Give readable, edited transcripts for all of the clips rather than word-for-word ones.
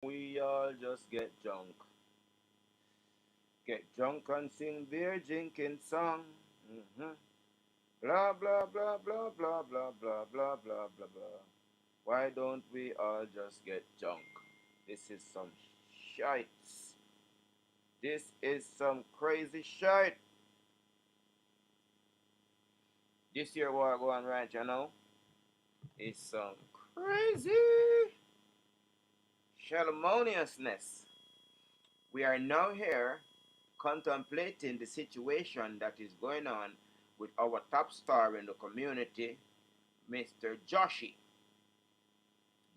We all just get drunk. Get drunk and sing their drinking song. hmm Blah, blah, blah, blah, blah, blah, blah, blah, blah, blah, blah. Why don't we all just get drunk? This is some shites. This is some crazy shite. This year what going right, you know, is some crazy ceremoniousness. We are now here contemplating the situation that is going on with our top star in the community, Mr. Jahshii.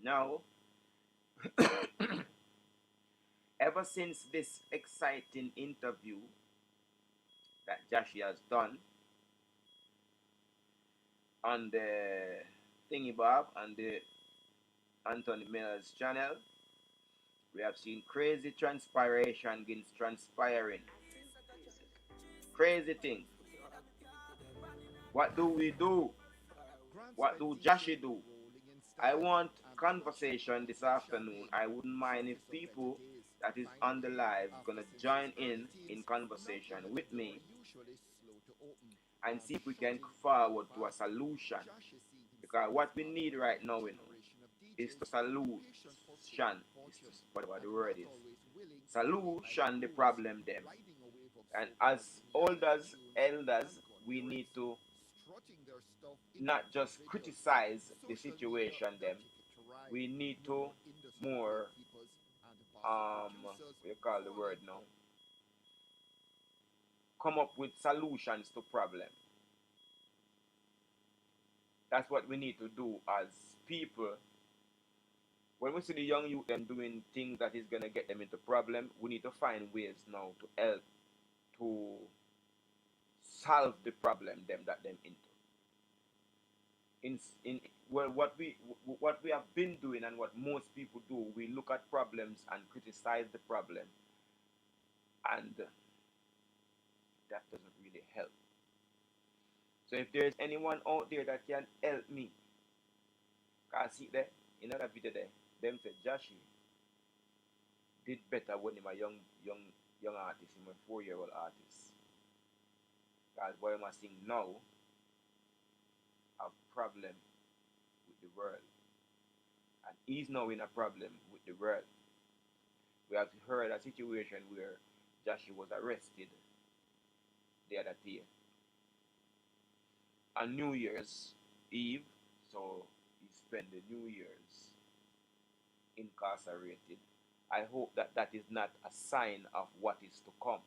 Now, ever since this exciting interview that Jahshii has done on the Thingy Bob on the Anthony Miller's channel, we have seen crazy transpiration against transpiring. Crazy things. What do we do? What do Jahshii do? I want conversation this afternoon. I wouldn't mind if people that is on the live gonna join in conversation with me and see if we can forward to a solution. Because what we need right now, is to solution, whatever the word is. Solution the problem them. And as elders, we need to not just criticize the situation them. We need to more what you call the word now, come up with solutions to problem. That's what we need to do as people. When we see the young youth them doing things that is gonna get them into problem, we need to find ways now to help to solve the problem them that them into. In well, what we have been doing and what most people do, we look at problems and criticize the problem, and that doesn't really help. So if there's anyone out there that can help me, cause see there in another video there, them said Jahshii did better when him a young artist, him a 4-year-old artist. Cause boy must sing now have problem with the world. And he's now in a problem with the world. We have heard a situation where Jahshii was arrested the other day on New Year's Eve, so he spent the New Year's incarcerated. I hope that that is not a sign of what is to come.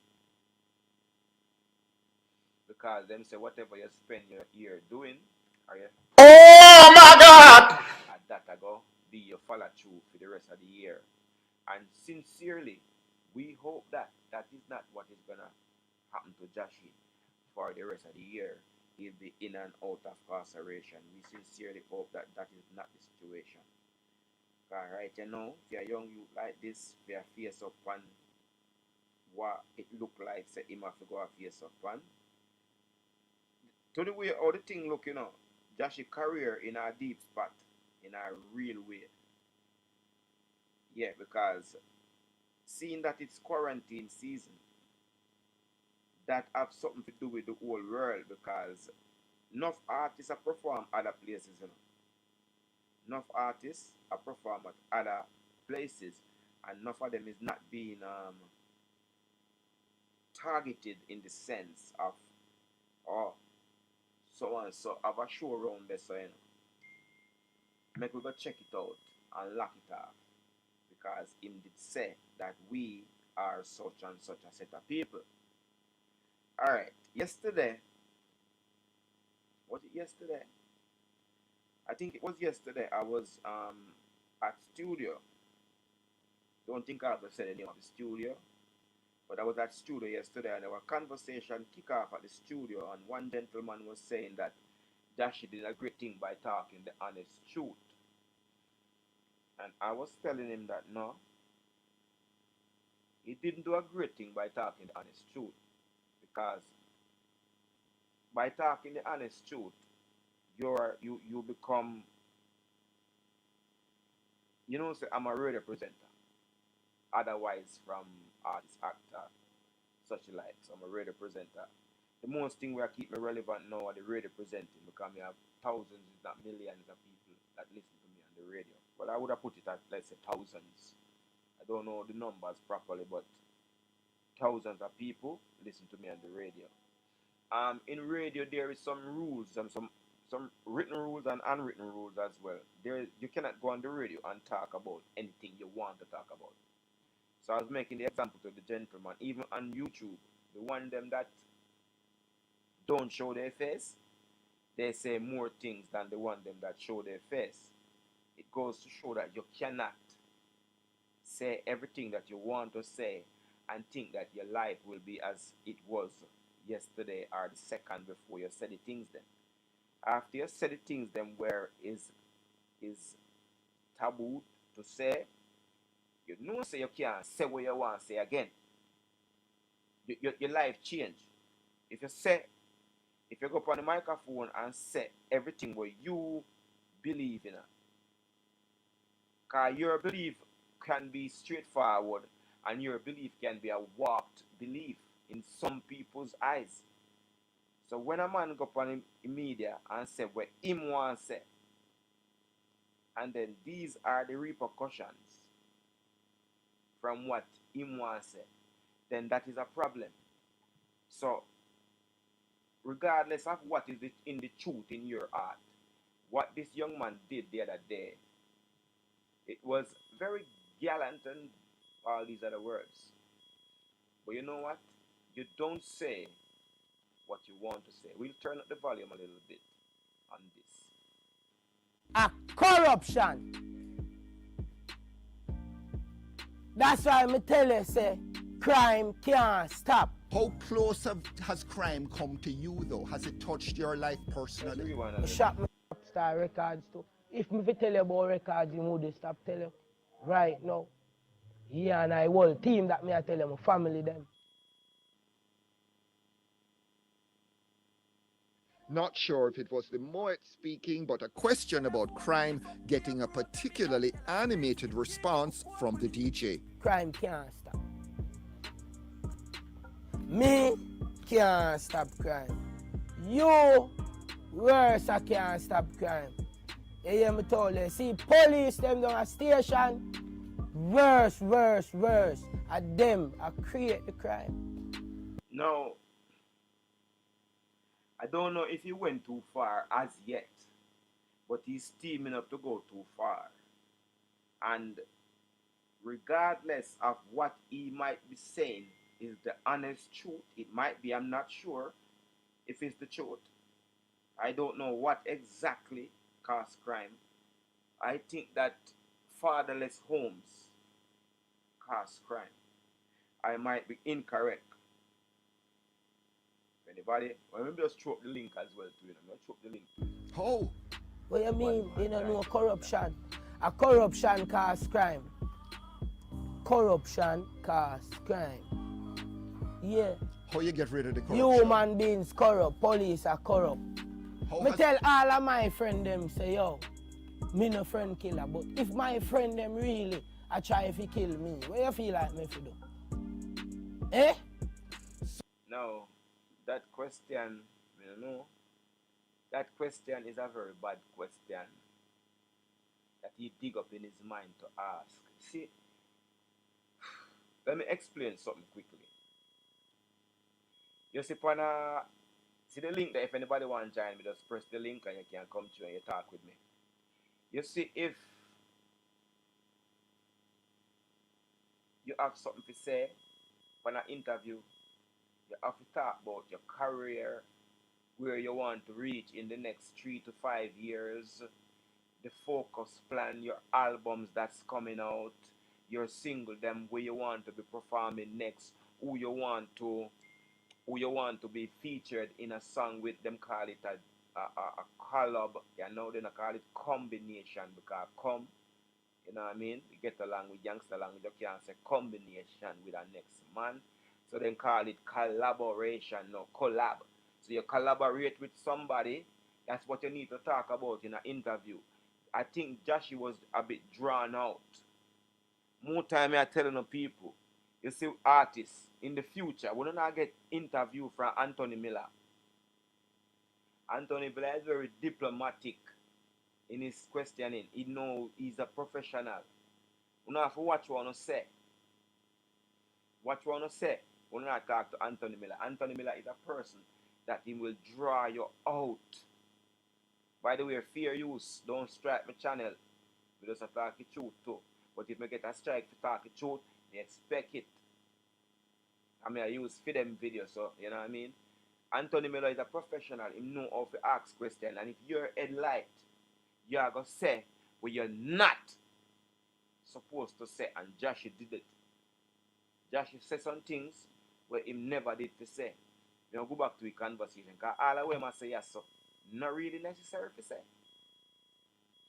Because them say whatever you spend your year doing, are you Oh my God! at that ago be your follow through for the rest of the year. And sincerely, we hope that that is not what is gonna happen to Jahshii for the rest of the year. He'll be in and out of incarceration. We sincerely hope that that is not the situation. Cause right, you know, if you're a young youth like this, if you face up on what it look like, say him have to go and face up on. To the way how the thing look, Jahshii career in a deep spot, in a real way. Yeah, because seeing that it's quarantine season, that have something to do with the whole world because enough artists are perform other places. Enough artists are perform at other places, and enough of them is not being targeted in the sense of, oh, so and so have a show around there, so make we go check it out and lock it off because him did say that we are such and such a set of people. All right, yesterday, was it yesterday? I think it was yesterday. I was at studio. Don't think I have to say the name of the studio, but I was at studio yesterday, and our conversation kick off at the studio, and one gentleman was saying that Jahshii did a great thing by talking the honest truth, and I was telling him that no, he didn't do a great thing by talking the honest truth, because by talking the honest truth, you become, say I'm a radio presenter. otherwise from artist, actor, such like. So I'm a radio presenter. The most thing where keep me relevant now are the radio presenting because I have thousands, if not millions of people that listen to me on the radio. Well, I would have put it at, let's say, thousands. I don't know the numbers properly, but thousands of people listen to me on the radio. In radio there is some rules and some written rules and unwritten rules as well. There you cannot go on the radio and talk about anything you want to talk about. So I was making the example to the gentleman, even on YouTube, the one them that don't show their face, they say more things than the one them that show their face. It goes to show that you cannot say everything that you want to say and think that your life will be as it was yesterday or the second before you said the things then. After you said the things then where is taboo to say, you know say you can't say what you want to say again. Your life change. If you say, if you go up on the microphone and say everything what you believe in, because your belief can be straightforward and your belief can be a warped belief in some people's eyes. So when a man go up on the media and say what him want to say, and then these are the repercussions from what him want to say, then that is a problem. So regardless of what is in the truth in your heart, what this young man did the other day, it was very gallant and all these other words. But you know what? You don't say what you want to say. We'll turn up the volume a little bit on this. A corruption. That's why I tell you, say, crime can't stop. How close has crime come to you, though? Has it touched your life personally? I shot me star records too. If me tell you about records, you would stop tell you. Right now. Yeah, and I whole team that me I tell you, my family them. Not sure if it was the Moet speaking, but a question about crime getting a particularly animated response from the DJ. Crime can't stop. Me can't stop crime. You worse I can't stop crime. You hear me told you, see police them down a station, worse. And them I create the crime. Now, I don't know if he went too far as yet, but he's teaming up to go too far. And regardless of what he might be saying is the honest truth, it might be, I'm not sure if it's the truth. I don't know what exactly caused crime. I think that fatherless homes cause crime. I might be incorrect. Anybody? Well, maybe just throw up the link as well to you. I'm going to throw up the link. Oh! What you mean? You don't know corruption. A corruption cause crime. Corruption cause crime. Yeah. How you get rid of the corruption? Human beings corrupt, police are corrupt. Me tell all of my friend them say, yo, me no friend killer, but if my friend them really I try if he kill me, what you feel like me to do? Eh? Now, that question, you know, that question is a very bad question that he dig up in his mind to ask. See, let me explain something quickly. You see, see the link there, if anybody want to join me, just press the link and you can come through and you talk with me. You see, if you have something to say for an interview, you have to talk about your career, where you want to reach in the next 3 to 5 years, the focus plan, your albums that's coming out, your single, them where you want to be performing next, who you want to be featured in a song with, them call it a collab. You know, they don't call it combination because you know what I mean? You get along with youngster language, you can't say combination with a next man. So then call it collaboration, no collab. So you collaborate with somebody, that's what you need to talk about in an interview. I think Jahshii was a bit drawn out. more time I telling the people, you see artists in the future, we're not get interview from Anthony Miller. Anthony Miller is very diplomatic in his questioning. He know he's a professional. You know have to watch what you say. What you want to say when you talk to Anthony Miller. Anthony Miller is a person that he will draw you out. By the way, fear use, don't strike my channel. We just talk the truth too. But if I get a strike to talk the truth, they expect it. I mean, I use for them videos, so you know what I mean? Anthony Miller is a professional. He know how to ask questions. And if you're a light, you are going to say what you're not supposed to say. And Jahshii did it. Jahshii said some things where he never did to say. You know, go back to the conversation. Because all of them I say yes, so not really necessary to say.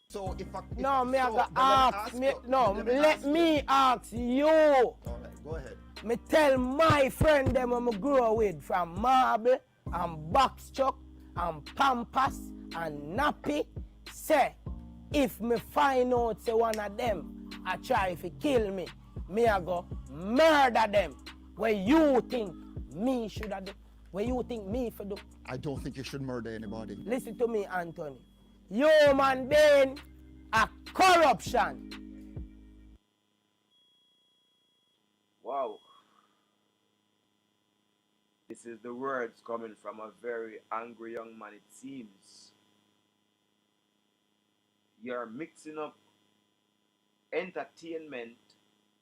So if I No, me I so, go then ask me. No, let me ask you. All right, go ahead. Me tell my friend them when I grow with from marble and box chuck and pampas and nappy. Say, if me find out say one of them I try to kill me, me I go murder them. Where you think me should have do? Where you think me for do? I don't think you should murder anybody. Listen to me, Anthony. Human being a corruption. Wow. This is the words coming from a very angry young man, it seems. You're mixing up entertainment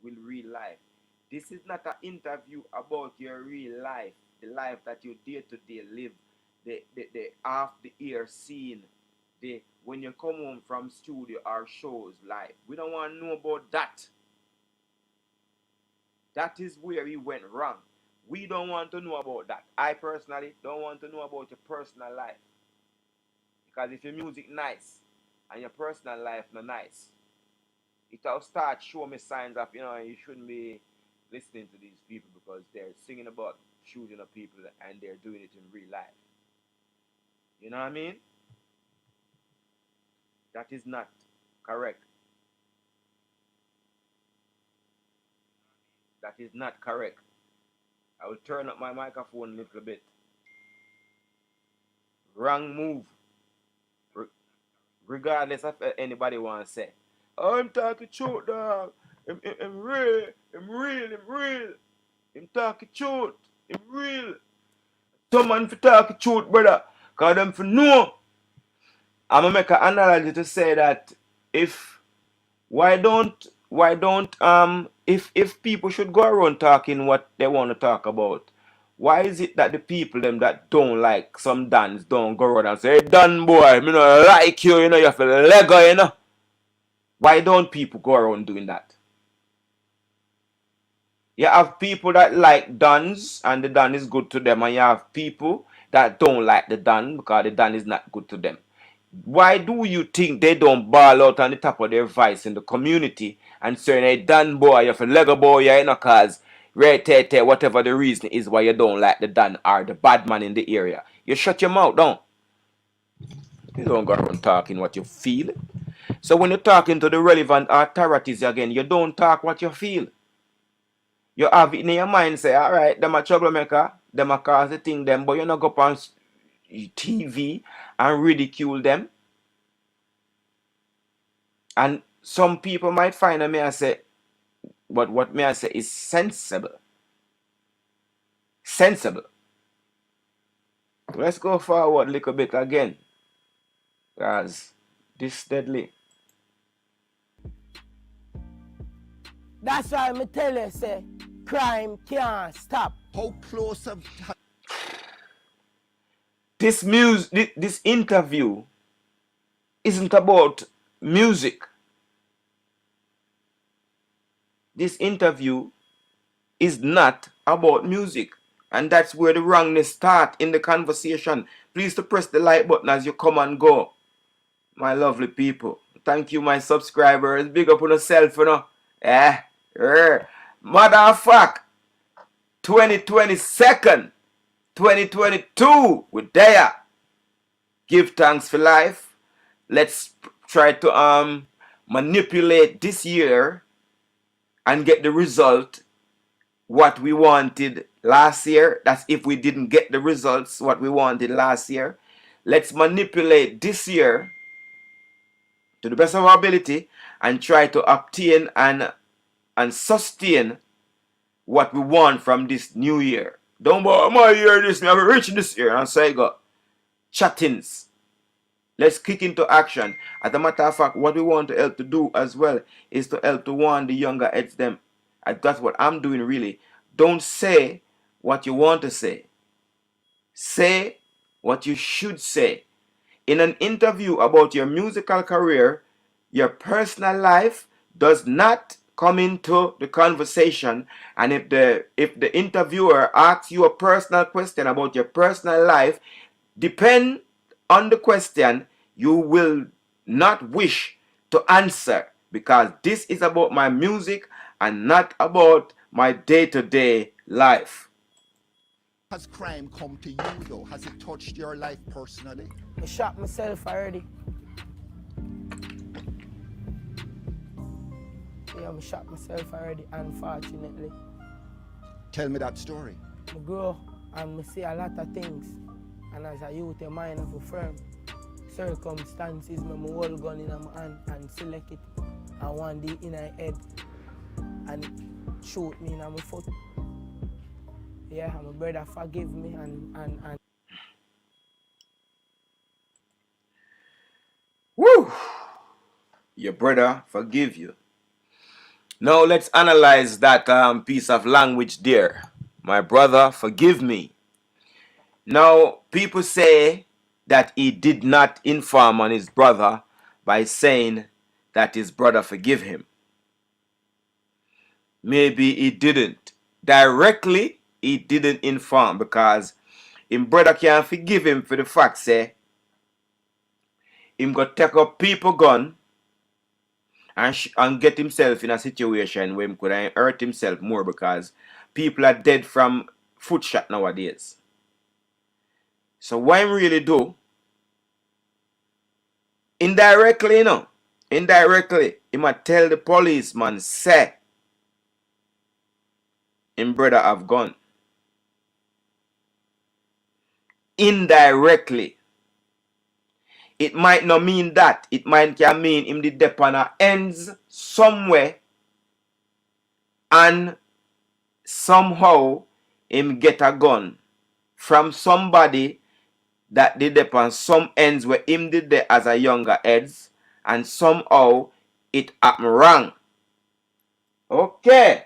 with real life. This is not an interview about your real life, the life that you day to day live, the off the air scene, the when you come home from studio or shows life. We don't want to know about that. That is where he went wrong. We don't want to know about that. I personally don't want to know about your personal life. Because if your music nice and your personal life not nice, it'll start showing me signs of, you shouldn't be listening to these people because they're singing about shooting up people and they're doing it in real life. You know what I mean? That is not correct. That is not correct. I will turn up my microphone a little bit. Wrong move. Regardless of anybody want to say. Oh, I'm talking truth, dog. I'm real. I'm real. I'm talking truth. I'm real. Someone for talking truth, brother. Because them for know. I'm going to make an analogy to say that if if people should go around talking what they want to talk about, why is it that the people them that don't like some dance don't go around and say, hey, Dan boy, me no like you, you have a Lego, Why don't people go around doing that? You have people that like dance and the dance is good to them, and you have people that don't like the dance because the dance is not good to them. Why do you think they don't ball out on the top of their voice in the community and say, hey, Dan boy, you have a Lego boy, cause whatever the reason is why you don't like the Dan or the bad man in the area. You shut your mouth down. You don't go around talking what you feel. So when you're talking to the relevant authorities again, you don't talk what you feel. You have it in your mind, say, all right, them a troublemaker, them a cause the thing them, but you not go up on TV and ridicule them. And some people might find me and say, but what may I say is sensible. Sensible. Let's go forward a little bit again. Because this deadly. That's why I tell you, say, crime can't stop. How close have This interview isn't about music. This interview is not about music. And that's where the wrongness starts in the conversation. Please to press the like button as you come and go. My lovely people. Thank you, my subscribers. Big up on yourself, Motherfuck. 2022. 2022. We're there. Give thanks for life. Let's try to manipulate this year and get the result what we wanted last year. That's if we didn't get the results what we wanted last year. Let's manipulate this year to the best of our ability and try to obtain and sustain what we want from this new year. Don't buy my year this, me have rich this year. And so I got chattings. Let's kick into action. As a matter of fact, what we want to help to do as well is to help to warn the younger heads them. And that's what I'm doing really. Don't say what you want to say. Say what you should say. In an interview about your musical career, your personal life does not come into the conversation. And if the interviewer asks you a personal question about your personal life, depend on the question, you will not wish to answer, because this is about my music and not about my day-to-day life. Has crime come to you though? Has it touched your life personally? I shot myself already. Yeah, I shot myself already, unfortunately. Tell me that story. I grow and I see a lot of things. And as a youth, a mind of a firm. Circumstances, my whole gun in my hand and select it. And one day in my head. And it shoot me in my foot. Yeah, my brother forgive me and Woo! Your brother forgive you. Now let's analyze that piece of language there. My brother forgive me. Now people say that he did not inform on his brother by saying that his brother forgive him. Maybe he didn't. Directly, he didn't inform, because him brother can't forgive him for the fact say him go take up people gun and get himself in a situation where he could hurt himself more, because people are dead from foot shot nowadays. So what him really do? Indirectly, indirectly, he might tell the policeman, say, him brother have gun. Indirectly. It might not mean that. It might can mean him did dep on a ends somewhere and somehow him get a gun from somebody that did dep on some ends where him did there as a younger heads, and somehow it happened wrong. Okay.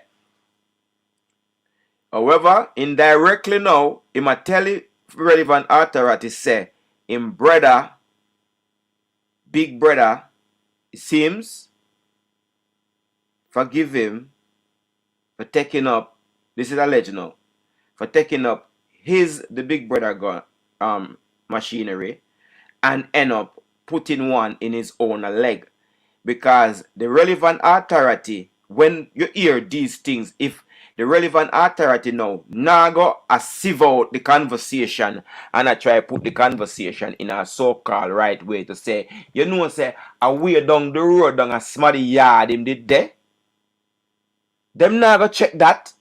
However, indirectly now, he might tell the relevant authority say him brother, big brother, it seems, forgive him for taking up, this is alleged now, for taking up the big brother gun, machinery, and end up putting one in his own leg. Because the relevant authority, when you hear these things, if the relevant authority now go a sieve out the conversation and I try to put the conversation in a so-called right way to say, you know, say, a way down the road, down a smarty yard him did there. Them now go check that.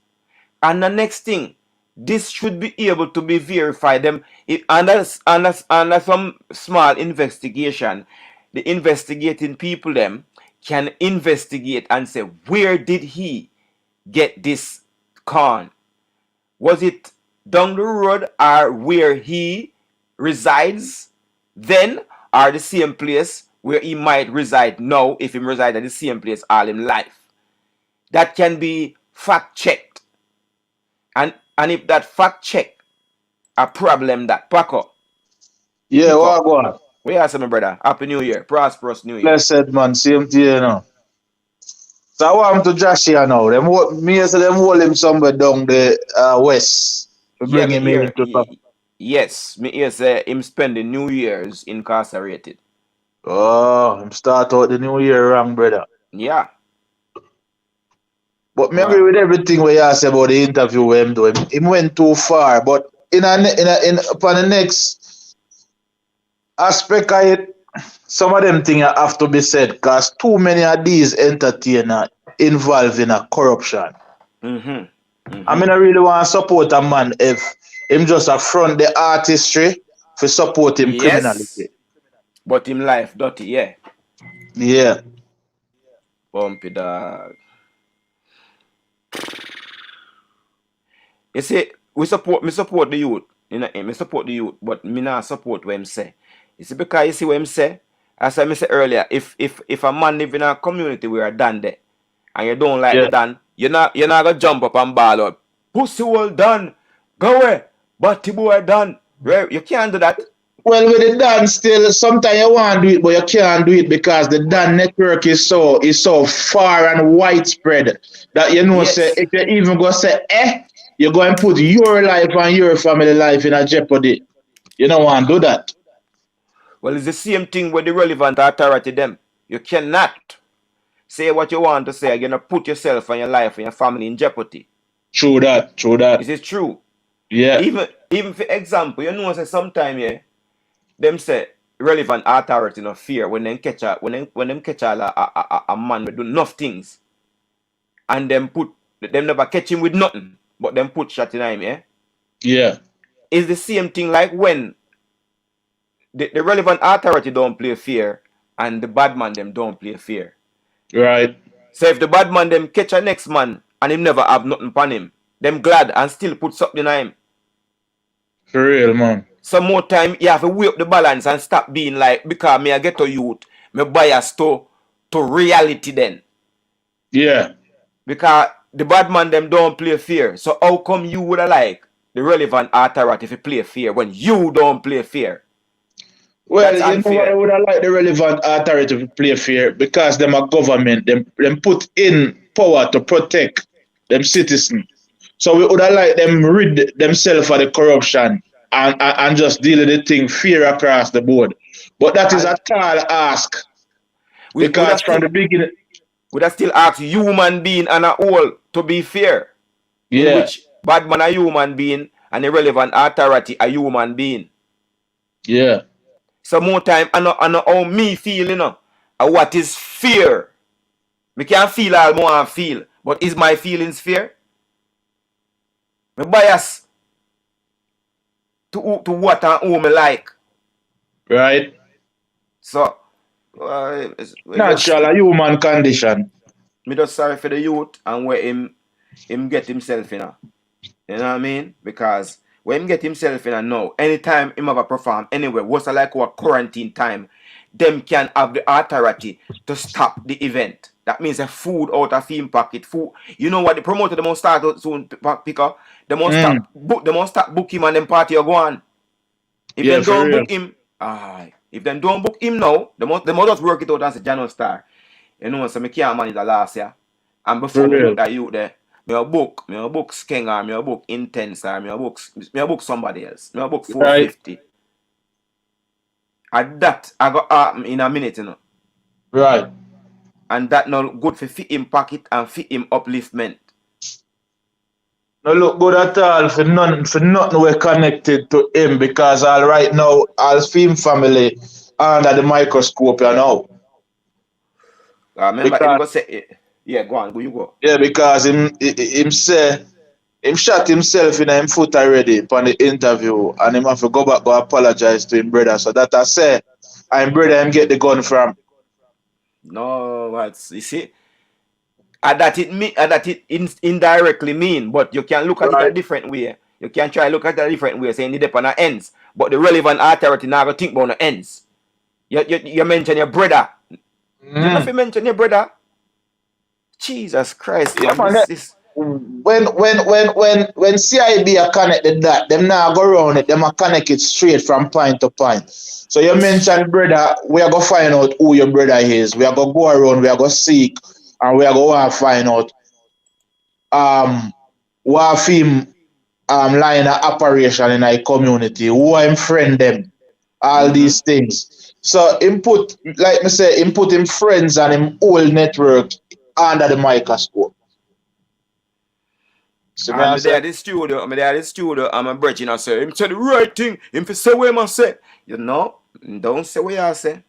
And the next thing, this should be able to be verified. Them under some small investigation, the investigating people them can investigate and say, where did he get this corn? Was it down the road or where he resides then, or the same place where he might reside now if he reside at the same place all in life? That can be fact checked. And if that fact check a problem that Paco. Yeah, what on? We are some brother. Happy New Year. Prosperous New Year. Blessed man, same to you, you know. So what happened to Jahshii now? Me say them hold him somewhere down the west to bring him into top. Yes, me hear say him spending New Year's incarcerated. Oh, him start out the new year wrong, brother. Yeah. But me agree with everything we asked about the interview with him though. Him went too far. But upon the next aspect of it, some of them things have to be said, because too many of these entertainers involved in a corruption. Mm-hmm. I mean, I really want to support a man if him just affront the artistry for support him Yes. criminality. But him life dirty, yeah. Yeah. Bumpy dog. You see, me support the youth. You know, me support the youth, but me not support what him say. You see, because you see what him say, as I said earlier, if a man live in a community where a Dan there, and you don't like the Dan, you're not gonna jump up and ball out. Pussy well done. Go away. Batty boy done. You can't do that. Well, with the Dan still, sometimes you want to do it, but you can't do it because the Dan network is so far and widespread that you know, Yes. say if you even go say you're going to put your life and your family life in a jeopardy. You don't want to do that. Well, it's the same thing with the relevant authority them. You cannot say what you want to say. You're going to put yourself and your life and your family in jeopardy. True that. This is true. Yeah. Even for example, you know, say sometime, yeah, them say relevant authority no fear when them catch a man who do enough things, and them never catch him with nothing, but them put shot in him, yeah. Yeah. It's the same thing like when the relevant authority don't play fair and the bad man them don't play fair. Right. So if the bad man them catch a next man and him never have nothing upon him, them glad and still put something on him. For real, man. Some more time you have to weigh up the balance and stop being like, because me I get to youth, me bias to reality then. Yeah. Because the bad man them don't play fair. So how come you would like the relevant authority if you play fair when you don't play fair? Well, That's you know unfair. what I would have liked the relevant authority to play fair because them a government, them put in power to protect them citizens. So we would have liked them rid themselves of the corruption and just deal with the thing fair across the board. But that is a tall ask. Because from the beginning, would I still ask human being and a whole to be fair? In yeah, which bad man a human being and the relevant authority a human being. yeah, So more time I know how me feel, you know. What is fear? Me can't feel all more I feel. But is my feelings fair? Me bias to what and who me like. right. So Natural, a human condition. me just sorry for the youth and where him get himself in. You know what I mean? Because when him get himself in now, anytime him ever perform anywhere, what's like our quarantine time, them can have the authority to stop the event. That means a food out of him pocket. Food. You know what? The promoter they must start out soon pick up. They must stop book him and them party are go on. If Yeah, them for don't real. book him, if them don't book him now, they must just work it out as a January star. You know, so me can't manage the last year. And before For me real. look that youth there, me a book Skeng or me a book Intense or me a book somebody else. Me a book 450. And that I got happen in a minute, you know. Right. And that not good for fit him pocket and fit him upliftment. No look good at all for nothing we're connected to him because all right now all film family under the microscope, you know. Remember him go say yeah, go on, you go. Yeah, because him say him shot himself in him foot already upon the interview and him have to go back go apologize to him brother. So that I say him brother him get the gun from. No, that's you see. That it indirectly mean, but you can look at it a different way. You can try look at it a different way, saying it depends on the ends. But the relevant authority now go think about the ends. You mention your brother. You know if you mention your brother. Jesus Christ, Yeah, man. man, This when CIB are connected that, them now go around it, them are connect it straight from point to point. So you mentioned brother, we are gonna find out who your brother is. We are gonna go around, we are gonna seek, and we are gonna find out what him line of operation in our community, who I'm friend them, all these things. So him put, like me say, him put him friends and him whole network under the microscope. So I'm there at the studio, I'm a bridging, I say, him say the right thing, him say what I say. You know, don't say what I say.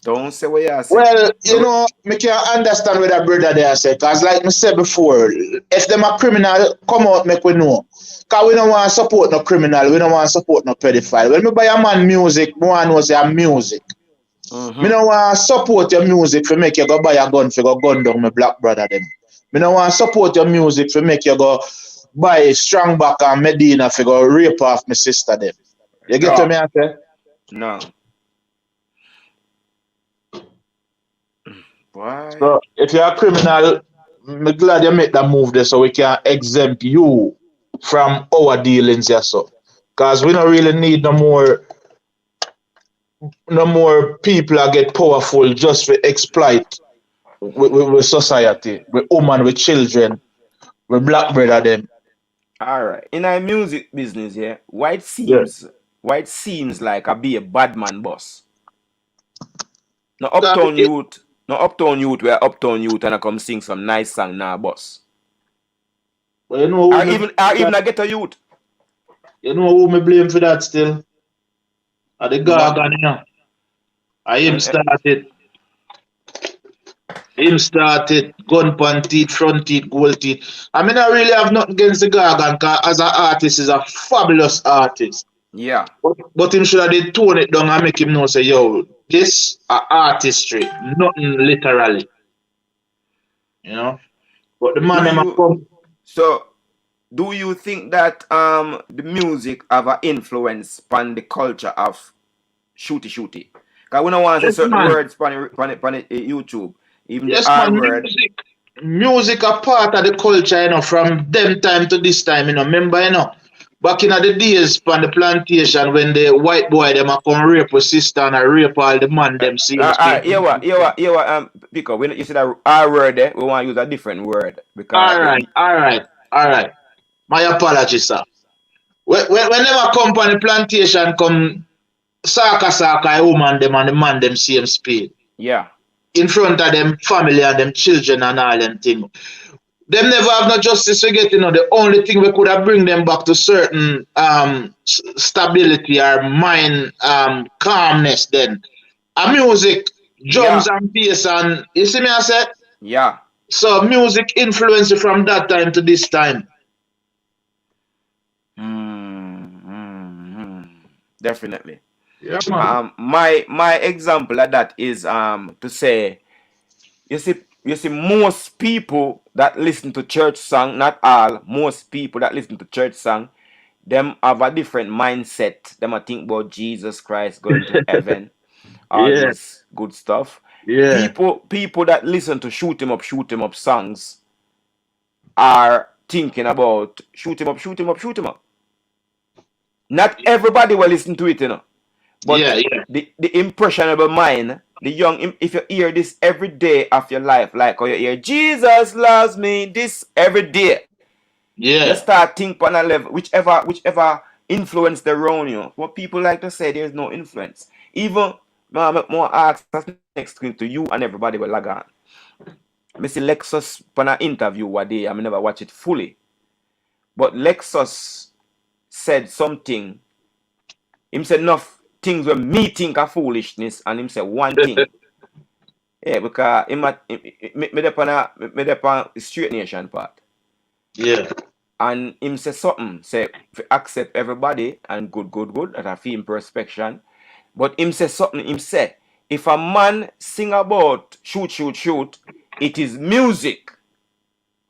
Don't say what you say. Well, you know, me can understand what that brother there say, cause like me said before, if them a criminal, come out make we know. Cause we don't want to support no criminal, we don't want to support no pedophile. When me buy a man music, me want to know say music. Me don't want to support your music for make you go buy a gun for go gun down my black brother them. Me don't want to support your music for make you go buy strong back and Medina for go rape off my sister them. You get what me I say? No. Why? So if you're a criminal, I'm glad you make that move there so we can exempt you from our dealings here, so. Because we don't really need no more people that get powerful just for exploit with society, with women, with children, with black brother them. Alright. In our music business, yeah, why it seems like I be a bad man boss. No uptown youth where uptown youth and I come sing some nice song now, boss. But you know or even I get a youth. You know who me blame for that still? Are the Gargan, you know. Him started. Him started gun pan teeth, front teeth, gold teeth. I mean, I really have nothing against the Gargan because as an artist, he's a fabulous artist. Yeah. But him should have did tone it down and make him know, say, yo, this artistry, nothing literally. You know? But the man never come. So, do you think that the music have an influence on the culture of shooty? Because we don't want to say certain words on YouTube. Even yes, the R man, word. Music a part of the culture, you know, from them time to this time, you know. Remember, you know, back in the days on the plantation when the white boy them a come rape a sister and a rape all the man them see. Because when you see that R word there, we want to use a different word. Because all right. My apologies, sir. When them a come on the plantation, come saka a woman them and the man them same speed. Yeah. In front of them family and them children and all them things. Them never have no justice to get, you know. The only thing we could have bring them back to certain stability or mind calmness then. A music, drums and bass and you see me I said? Yeah. So music influence you from that time to this time. Definitely. Yeah, man. My example of that is to say, you see most people that listen to church song, not all, most people that listen to church song, them have a different mindset. Them a think about Jesus Christ going to heaven, all this good stuff. Yeah. People that listen to shoot 'em up songs are thinking about shoot 'em up. Not everybody will listen to it, you know. But the impressionable mind, the young, if you hear this every day of your life, like how you hear Jesus loves me, this every day. Yeah. You start think on a level, whichever influence they around you. What people like to say, there's no influence. Even more ask next to you and everybody will log on. I see Lexus on an interview one day, I never watch it fully. But Lexus said something. Him said enough things where me think are foolishness, and him say one thing. Yeah, because me on straight nation part. Yeah. And him say something, say accept everybody and good, that I feel perspection. But him say something, him say, if a man sing about shoot, it is music.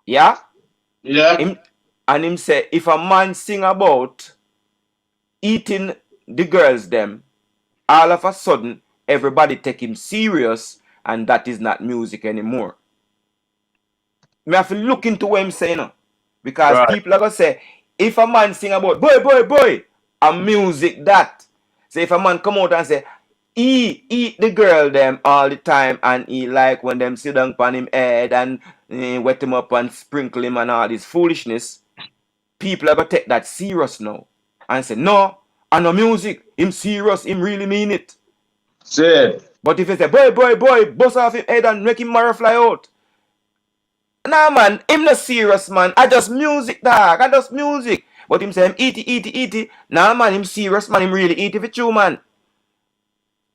Yeah? Yeah. And him say, if a man sing about eating the girls them, all of a sudden everybody take him serious and that is not music anymore. Me have to look into what I'm saying, because people are gonna say, if a man sing about boy, a music that. So if a man come out and say, he eat the girl them all the time and he like when them sit down on him head and wet him up and sprinkle him and all this foolishness, people are gonna take that serious now and say, no, and no music, him serious, him really mean it. Say. But if you say, boy, bust off him head and make him marrow fly out. Nah, man, him not serious, man. I just music, dog. I just music. But him say him eat it. Nah, man, him serious, man. Him really eat it for you, man.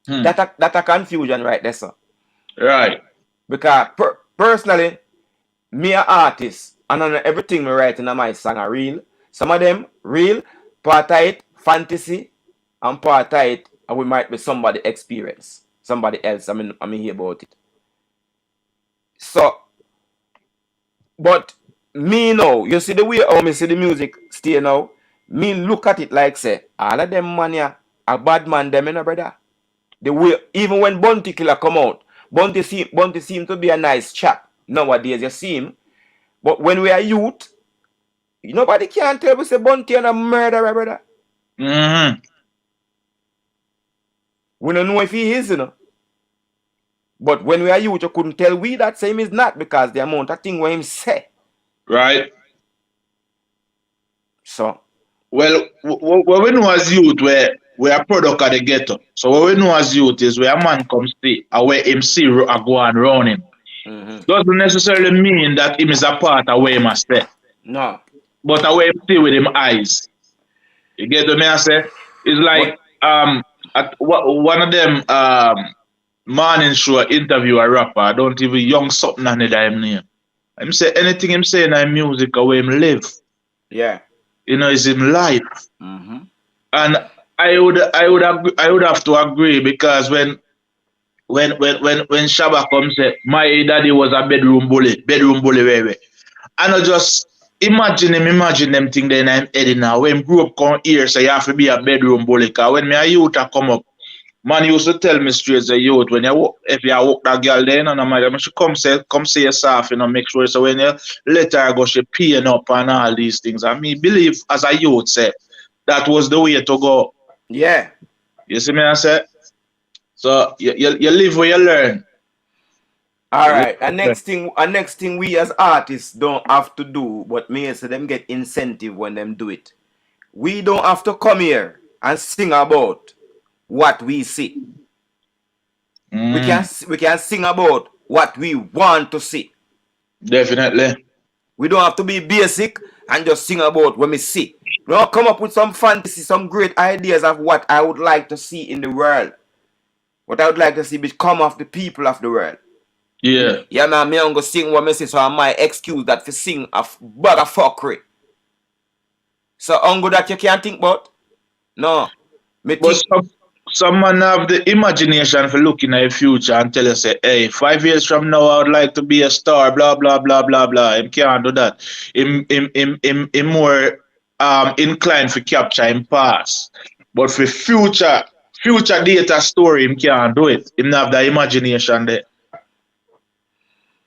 That a confusion right there, sir. Right. Because personally, me a artist, and on everything me write in my song are real. Some of them real, part of it fantasy, and part of it we might be somebody experience, somebody else. I mean hear about it. So, but me now, you see the way how me see the music stay now. Me look at it like say all of them man here a bad man them, you know, brother. The way even when Bounty Killer come out, Bounty seem to be a nice chap nowadays. You see him, but when we are youth, nobody can tell we say Bounty and a murderer, brother. We don't know if he is, you know. But when we are youth, you couldn't tell we that same is not because the amount of thing what him say. Right. So. Well, what we know as youth, we are product of the ghetto. So what we know as youth is where a man comes see, or where him see a go on round him. Doesn't necessarily mean that him is a part of where he must stay. No. But a way him see with him eyes. You get what I say? It's like one of them morning show interview a rapper. I don't even young something on it him name. Him say anything him say in his music the way him live. Yeah. You know, it's him life. And I would have to agree because when Shabba comes say my daddy was a bedroom bully, baby. And I just imagine them thing then I'm heading now. When grew up come here, so you have to be a bedroom bully. Cause when me a youth a come up, man used to tell me straight as a youth, when you walk, if you walk that girl then and I'm she come say yourself, you know, make sure so when you let her go, she peeing up and all these things. And me believe as a youth say that was the way to go. Yeah. You see me I say? So you live where you learn. All right. And next thing we as artists don't have to do, but me say them get incentive when them do it. We don't have to come here and sing about what we see. We can sing about what we want to see. Definitely. We don't have to be basic and just sing about what we see. We don't come up with some fantasy, some great ideas of what I would like to see in the world. What I would like to see become of the people of the world. Yeah. Yeah, man, me I'm gonna sing what me say, so I might excuse that for sing a bag of fuckery. So ungo that you can't think about? No. But some man have the imagination for looking at the future and tell you say, hey, 5 years from now I would like to be a star, blah blah blah blah blah. Him can't do that. Him more inclined for capture him past. But for future data story, him can't do it. Him not have the imagination there.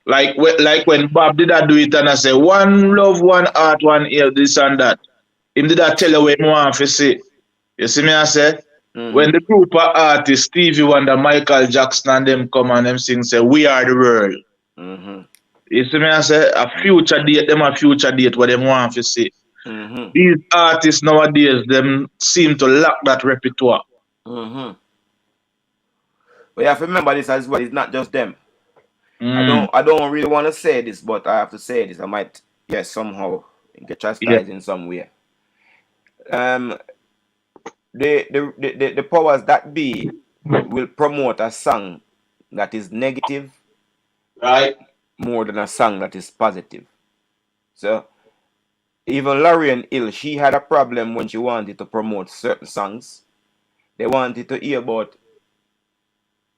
Like when Bob did that do it and I say one love, one heart, one ear, this and that. Him did that tell you what he want to say. You see me I say? When the group of artists, Stevie Wonder, Michael Jackson and them come and them sing say, we are the world. You see me I say? A future date what them want to say. These artists nowadays, them seem to lack that repertoire. But you have to remember this as well, it's not just them. I don't really want to say this, but I have to say this. I might, somehow get chastised in some way. The powers that be will promote a song that is negative, right, more than a song that is positive. So even Lauryn Hill, she had a problem when she wanted to promote certain songs. They wanted to hear about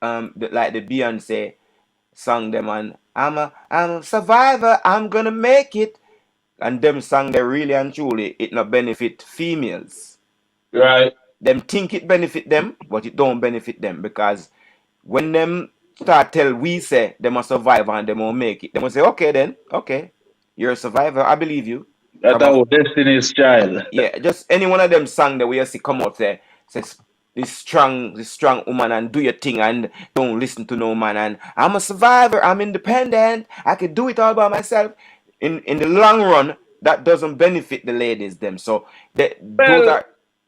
like the Beyonce song them and I'm a survivor, I'm gonna make it. And them song they really and truly it not benefit females. Right. Them think it benefit them, but it don't benefit them because when them start tell we say them a survivor and them won't make it, them will say, okay then, okay. You're a survivor, I believe you. That's our Destiny's Child. Yeah, just any one of them song that we see come out there says this strong woman and do your thing and don't listen to no man and I'm a survivor, I'm independent, I can do it all by myself. In the long run, that doesn't benefit the ladies them. So those are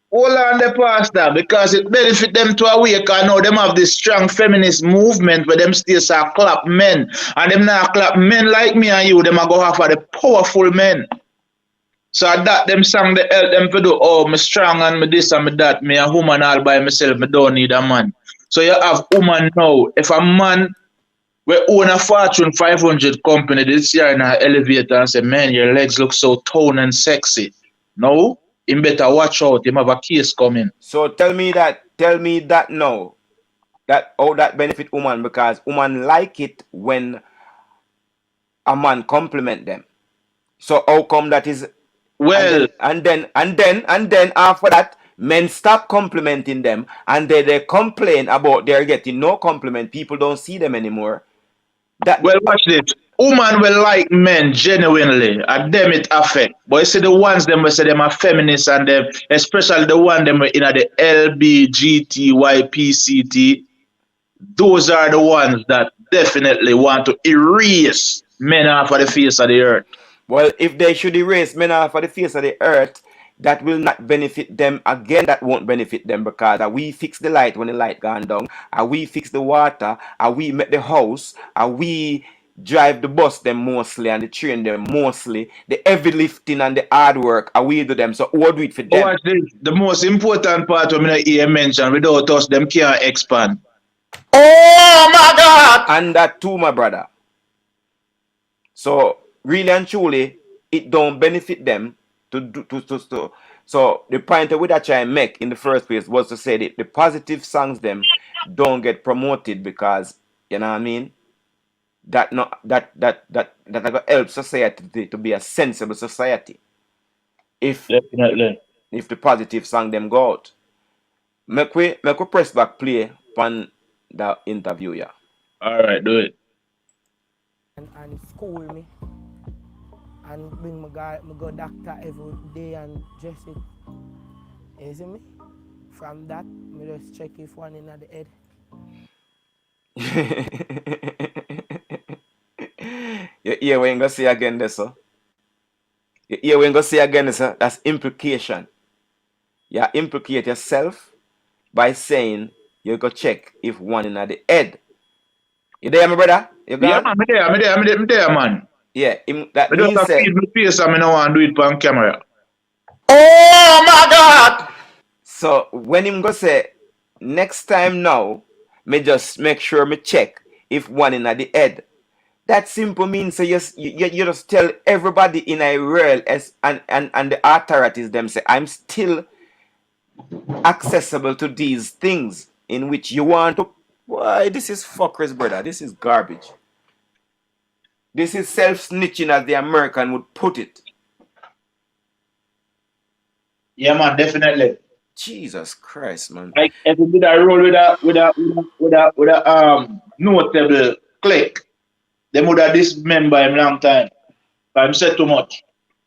hold on the pastor because it benefit them to awake and now them have this strong feminist movement where them still say clap men and them not clap men like me and you, them are go after the powerful men. So that them song they help them to do, oh, me strong and me this and me that, me a woman all by myself, me don't need a man. So you have woman now. If a man we own a Fortune 500 company this year in an elevator and say, man, your legs look so toned and sexy. No, him better watch out. Him have a case coming. So tell me that now. That how that benefit woman, because woman like it when a man compliment them. So how come that is, Well, and then after that men stop complimenting them and they complain about they're getting no compliment, people don't see them anymore. That watch this. Woman will like men genuinely, and them it affect. But you see the ones them we say them are feminists and them, especially the one them in the LBGTYPCT, those are the ones that definitely want to erase men off of the face of the earth. Well, if they should erase men off of the face of the earth, that will not benefit them. Again, that won't benefit them, because we fix the light when the light gone down, we fix the water, we make the house, we drive the bus them mostly and the train them mostly, the heavy lifting and the hard work, we do them. So what do it for them? Watch this. The most important part when I hear mention, without us, them can't expand. Oh my God! And that too, my brother. So really and truly, it don't benefit them to do to. So the point that we that try and make in the first place was to say that the positive songs them don't get promoted, because you know what I mean. That help society to be a sensible society. If Definitely. If the positive song them go out, make we press back play on the interview, yeah. All right, do it. And school me and bring my go doctor every day and dress it. You see me? From that, me just check if one in the head. You hear what you gonna say again there, sir? You hear what you gonna say again, sir? That's implication. You implicate yourself by saying you go check if one in the head. You there, my brother? You gone? Yeah, man, me there, man. Yeah, that I means don't say, feed my face and I don't want to do it on camera. oh my God! So when him go say, next time now, me just make sure me check if one in the head. That simple means so you just tell everybody in a world and the authorities them say, I'm still accessible to these things in which you want to. Why, this is fuckers, brother. This is garbage. This is self-snitching, as the American would put it. Yeah, man, definitely. Jesus Christ, man. Like if you did a roll with a notable click, they would have dismember him long time. But I'm said too much.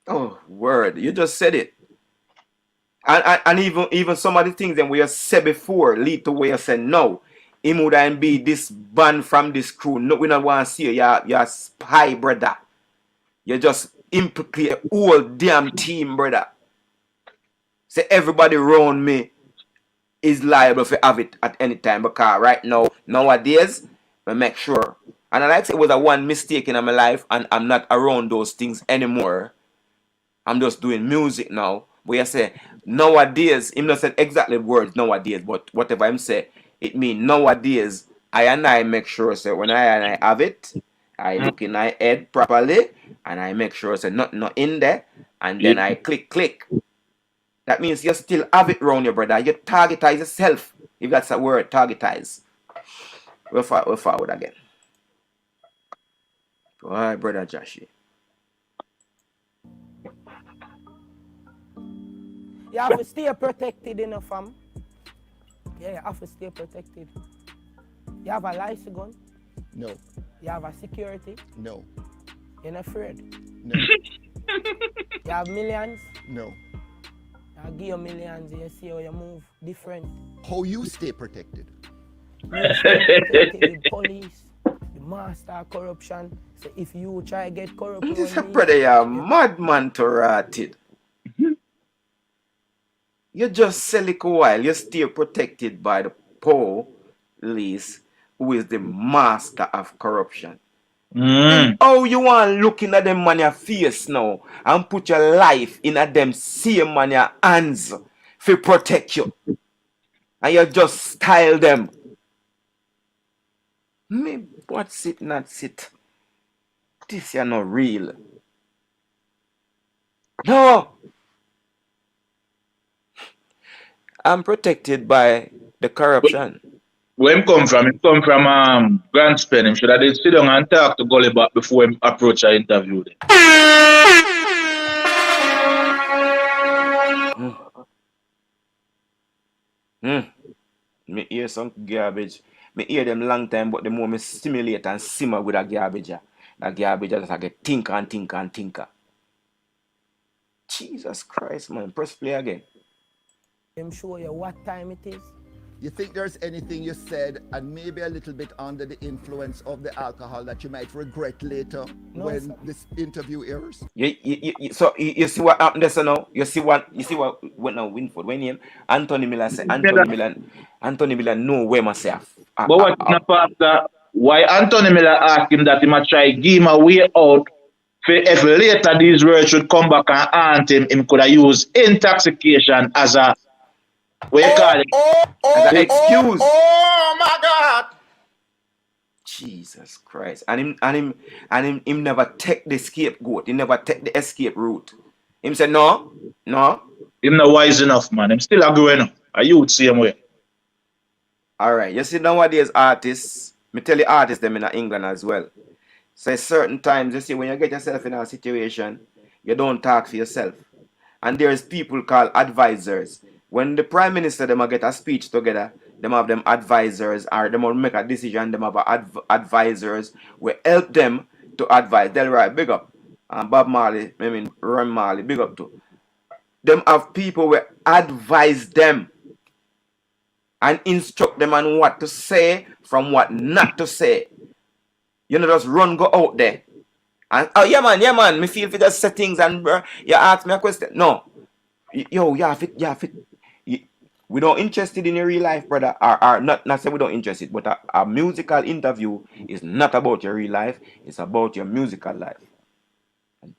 Oh, word. You just said it. And even some of the things that we have said before lead to where you said no. He wouldn't be this banned from this crew. No, we don't want to see you. You're a spy, brother. You just implicate the whole damn team, brother. Say everybody around me is liable to have it at any time, because right now, nowadays, I make sure. And I like to say it was a one mistake in my life, and I'm not around those things anymore. I'm just doing music now. But you say nowadays, him not said exactly words nowadays, but whatever I'm say, it mean nowadays I make sure say when I have it, I look in my head properly and I make sure say not in there, and then I click. That means you still have it around your brother. You targetize yourself, if that's a word, targetize. We'll forward again. Why, brother Jahshii? You have to stay protected, you know, fam. Yeah, you have to stay protected. You have a license gun? No. You have a security? No. You're not afraid? No. You have millions? No. I'll give you millions and you see how you move different. How you stay protected? You stay protected with police, the master of corruption. So if you try to get corrupt, This brother, you're madman to rotted. You just sell it a while, you stay protected by the police, who is the master of corruption. How you want looking at them man your face now and put your life in a them same man your hands to protect you, and you just style them Me, what's it, not it? This is not real. No! I'm protected by the corruption. Where him come from? He come from Grants Pen. Him should have did sit down and talk to Gully back before him approach an interview. Then. Me hear some garbage. Me hear them long time, but the more me stimulate and simmer with that garbage, that garbage just like a tinker and tinker and tinker. Jesus Christ, man. Press play again. Them show you what time it is. You think there's anything you said and maybe a little bit under the influence of the alcohol that you might regret later when this interview airs? So you see what happened there, so now? You see what went now Winford. When him Anthony Miller say Anthony Miller know where myself. But what in the fact why Anthony Miller asked him that he might try give him a way out for if later these words should come back and haunt him could have used intoxication as a what you call it? As an excuse. Oh my God! Jesus Christ. And him never take the scapegoat. He never take the escape route. Him said no. Him not wise enough, man. Him still a growing up. A youth same way. Alright, you see nowadays artists, me tell you artists them in England as well. So certain times you see when you get yourself in a situation, you don't talk for yourself. And there's people called advisors. When the Prime Minister them get a speech together, them have them advisors, or them will make a decision, them have advisors will help them to advise. Delroy, big up. And Bob Marley, Ron Marley, big up too. Them have people will advise them and instruct them on what to say from what not to say. You know, just run, go out there. And oh yeah man, me feel for just settings and you ask me a question. No. Yo, we don't interested in your real life, brother. Or not say we don't interested, but a musical interview is not about your real life. It's about your musical life. And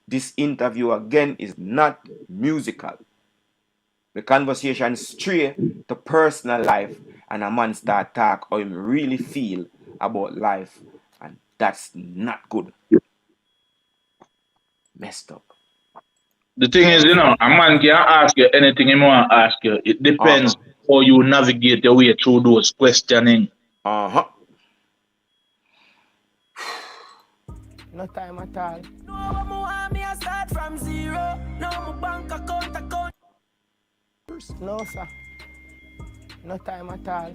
this interview again is not musical. The conversation straight to personal life, and a man start talk how him really feel about life, and that's not good. Messed up. The thing is, a man can ask you anything he want to ask you. It depends how you navigate your way through those questioning. No time at all. No, sir. No time at all.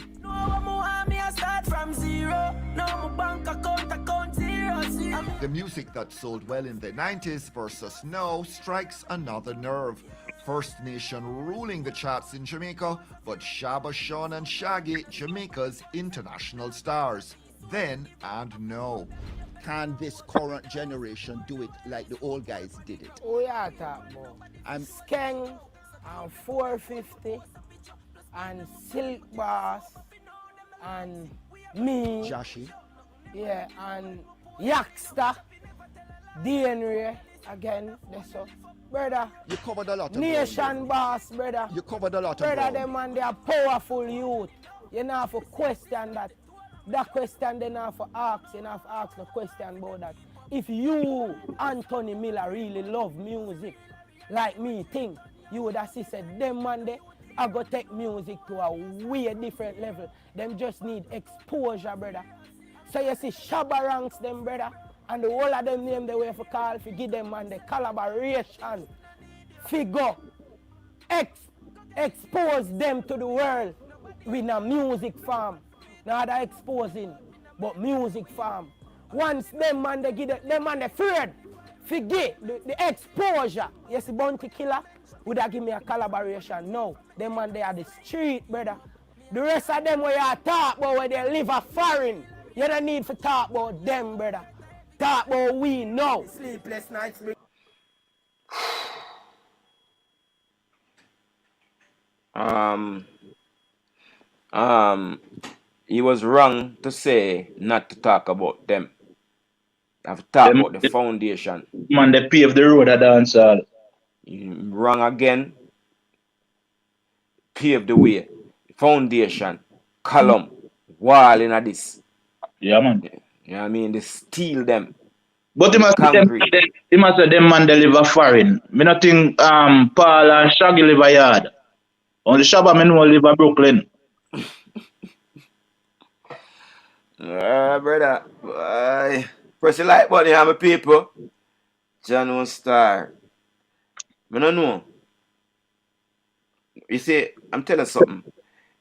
The music that sold well in the 90s versus now strikes another nerve. First Nation ruling the charts in Jamaica, but Shabba, Sean and Shaggy, Jamaica's international stars. Then and now. Can this current generation do it like the old guys did it? Oh yeah, talk about. Skeng and 450 and Silk Boss and me. Jahshii. Yeah, and Yaksta, DNA again, that's so. Brother, you covered a lot of Nation Boss, brother. You covered a lot of brother, them man, they are powerful youth. You know have to question that. That question they have to ask, you have to ask the question about that. If you, Anthony Miller, really love music, like me think, you would have said, them man they are going to take music to a way different level. Them just need exposure, brother. So you see Shabba ranks them, brother, and the whole of them name they way for call, for give them man the collaboration, figure, expose them to the world with a music farm. Not that exposing, but music farm. Once them man they give them man they afraid, forget the exposure. You see Bounty Killer would have give me a collaboration. No, them man they are the street, brother. The rest of them where you talk about where they live a foreign. You don't need to talk about them, brother. Talk about we know. Sleepless nights. He was wrong to say not to talk about them. I've talked about the foundation. Man, they paved the road at dancehall. Wrong again. Pave the way. Foundation. Column. wall in this. Yeah, man. You know what I mean? They steal them. But The concrete. he must say them man they live a foreign. Me not think Paul and Shaggy live a yard. Only Shabba me know live a Brooklyn. Brother. Press the like button, you my people. John Star. I don't know. You see, I'm telling you something.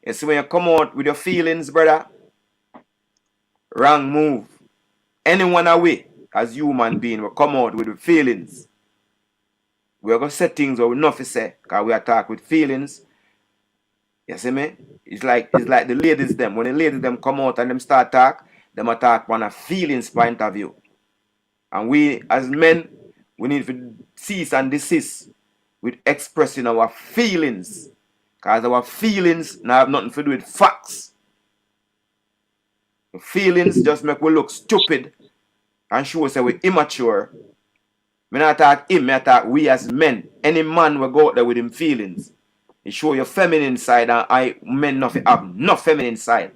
You see, when you come out with your feelings, brother, wrong move. Anyone away, as human being, will come out with the feelings. We're going to say things that we not to say, because we attack with feelings. You see me? It's like the ladies them. When the ladies them come out and them start talk, them attack on a feelings point of view. And we, as men, we need to cease and desist with expressing our feelings. Because our feelings now have nothing to do with facts. The feelings just make we look stupid and show us that we're immature. Me not attack him, me attack we as men. Any man will go out there with him feelings. It show your feminine side, and men not have no feminine side.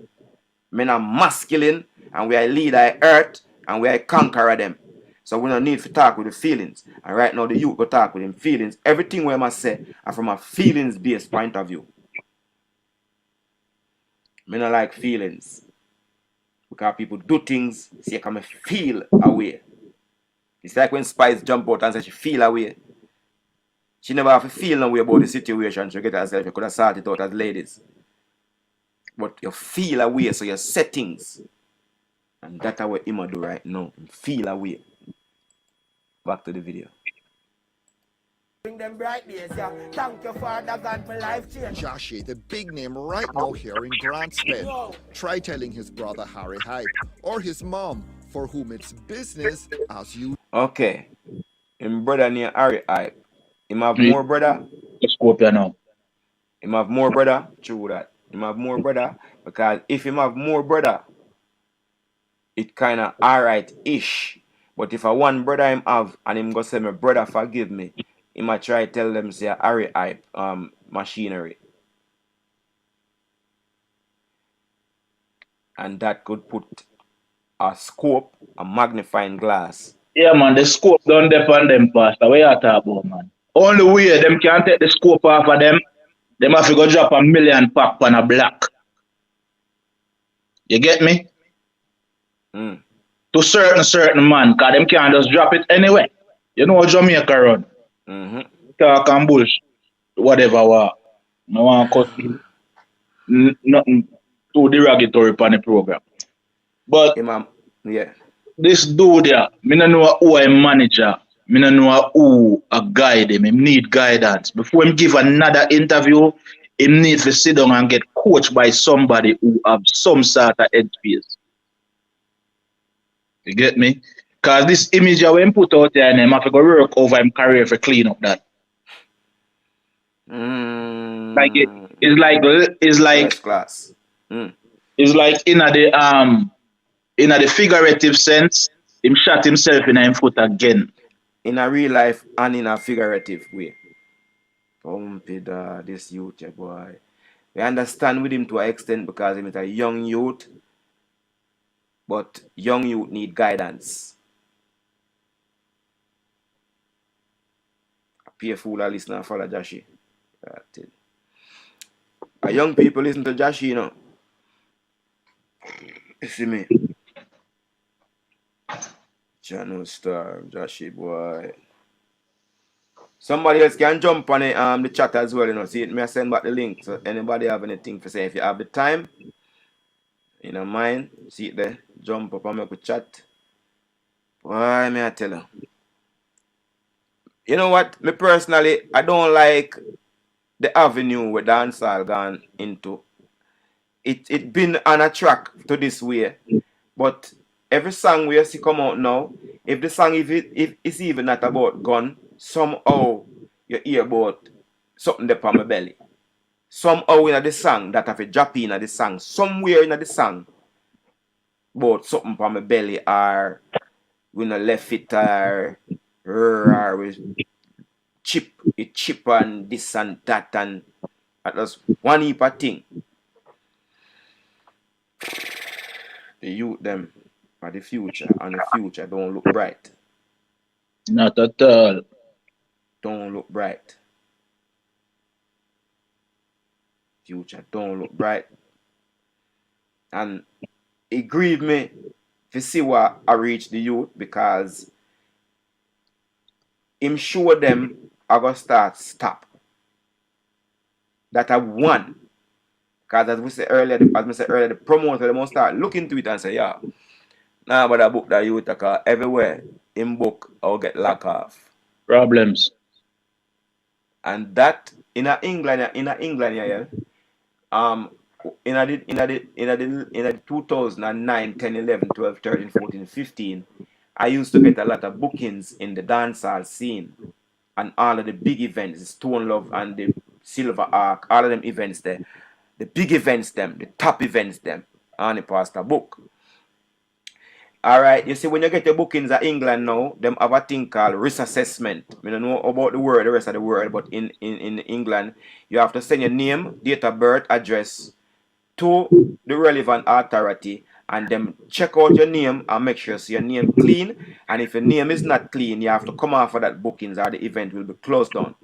Men are masculine, and we are leader earth, and we are conqueror them. So we don't need to talk with the feelings. And right now the youth go talk with them feelings. Everything we must say are from a feelings-based point of view. Men don't like feelings. Because people do things, see you come feel away. It's like when Spice jump out and say she feel away. She never have to feel no way about the situation. She get herself, you could have sorted it out as ladies. But you feel away, so your settings. And that's what Ima do right now. Feel away. Back to the video. Bring them bright days, yeah. Thank you, Father God, for life change. Jahshii, the big name right now here in Grantspin. Try telling his brother Harry Hype or his mom, for whom it's business as you. Okay. Him brother named Harry Hype. Him have more brother. Scorpio now. Him have more brother. True that. Him have more brother. Because if him have more brother, it kind of alright-ish. But if a one brother him have and him go say, my brother forgive me, he might try to tell them say Harry Hype machinery. And that could put a scope, a magnifying glass. Yeah, man, the scope done depend them, Pastor. What you talk about, man? Only way them can take the scope off of them have to go drop a million pack on a block. You get me? To certain man, because them can't just drop it anyway. You know what Jamaica run? Talk and bullshit. Whatever what. No one cut nothing too derogatory on the program. But yeah. This dude there, me no know who a manager, me no know who a guide him. He need guidance. Before him give another interview, he need to sit down and get coached by somebody who have some sort of headspace. You get me? Because this image that when put out there, and him have to go work over him career to clean up that. Like it's like class. It's like in the figurative sense, him shot himself in his foot again. In a real life and in a figurative way. This youth, boy. We understand with him to an extent because he's a young youth. But young youth need guidance. Be a fool or listen and follow Jahshii. Young people listen to Jahshii, you know. You see me? Channel Star, Jahshii boy. Somebody else can jump on the chat as well, you know. See it, me I send back the link. So anybody have anything to say, if you have the time, you know, mind, see it there, jump up and make a chat. Why may I tell you? You know what? Me personally, I don't like the avenue where dancehall gone into. It been on a track to this way, but every song we see come out now, if the song if it's even not about gun, somehow you hear about something there on my belly. Somehow in the song that have a drop in the song, somewhere in the song, about something on my belly, or we no left it, or we chip and this and that, and that was one heap of thing. The youth them are the future, and the future don't look bright. Not at all. Don't look bright. Future don't look bright. And it grieved me to see what I reach the youth, because him show them I gonna stop. That I won. Because as we said earlier, the promoter they must start looking to it and say, yeah, nah, but I book that youth, because everywhere in book I'll get locked off. Problems. And that in England, yeah, in the 2009, 10, 11, 12, 13, 14, 15, I used to get a lot of bookings in the dancehall scene, and all of the big events, the Stone Love and the Silver Arc, all of them events there, the big events them, the top events them, and the pastor book. All right, you see, when you get your bookings at England now, them have a thing called risk assessment. I don't know about the rest of the world, but in England, you have to send your name, date of birth, address to the relevant authority, and them check out your name and make sure your name clean. And if your name is not clean, you have to come off of that bookings, or the event will be closed down.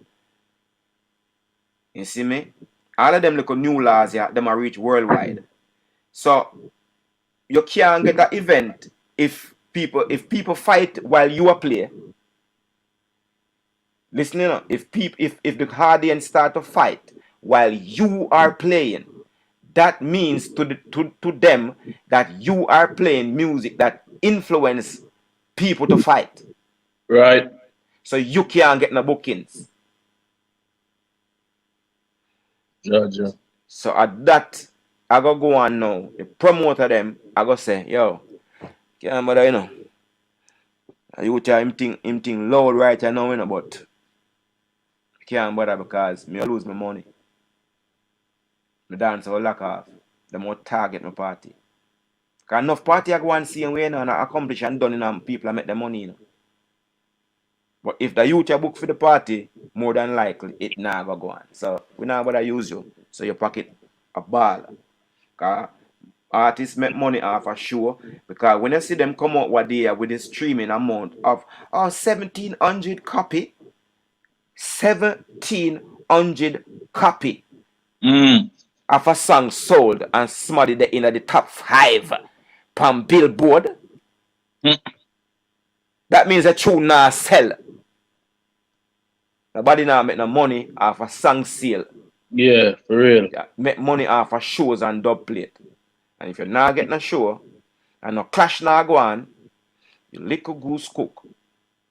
You see me? All of them little new laws, yeah, them are reach worldwide. So you can't get that event if people fight while you are play. Listen, you know, if the Hardians start to fight while you are playing, that means to them that you are playing music that influence people to fight. Right. So you can't get no bookings. Yeah. So at that, I go on now. The promoter them, I go say, yo, can't bother, you know. You tell him think loud right now, you know, but can't bother because me lose my money. My dance will lock off. The more target my party. Because enough party I go and see and we, you know, and accomplish and done, and people make the money, you know. But if the youth you book for the party, more than likely it never go on. So we not gonna use you. So your pocket a ball. Because artists make money off a show. Because when you see them come out what they are with the streaming amount of 1,700 copy. 1,700 copy of a song sold and somebody in the top 5 from Billboard. That means a tune now sell. Nobody now make no money off a song sale. Yeah, for real. Yeah, make money off of shows and dub plate. And if you're not getting a show and no clash now go on, you little goose cook.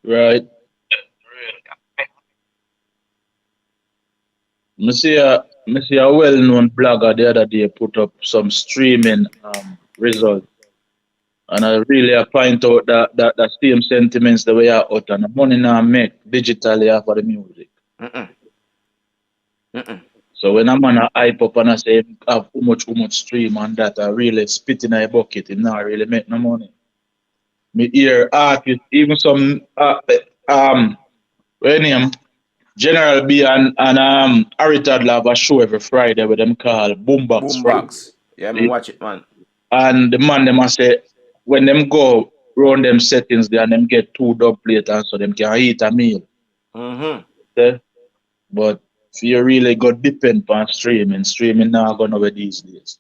Right. I see a well-known blogger the other day put up some streaming results. And I really point out that same sentiments the way I out and the money now make digitally off of the music. So when I'm on a hype up and I say have how much stream and that, I really spit in a bucket, it not really make no money. Me hear artists, even some what name? General B and Aritad have a show every Friday with them call Boombox. Boombox. Yeah, I watch it, man. And the man them must say when them go run them settings there and them get 2 dub plate and so them can eat a meal. Okay? But if you really go depend on streaming now gonna be these days.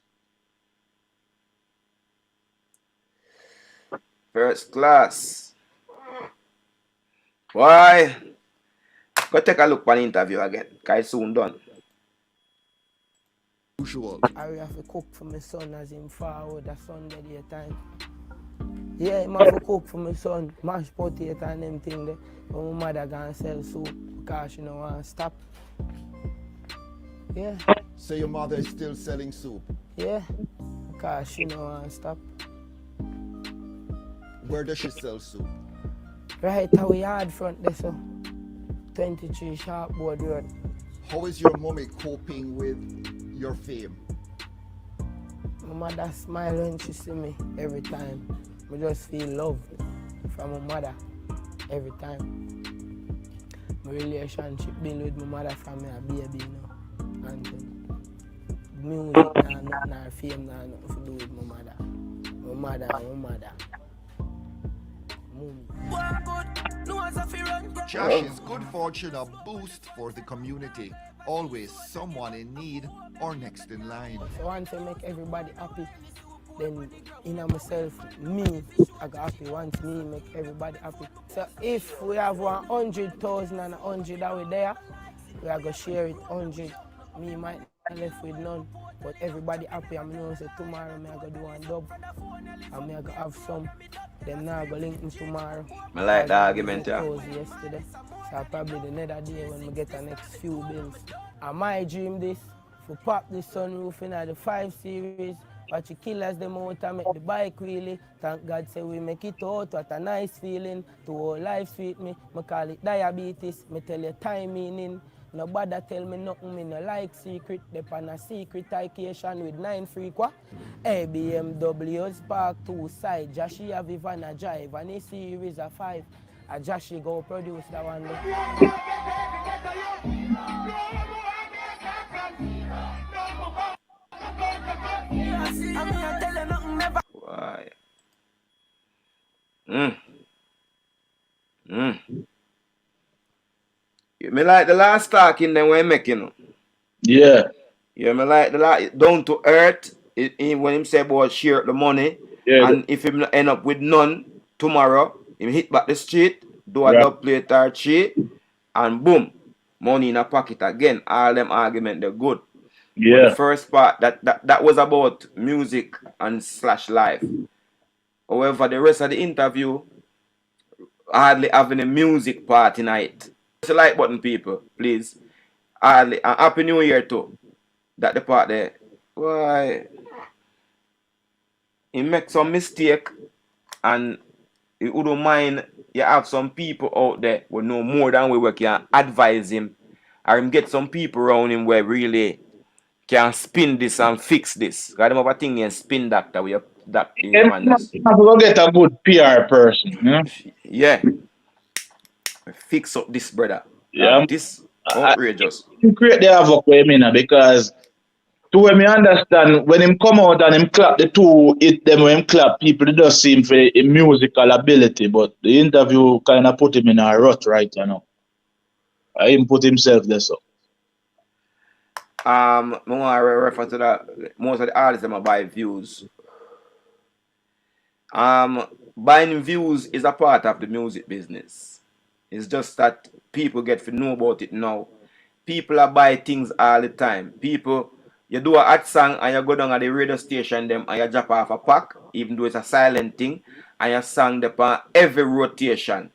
First class. Why? Go take a look at the interview again. Because it's soon done. Usual. I will have to cook for my son as him forward a Sunday daytime. Yeah, I have to cook for my son, mashed potato and them thing there. But my mother gonna sell soup because she don't want to stop. Yeah. So your mother is still selling soup? Yeah, because she don't want to stop. Where does she sell soup? Right at we yard front there, so 23 Sharpboard Road. How is your mommy coping with your fame? My mother smiles when she see me every time. I just feel love from my mother every time. My relationship been with my mother from me a baby, you know. And music, nah, fame, nah, nothing to do with my mother. My mother. Jahshii's good fortune a boost for the community. Always someone in need or next in line. So once I make everybody happy, then in myself, me, I got happy. Once me make everybody happy. So if we have 100,000 and 100 out there, we are going to share it 100. Me might not left with none, but everybody happy. I know say tomorrow me I go do one dub, and me I go have some. Them now go link me tomorrow. I like the argument, yeah. Yesterday, so probably the next day when we get the next few bills. And my dream this, for pop the sunroof in the 5 Series, watch the killers them out and make the bike wheelie. Thank God say we make it out, what a nice feeling. To all life sweet me, I call it diabetes, me tell you time meaning. Nobody tell me nothing, me no like secret. They on a secret vacation with 9 frequent. A BMW Spark 2 side. Jahshii have Ivana drive and a series of 5. And Jahshii go produce that one. Why? Me like the last talking then we're making. Yeah. Yeah, me like the last down to earth. When him say about share the money, Yeah. and if him end up with none tomorrow, him hit back the street, do a Right. dub plate or three, and boom, money in a pocket again. All them argument they're good. But Yeah. the first part that was about music and slash life. However, the rest of the interview hardly having a music part tonight. Press the like button, people, please. Hardly and happy new year too. That the part there. Why? He make some mistake and he wouldn't mind you have some people out there who know more than we can advise him, or him get some people around him where really can spin this and fix this. Got them have a thing and spin doctor we have that in And madness. you have to get a good PR person, you know? Yeah. Fix up this brother. Yeah. This I outrageous. create the havoc with him, because to where me understand, when him come out and him clap the two hit them when him clap, people it does seem for a musical ability, but the interview kind of put him in a rut, right? You know, him put himself there. So I want to refer to that. Most of the artists them buy views. Buying views is a part of the music business. It's just that people get to know about it now. People are buy things all the time. People, you do a hot song and you go down at the radio station them and you drop off a pack, even though it's a silent thing, and you sing them on every rotation.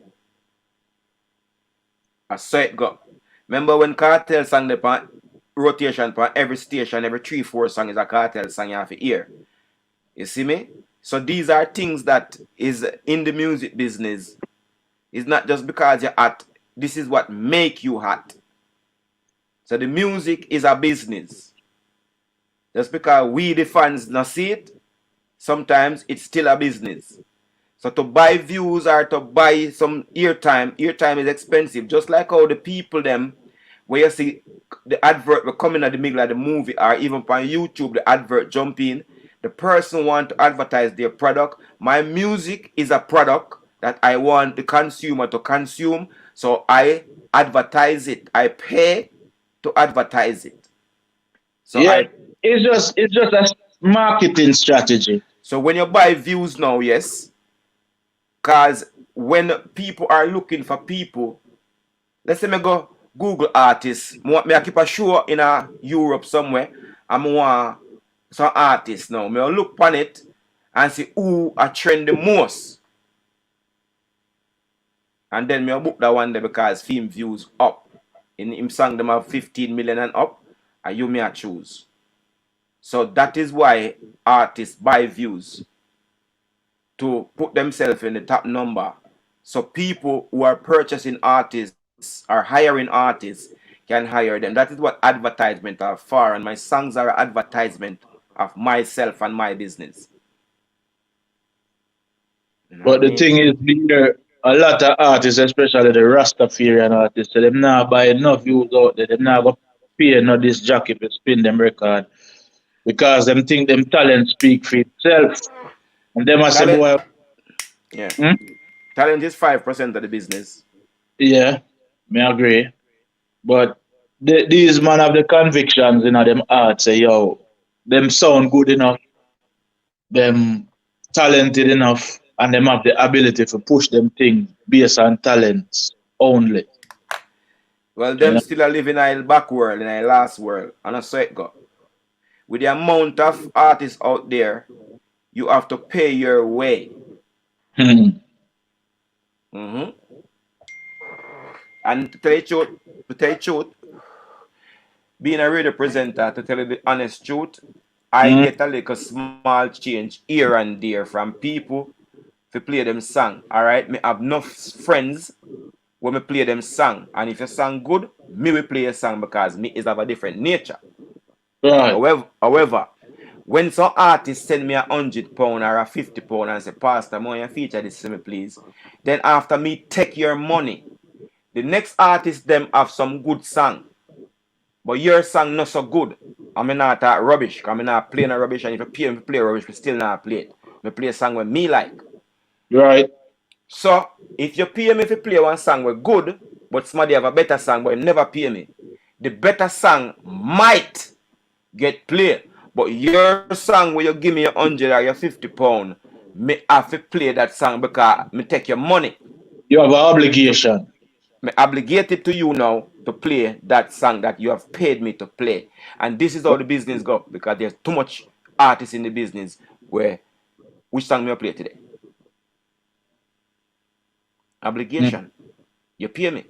I saw it go. Remember when Cartel sang them on rotation on every station, every 3-4 song is a Cartel song you have to hear. You see me? So these are things that is in the music business. It's not just because you're hot. This is what make you hot. So the music is a business. Just because we the fans not see it, sometimes it's still a business. So to buy views or to buy some airtime is expensive. Just like how the people them, where you see the advert will come in at the middle of the movie, or even on YouTube the advert jump in, the person want to advertise their product. My music is a product that I want the consumer to consume, so I advertise it. I pay to advertise it. So yeah, it's just a marketing strategy. So when you buy views now, yes, because when people are looking for people, let's say me go Google artists, me I keep a show in Europe somewhere, and I want some artists now. Me I look on it and see who are trend the most. And then me I book that one there because film views up. In him song them have 15 million and up, and you may choose. So that is why artists buy views to put themselves in the top number. So people who are purchasing artists or hiring artists can hire them. That is what advertisement are for, and my songs are an advertisement of myself and my business. You know But what I the mean? thing is, here, a lot of artists, especially the Rastafarian artists, so them now buy enough views out there. Them now go pay no this jockey to spin them record, because them think them talent speak for itself. And them I say, Talent, boy, yeah. hmm? Talent is 5% of the business. Yeah, me agree. But these man have the convictions in them heart, say, yo, them sound good enough, them talented enough, and them have the ability to push them thing based on talents only. Well, You them know? still a live in a back world, in a last world. And I say it go. With the amount of artists out there, you have to pay your way. Mm-hmm. And to tell you truth, being a radio presenter, to tell you the honest truth, I Mm, get a little small change here and there from people to play them song. Alright? Me have enough friends when me play them song. And if your song good, me will play a song because me is of a different nature. right. However, when some artists send me £100 or £50 and say, Pastor, I want you feature this to me, please. Then after me take your money, the next artist them have some good song. But your song not so good. I mean not that rubbish. Because I not playing a rubbish, and if you pay me to play rubbish, we still not play it. Me play a song with me like. Right. So if you pay me to play one song with good, but somebody have a better song, but you never pay me, the better song might get played. But your song where you give me your 100 or your £50, me have to play that song because me take your money. You have an obligation. Me obligated to you now to play that song that you have paid me to play. And this is how the business go because there's too much artists in the business where which song me I play today? Mm, Obligation. You pay me.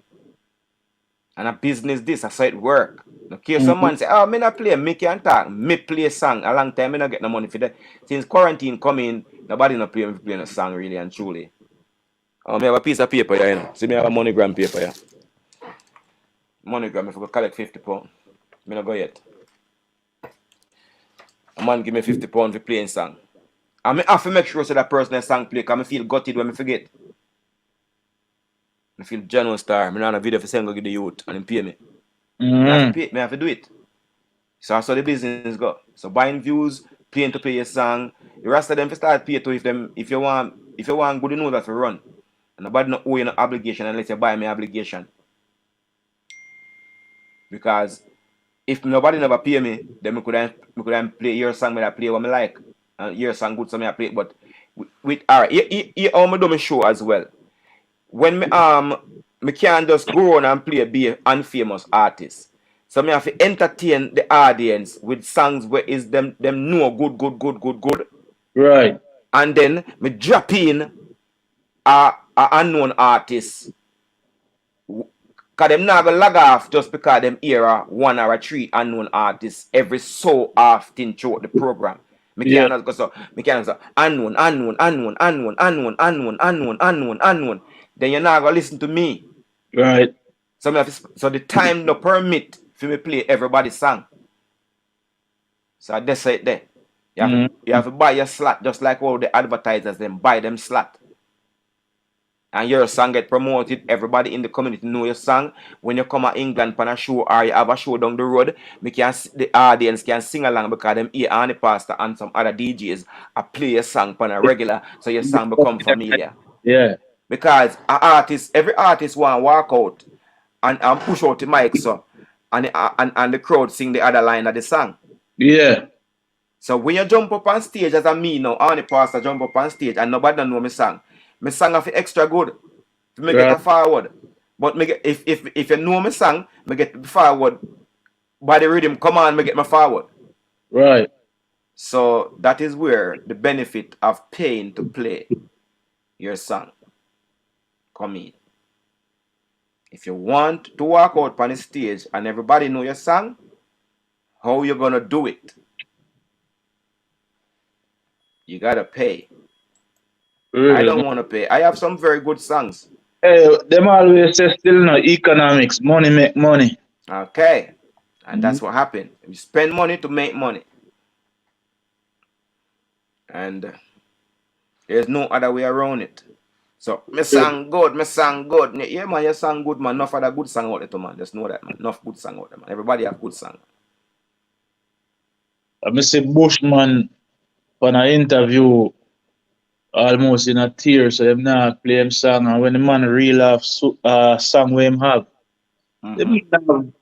And a business this, I saw it work. Okay, some mhm. man say, oh, me not play, me can't talk. Me play a song. A long time, me not get no money for that. Since quarantine come in, nobody not play me playing a song really and truly. Oh, me have a piece of paper here, you know. See me have a MoneyGram paper here. MoneyGram, if I go collect £50. Me not go yet. A man give me £50 for playing song. And me have to make sure so that person that song play, because I feel gutted when I forget. I feel genuine star. Me not a video for send go give the youth and him pay me. Me have to pay, me have to do it. So that's how the business go. So buying views, paying to play your song. The rest of them start pay to if you want good enough that to run. And nobody not owe you no obligation unless you buy me obligation. Because if nobody never pay me, then me could play your song when I play what I like. And your song good so me I play it. But with alright, you how me do my show as well. When me can't just go on and be an unfamous artist. So me have to entertain the audience with songs where is them know good. Right. And then me drop in a unknown artist. Cause them not gonna lag off just because them hear one or three unknown artists every so often throughout the program. Me Yeah. can't just go so me can't just unknown. Then you're not gonna listen to me. Right. So so the time no permit for me play everybody's song. So that's it there. Mm, You have to buy your slot just like all the advertisers them buy them slot. And your song get promoted, everybody in the community know your song. When you come to England for a show or you have a show down the road, the audience can sing along because them hear Annie Pastor and some other DJs play your song on a regular, so your song become familiar. yeah. Because every artist want to walk out and push out the mic so and the crowd sing the other line of the song. Yeah. So when you jump up on stage as a me now, Annie Pastor jump up on stage and nobody don't know my song have extra good to me get Right. a forward. But me get, if you know my song, me get forward by the rhythm come on, me get my forward. Right. So that is where the benefit of paying to play your song come in. If you want to walk out on the stage and everybody know your song, how you gonna do it? You gotta pay. I Really. don't want to pay. I have some very good songs. Hey, them always say still no economics. Money make money. Okay. And Mm, that's what happened. We spend money to make money. And there's no other way around it. So, me song good. Yeah, man, your song good, man. Enough other good song out there, man. Just know that, man. Enough good song out there, man. Everybody have good song. I see Bushman on an interview almost in a tear, so them not play him song. And when the man reel off song where him have, them Mm-hmm. have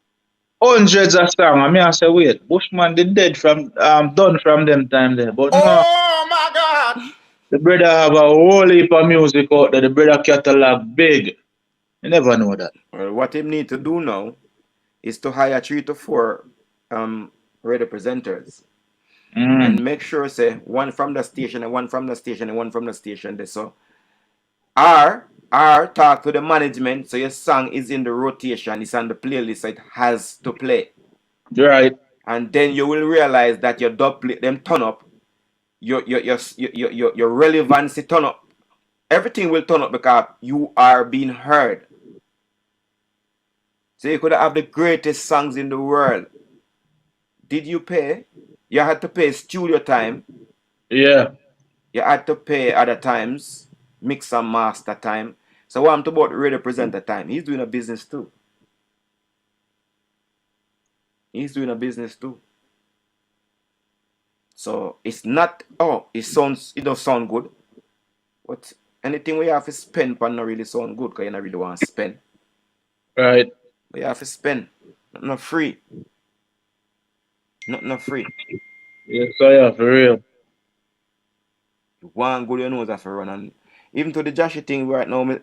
hundreds of songs. I mean, I say, wait, Bushman did dead from done from them time there. But no, Oh my God! the brother have a whole heap of music out there. The brother catalog big. You never know that. Well, what him need to do now is to hire 3 to 4 radio presenters Mm. and make sure say one from the station and one from the station and one from the station there. So or talk to the management so your song is in the rotation, it's on the playlist, so it has to play. Right. And then you will realize that your dub play them turn up, your relevancy turn up. Everything will turn up because you are being heard. So you could have the greatest songs in the world. Did you pay? You had to pay studio time. Yeah. You had to pay other times, mix and master time. So what I'm talking about radio presenter time. He's doing a business too. He's doing a business too. So it's not, it does sound good. But anything we have to spend but not really sound good because you don't really want to spend. Right. But you have to spend. Not free. Not free. Yes, so yeah, for real. One good you know is have to run. And even to the Jahshii thing right now, me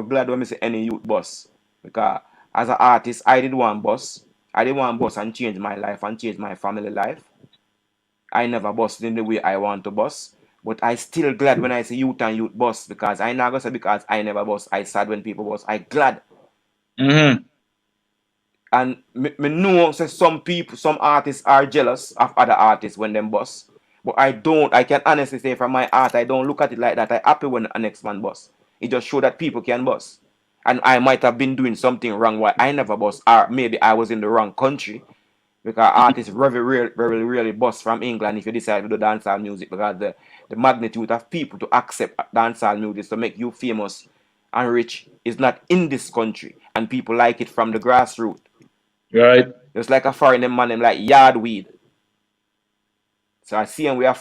glad when I see any youth boss. Because as an artist, I did one boss. I did one boss and change my life and change my family life. I never bossed in the way I want to boss. But I still glad when I see youth and youth boss because I never say because I never boss. I sad when people boss. I glad. Mm-hmm. And me know say some people, some artists are jealous of other artists when them boss. But I don't. I can honestly say from my art, I don't look at it like that. I happy when a next man boss. It just show that people can boss. And I might have been doing something wrong why I never boss. Or maybe I was in the wrong country. Because artists very rarely boss from England if you decide to do dancehall music because the magnitude of people to accept dancehall music to make you famous and rich is not in this country. And people like it from the grassroots. Right. Just like a foreign man, them like yard weed. So I see them we are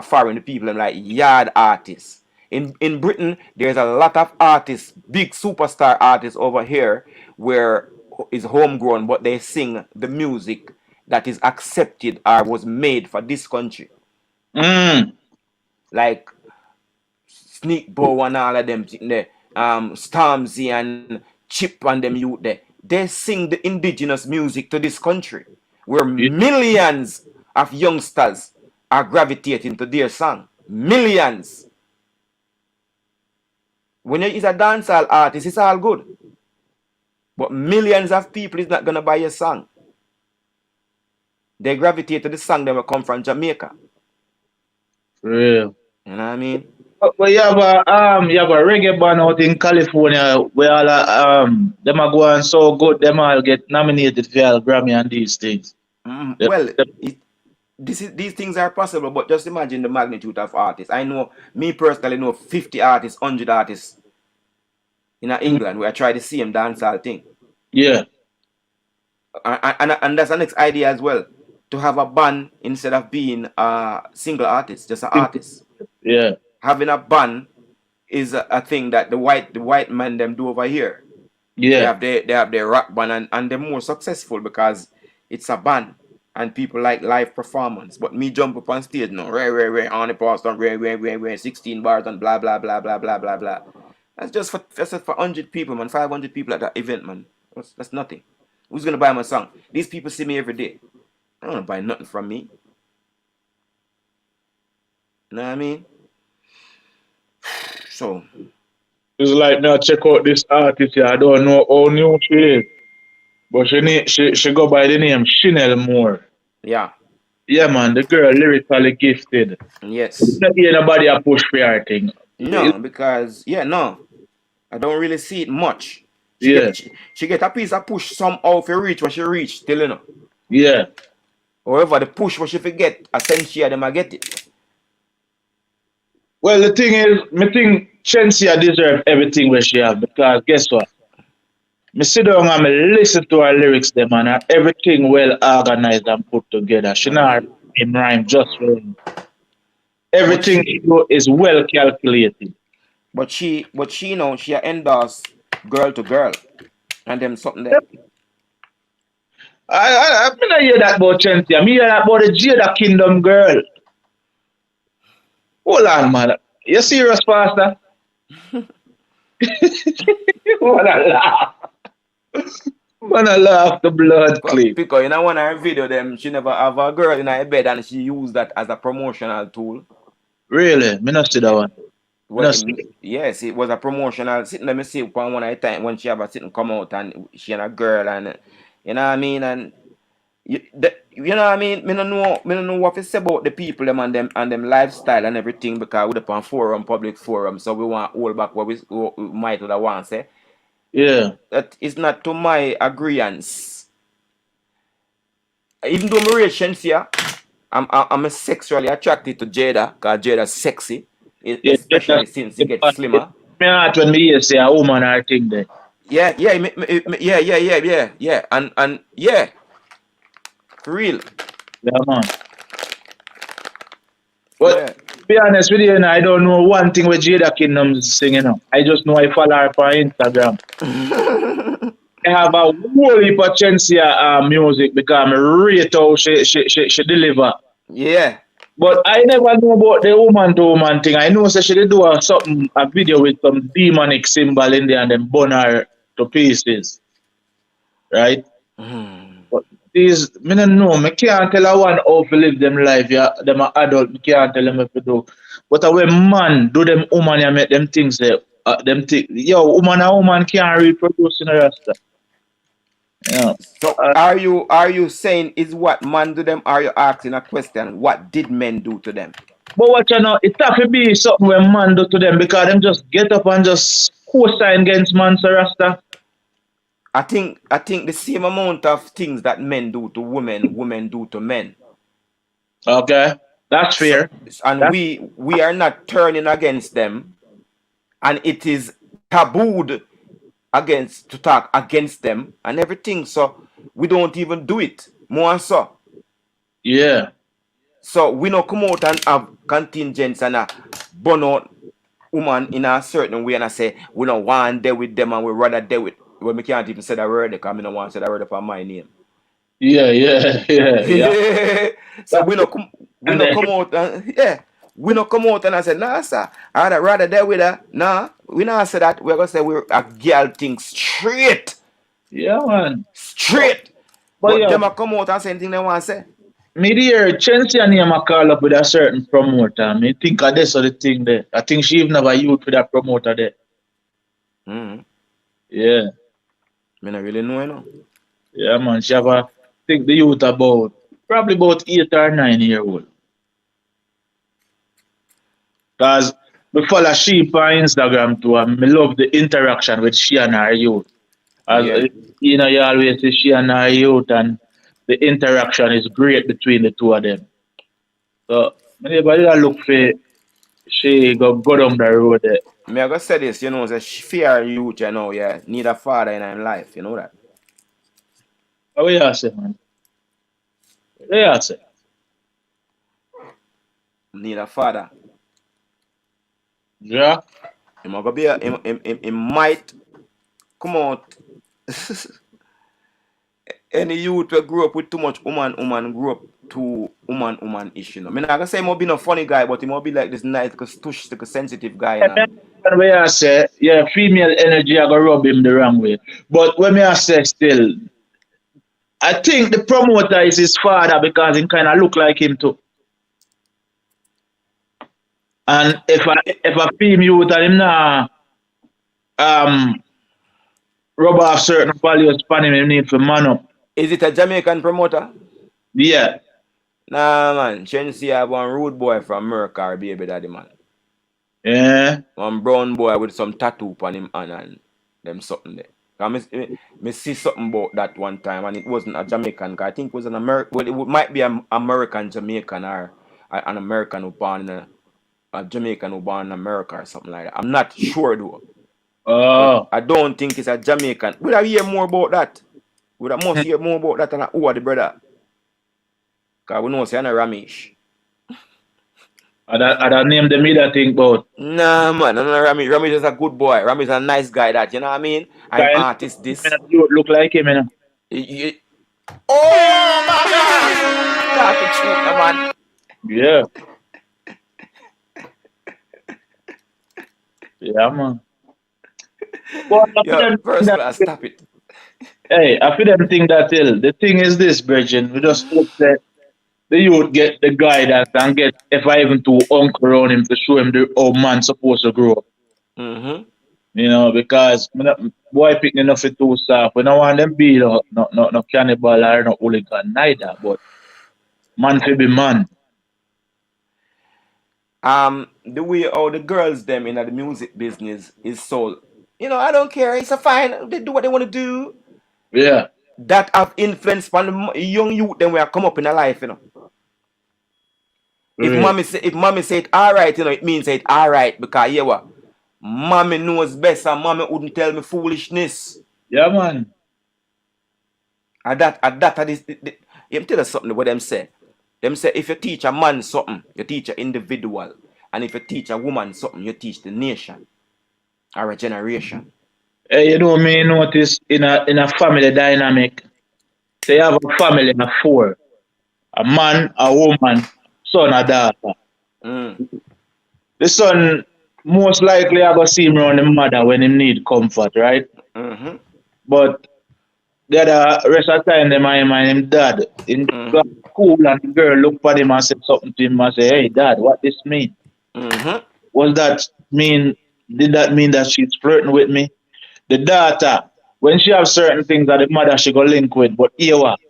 foreign people, them like yard artists. In Britain, there's a lot of artists, big superstar artists over here, where is homegrown, but they sing the music that is accepted or was made for this country. Mm. Like Sneak Bow and all of them, Stormzy and Chip and them youth there. They sing the indigenous music to this country, where Yeah. millions of youngsters are gravitating to their song. Millions. When you is a dancehall artist, it's all good. But millions of people is not gonna buy your song. They gravitate to the song that will come from Jamaica. For real. You know what I mean? But you have a reggae band out in California where all them are going so good, them all get nominated for all Grammy and these things. Them- Well, them- these things are possible, but just imagine the magnitude of artists. I know, me personally know 50 artists, 100 artists in England where I try the same dancehall thing. yeah, And that's the next idea as well. To have a band instead of being a single artist, just an artist. yeah, Having a band is a thing that the white men them do over here. yeah, They have their rock band and they're more successful because it's a band and people like live performance. But me jump up on stage now, rare, on the post on rare, 16 bars and blah blah blah blah blah blah blah. That's just for 100 people, man, 500 people at that event, man. That's nothing. Who's gonna buy my song? These people see me every day. I don't wanna buy nothing from me. You know what I mean? So it's like now check out this artist here. I don't know how new she is, but she go by the name Chanel Moore. yeah, Yeah, man, the girl lyrically gifted. yes. Not hear nobody a push for her thing. No, because no. I don't really see it much. Yeah, She get a piece of push somehow if you reach what she reach, still you know. yeah. However, the push what she forget, essentially them I get it. Well, the thing is, me think Chensia deserve everything where she have because guess what? Me sit down and me listen to her lyrics them and everything well organized and put together. She not in rhyme just for him. Everything she do is well calculated. But she you know, she endorsed girl to girl and them something there. I mean, I hear that about Chanty. I mean, hear that about the Jada Kingdom girl. Hold on, man. You serious, Pastor? Wanna laugh. Wanna laugh the blood clip. Because in one of her video them, she never have a girl in her bed and she used that as a promotional tool. Really? Me not see that one. Well, yes, it was a promotional sitting. Let me see one at a time when she have a sitting come out and she and a girl and you know what I mean, and you know what I mean. Me don't know what to say about the people them and them lifestyle and everything because we're upon forum, public forum, so we want hold back what we might would have want say. Yeah. That is not to my agreeance. Even though I'm rich, yeah, I'm sexually attracted to Jada because Jada's sexy. Especially since he gets slimmer. Me heart when me hear say a woman or thing there. Yeah, and yeah, for real. Yeah, man. But to be honest with you, I don't know one thing with Jada Kingdom's singing. I just know I follow her on Instagram. I have a whole heap of Chensia music because I rate how she deliver. Yeah. But I never know about the woman to woman thing. I know she did do a video with some demonic symbol in there and then burn her to pieces. Right? But these, me don't know. Me can't tell a one how to live them life. Yeah, them are adult. Me can't tell them what to do. But when man do them woman, you make them things there. Yo, woman and woman can't reproduce in the rest. Yeah. So are you saying is what man do them? Are you asking a question? What did men do to them? But what you know, it have to be something when man do to them because them just get up and just co-sign against man, Sir Rasta. I think the same amount of things that men do to women do to men. Okay, that's fair. And we are not turning against them, and it is tabooed to talk against them and everything. So we don't even do it. More so. Yeah. So we don't come out and have contingents and burn out woman in a certain way and I say we don't want there with them and we rather there with. Well, we can't even say that word because I don't want to say that word upon my name. Yeah. So we don't come out and we don't come out and I say, nah, sir, I'd rather there with her. Nah, we not say that. We're gonna say we're a girl thing straight. Yeah, man. Straight. But them come out and say anything they want to say. Me dear, Chelsea name a call up with a certain promoter. Me think of this or the thing there. I think she even have a youth with that promoter there. Yeah. Me not really know, you know. Yeah, man. She have a think the youth probably about 8 or 9 year old. Because me follow she on Instagram too and me love the interaction with she and her youth. As you know, you always see she and her youth and the interaction is great between the two of them. So anybody that look for she go down the road there. Me I go say this, you know, say fear youth, you know, yeah, need a father in her life, you know that. What you say, man? What you say? Need a father. Yeah. He might come out. Any youth will grow up with too much woman grow up to woman issue. I mean, I can say he might be no funny guy, but he might be like this nice, tush, like a sensitive guy. And when I say, yeah, female energy, I go rub him the wrong way. But when I say still, I think the promoter is his father because he kind of look like him too. And if a female youth and him now rub off certain values upon him, he need to man up. Is it a Jamaican promoter? Yeah. Nah, man. Chelsea have one rude boy from America, baby daddy, man. Yeah. One brown boy with some tattoo on him and them something there. I see something about that one time and it wasn't a Jamaican guy. I think it was an American. Well, it might be an American Jamaican or an American who born in a Jamaican who born in America or something like that. I'm not sure though. Oh. I don't think it's a Jamaican. Would I hear more about that? Would I must hear more about that than who are the brother? Because we know it's a Ramesh. I name them me that think about. Nah, man, no, Rami. Rami is a good boy. Rami is a nice guy. That you know what I mean. I'm Kyle artist. This. look like him, you know. You- oh my God! Talk the truth, no, man. Yeah, yeah, man. But I feel Yo, them think first that class, stop it. hey, I feel them think that ill. The thing is this, Bridget. We just hope that the youth get the guidance and get if I even to uncle around him to show him the how man supposed to grow up. Mm-hmm. You know, because boy picking enough it too soft. We don't want them be no cannibal or no hooligan neither. But man fi be man. The way how the girls them in the music business is so, I don't care. It's a fine. They do what they want to do. Yeah. That have influence on the young youth them where come up in their life. If Real. mommy say it all right, it means it all right because yeah what, mommy knows best and mommy wouldn't tell me foolishness. Yeah, man. That is. Let me tell you something. What them say? Them say if you teach a man something, you teach an individual, and if you teach a woman something, you teach the nation or a generation. Hey, you know me notice in a family dynamic, they have a family of four. A man, a woman, son, a daughter. Mm. The son most likely I go see him around the mother when he need comfort, right? Mm-hmm. But the other rest of the time them I and him dad. In Mm-hmm. school and the girl look at him and say something to him and say, hey dad, what this mean? Mm-hmm. Was that mean did that mean that she's flirting with me? The daughter, when she have certain things that the mother she go link with, but here what?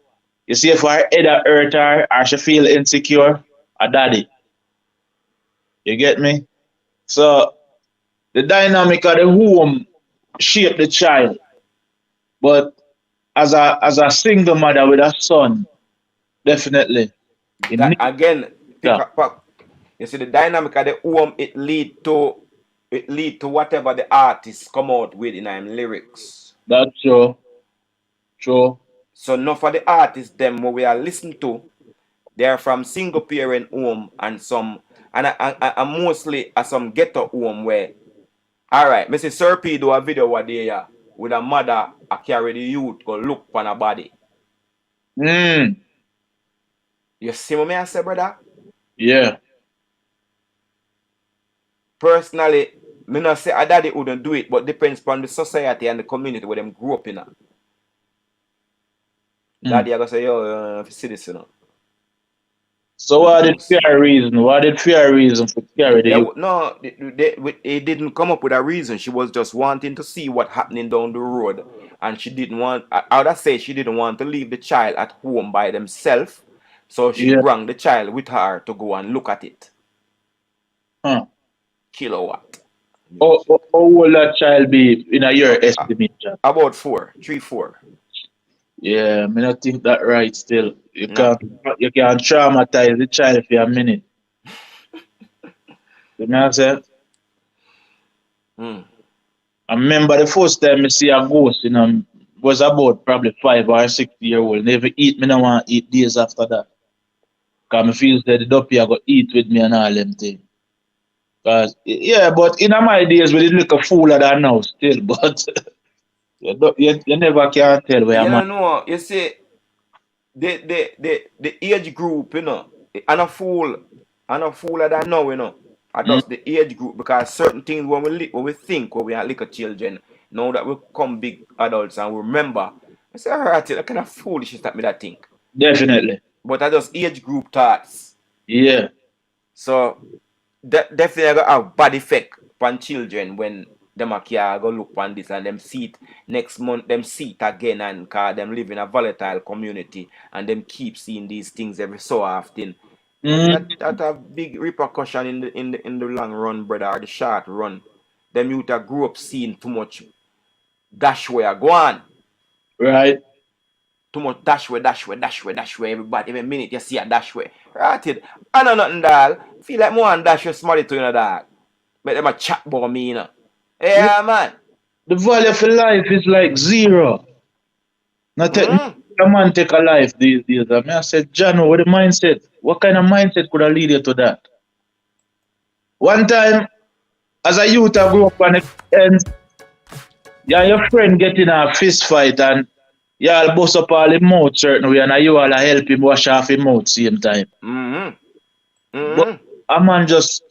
You see if her head a hurt her or she feel insecure, a daddy. You get me? So the dynamic of the home shape the child. But as a single mother with a son, definitely. It That needs again, pick that. up. You see the dynamic of the home. It lead to whatever the artist come out with in them lyrics. That's true. True. So enough of the artists them what we are listening to, they are from single parent home and some and mostly some ghetto home where all right, Mr. Sir P do a video what they with a mother a carry the youth go look on a body. Mm. You see what I say, brother? Yeah. Personally, me not say a daddy wouldn't do it, but depends upon the society and the community where them grew up in. Mm. Daddy I go say, yo, see this, So But what you did fair reason? What did fair reason for carry the There, youth? no, it didn't come up with a reason. She was just wanting to see what happening down the road, and she didn't want. I would say she didn't want to leave the child at home by themselves, so she Yeah. brought the child with her to go and look at it. Huh. Kilowatt. How old that child be in a year Uh, estimation? about 4, 3, 4. Yeah, I mean I think that right still. You No. can't you can traumatize the child for a minute. You know what I'm saying? Mm. I remember the first time I see a ghost, was about probably 5 or 6 year old. Never eat me no want eat days after that. Cause me feel that the duppy I go eat with me and all them things. Cause yeah, but in my days we did look a fooler than now still, but you never can tell where You I'm at. don't know. You see, the age group, and a fool that now, I Mm, just the age group because certain things when we think when we are little children, now that we become big adults and we remember, I say, alright, that kind of foolishness that me that think. definitely. But I just age group thoughts. Yeah. So that definitely gonna have bad effect on children when them a care go look on this and them see it next month, them see it again and cause them live in a volatile community and them keep seeing these things every so often. Mm, That have big repercussion in the long run, brother, or the short run. Them youth that grew up seeing too much dash where go on. right. Too much dash way, dash way, dash way, dash way. Every minute you see a dash way. Right it. I know nothing, dog. Feel like more and dash way smarty to dog. Make them a chat about me, Yeah, Yeah, man. the value of life is like zero. Not a Mm. man take a life these days. I said, John, what the mindset? What kind of mindset could have lead you to that? One time, as a youth, I grew up on the ends. You and your friend get in a fist fight and you all bust up all his mouth certain way and you all help him wash off his mouth same time. Mm-hmm. But Mm-hmm. a man just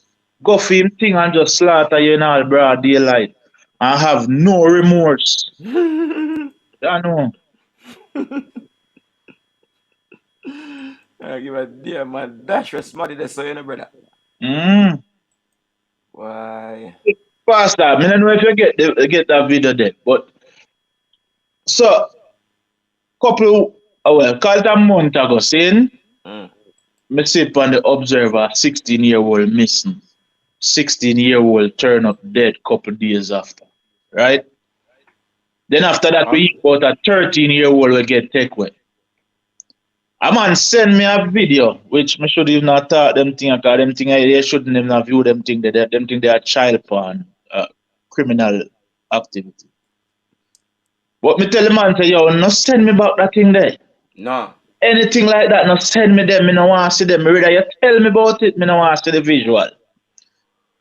go for him thing and just slaughter you in all broad daylight and have no remorse. I know. I give a damn man. Dash was smarty there, so you know, brother. Mm. Why? Pastor, I don't know if you get that video there, but so couple call it a month ago saying Mm. me sit on the observer 16-year-old missing. 16-year-old turn up dead couple days after. Right? Then after that we hear about a 13-year-old will get take away. A man send me a video, which me should even not thought them thing, because them thing they shouldn't even have view them thing, them thing they are child porn, criminal activity. But me tell the man say, yo, no send me back that thing there. No. Anything like that, no send me them, me no want to see them. Me rather you tell me about it, me no want to see the visual.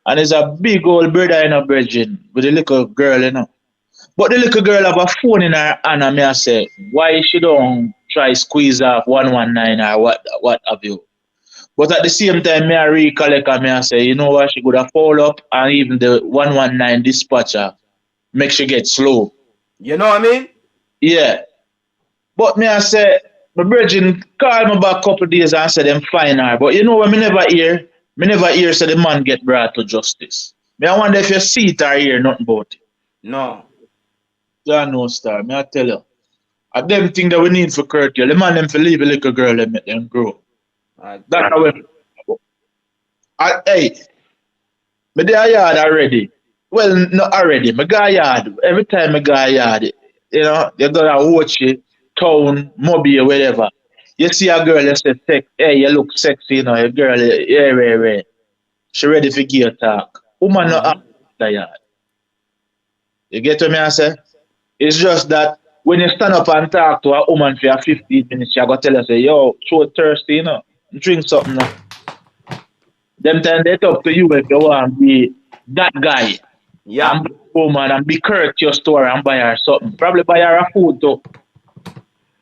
And it's a big old brother in a virgin with a little girl, you know. But the little girl have a phone in her hand and me I say, why she don't try squeeze off 119 or what have you? But at the same time, me I recollect and me I say, you know what, she could have fall up and even the 119 dispatcher make she get slow. You know what I mean? Yeah. But me I say, my virgin called me back a couple of days and said them fine her. But you know what me never hear say the man get brought to justice. Me I wonder if you see it or hear nothing about it. No. Yeah, no star, me I tell you. I them thing that we need for curtail. The man them for leave a little girl and make them grow. That's how we hey, me dey a yard already. Well, not already. Me go yard. Every time me go yard, you know, you go to watch it, town, mobile, whatever. You see a girl, you say, hey, you look sexy, you know, a girl, yeah. She ready for gear talk. Woman not act the yard. You get what me I say? It's just that when you stand up and talk to a woman for 15 minutes, she go tell you, say, yo, so thirsty, you know, drink something now. Them time they talk to you if you want to be that guy. Yeah. And woman and be courteous to her and buy her something. Probably buy her a food too.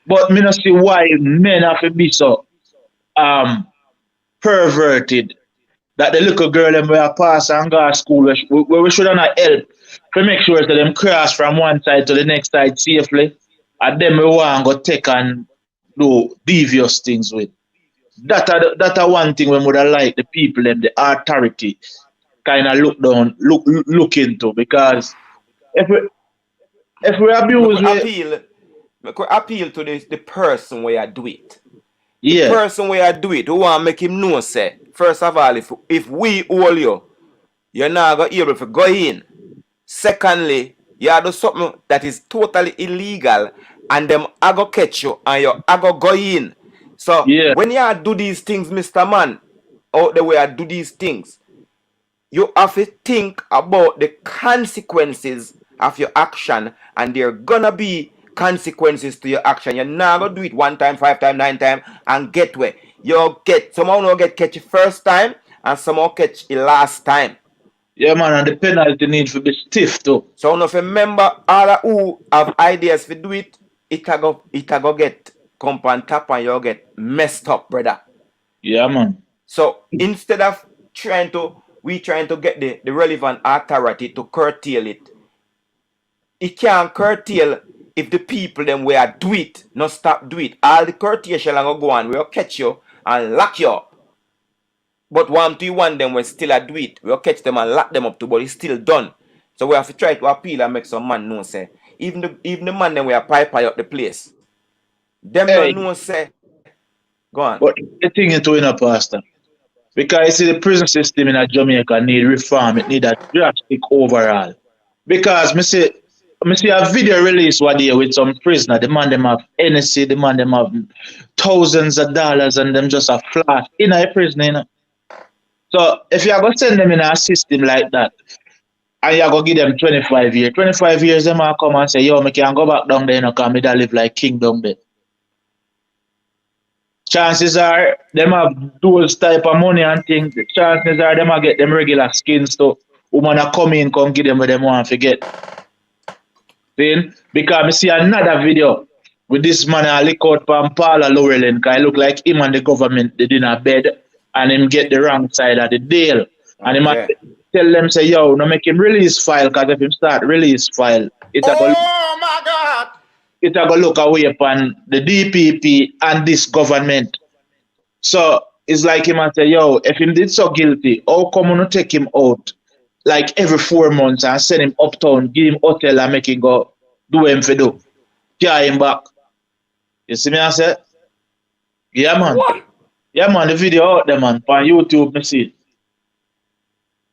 But me not see why men have to be so perverted that the little girl them will pass and go to school where we should not help to make sure that them cross from one side to the next side safely. And then we want to go take and do devious things with. That are one thing we would have like the people and the authority kind of look into, because if we abuse Me could appeal to the person where you do it. yeah, Person where you do it, who want to make him know, say, first of all, if we all you're not going to be able to go in. Secondly, you do something that is totally illegal and them I go catch you and you I go in. So yeah, when you do these things, Mr. Man, out the way I do these things, you have to think about the consequences of your action, and there gonna be consequences to your action. You're not gonna do it 1 time, 5 time, 9 time and get where. You'll get somehow not get catch the first time and somehow catch the last time. yeah, man, and the penalty need to be stiff too. So if you remember all who have ideas to do it, it go get come on top and you'll get messed up, brother. Yeah, man. So instead of trying to get the relevant authority to curtail it, it can't curtail if the people them where do it, not stop do it. All the curtail shall go on, we'll catch you and lock you up. But 1 to 1 them will still do it. We'll catch them and lock them up too, but it's still done. So we have to try to appeal and make some man know, say, even the man them will pipe up the place. Them don't know, say, go on. But the thing is doing a pastor. Because you see the prison system in Jamaica need reform, it need a drastic overhaul. Because me see a video release one day with some prisoner, the man them have NSC, the man them have thousands of dollars and them just a flash in a prison, you know. So if you are going to send them in a system like that, and you are going to give them 25 years, 25 years them will come and say, yo, I can go back down there, you know, because I live like king down there. chances are them have those type of money and things. The chances are them a get them regular skins to woman a come in, come give them what them want to get. Then because I see another video with this man a lick out from Paula Laurelin, because it look like him and the government they in a bed and him get the wrong side of the deal. And him a Okay. tell them say, yo, no make him release file, because if him start release file, Oh my God! it a go look away upon the DPP and this government. So it's like him and say, yo, if him did so guilty, how come we not take him out like every 4 months and send him uptown, give him hotel and make him go do him for do. Carry him back. You see me I say? Yeah man. What? Yeah man, the video out there man. On YouTube me see it.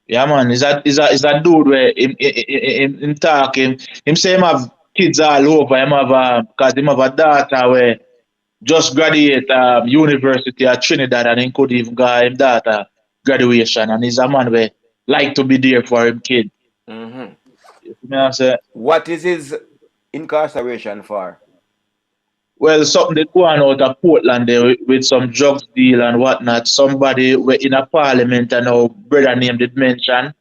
Yeah man, is that dude where him talk him say him have kids all over, him have cause him have a daughter where just graduate university at Trinidad and he could even go him daughter graduation, and he's a man where like to be there for him kid. Mm-hmm. You see me I say? What is his incarceration for? Well, something they going out of Portland there with some drugs deal and whatnot. Somebody were in a parliament and now brother name did mention.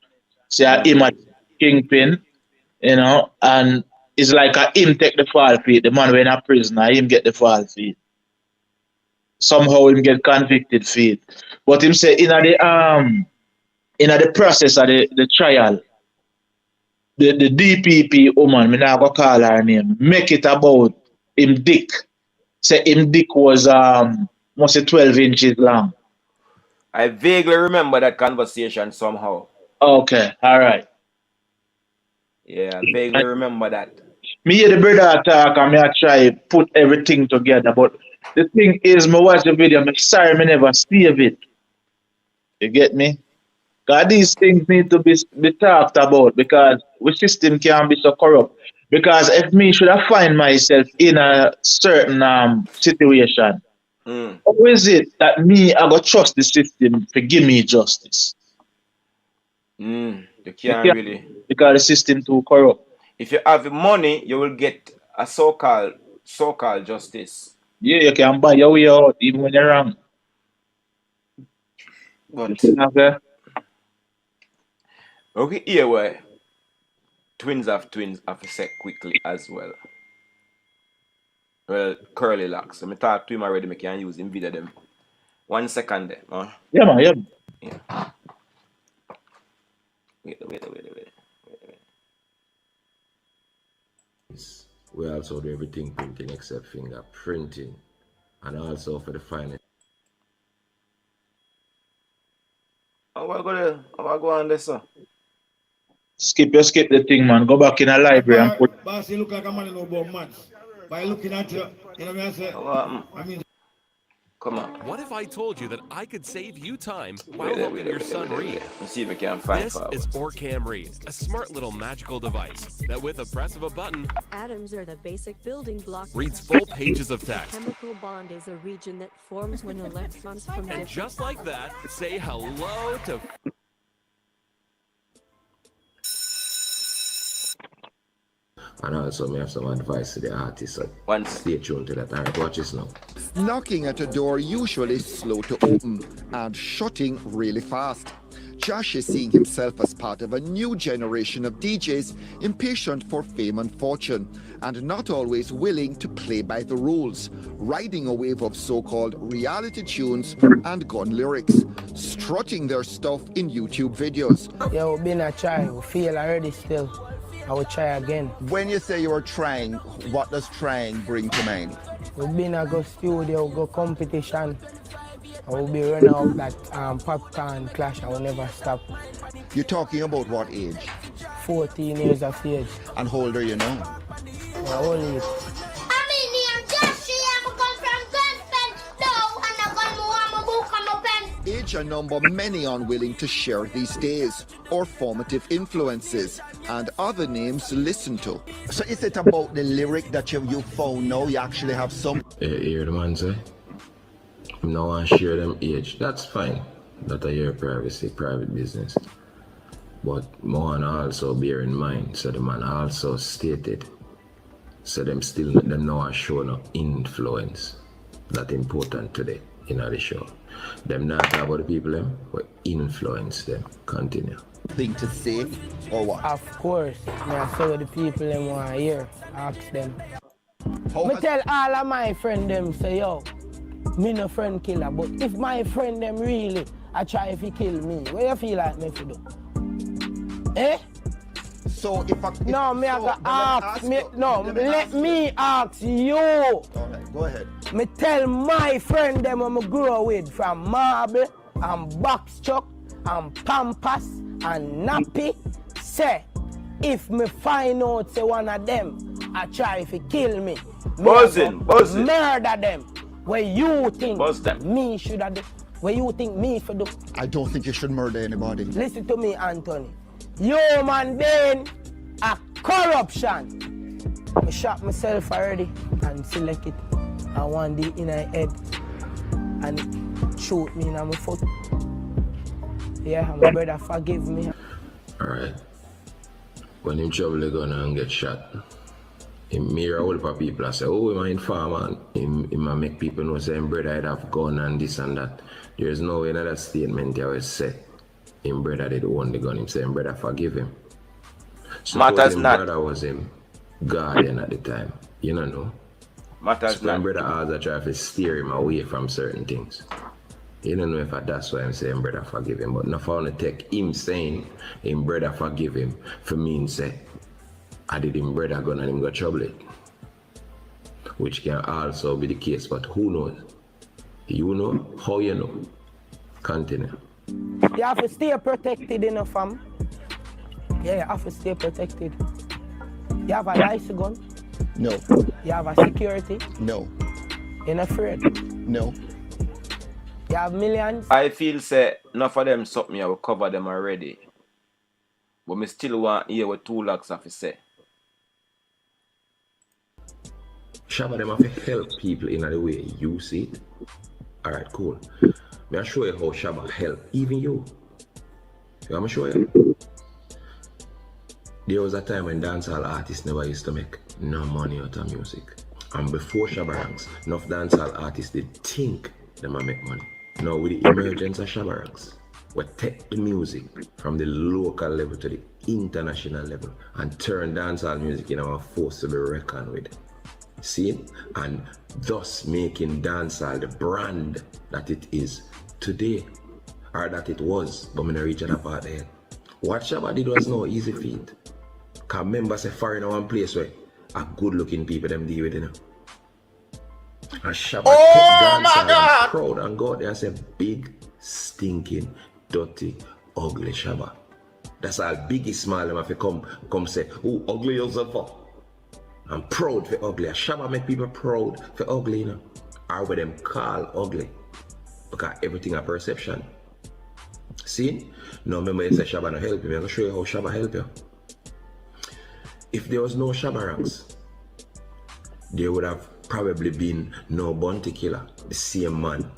Say him a kingpin, you know, and it's like a him take the fall fee. The man when a prisoner, him get the fall fee. Somehow him get convicted for it. But him say in the process of the trial, the DPP woman, me now go call her name, make it about him dick. Say him dick was must say 12 inches long. I vaguely remember that conversation somehow. Okay, all right. Yeah, I vaguely remember that. Me hear the brother talk and me I try put everything together, but the thing is, me watch the video, me sorry me never save it. You get me? Because these things need to be talked about, because the system can't be so corrupt. Because if me should have find myself in a certain situation, Mm. how is it that me I go trust the system to give me justice? You You can't can't, really. because the system too corrupt. If you have money, you will get a so-called justice. Yeah, you can buy your way out even when you're wrong. But Okay? okay, here where twins have a sec quickly as well. Well, curly locks. So I talk to him already, I can use him video them. 1 second there. Yeah, man, yeah. Yeah. Wait. We also do everything printing except fingerprinting, and also for the final. How I go on this, sir? Skip the thing, man. Go back in a library and put. Boss, you look like a man in about months. By looking at you, you know what I say? I mean, Come on. What if I told you that I could save you time while helping your son read? Let's see if we can find This forward. is Orcam Read, a smart little magical device that with a press of a button Atoms are the basic building blocks. reads full pages of text. Chemical bond is a region that forms when electrons from And different just like that, say hello to And also, we have some advice to the artists. So One stay tuned to that. All right, watch this now. Knocking at a door usually slow to open and shutting really fast. Josh is seeing himself as part of a new generation of DJs impatient for fame and fortune and not always willing to play by the rules, riding a wave of so-called reality tunes and gun lyrics, strutting their stuff in YouTube videos. Yeah, we've been a try. We fail already still. I will try again. When you say you are trying, what does trying bring to mind? We've been a go studio, go competition. I will be running out like popcorn clash. I will never stop. You're talking about what age? 14 years of age. And how old are you now? Only I'm Jahshii, I'm come from Gunpen. No, and I'm going to book on my pen. Age a number many unwilling to share these days, or formative influences, and other names to listen to. So is it about the lyric that you found now? You actually have some? Hear the man say? No one share them age. That's fine. That are your privacy, private business. But more also bear in mind, so the man also stated, so them still them know are showing no influence. that important today in the show. Them not talk about the people them, but influence them. Continue. Thing to say or what? Of course. I say what the people them want to hear. Ask them. How Me has- tell all of my friend them say, yo, me no friend killer, but if my friend them really I try if he kill me, what you feel like me to do? Eh? So if I No, me I so, go then ask me. you. No, Let let ask me ask you. Alright, go ahead. Me tell my friend them who me grow with from Marble and Box Chuck and Pampas and Nappy, say if me find out say one of them I try if he kill me, Buzzing, buzzing. murder them. Where you think Buzz them. me should have do? Where you think me for do? I don't think you should murder anybody. Listen to me, Anthony. You man being a corruption. I shot myself already and select it. I want the in my head and shoot me in my foot. Yeah, my brother forgive me. Alright. When him trouble the gun and get shot, him mirror all the people and say, oh, him an informer. Him a make people know say him brother have gun and this and that. There's no way in that statement I always say him brother did own the gun. Him say him brother forgive him. Matters him not. brother was him guardian at the time. You don't know. Matters So him not. brother also try to steer him away from certain things. You don't know if that's why I'm saying brother forgive him. But not want to take him saying him brother forgive him for mean say I did him brother gun and him got trouble it. Which can also be the case, but who knows? You know, how you know? Continue. You have to stay protected in a fam. Yeah, you have to stay protected. You have a license gun. No, You have a security. no, You're not afraid. no. You have millions. I feel say enough of them something I will cover them already. But me still want to hear what 2 lakhs have to say. Shabba them have to help people in the way you see it. Alright, cool. May I show you how Shabba help even you. You want me to show you? There was a time when dancehall artists never used to make no money out of music. And before Shabba ranks, enough dancehall artists did think they might make money. Now with the emergence of Shabba ranks, we take the music from the local level to the international level and turn dancehall music in our force to be reckoned with. See? And thus making dancehall the brand that it is today, or that it was, but I'm not reaching that part there. What Shabba did was no easy feat. Cause members say far in one place where a good looking people them deal with it. You know? And Shabba Oh my God! Proud and go out there and say big, stinking, dirty, ugly Shabba. That's all biggie smile them if you come say, oh, ugly yourself. I'm proud for ugly. Shabba make people proud for ugly, you know. Or what them call ugly. Because everything a perception. See? Now remember you say Shabba no help you. I'm going to show you how Shabba help you. If there was no Shabba ranks, there would have probably been no bounty killer, the same man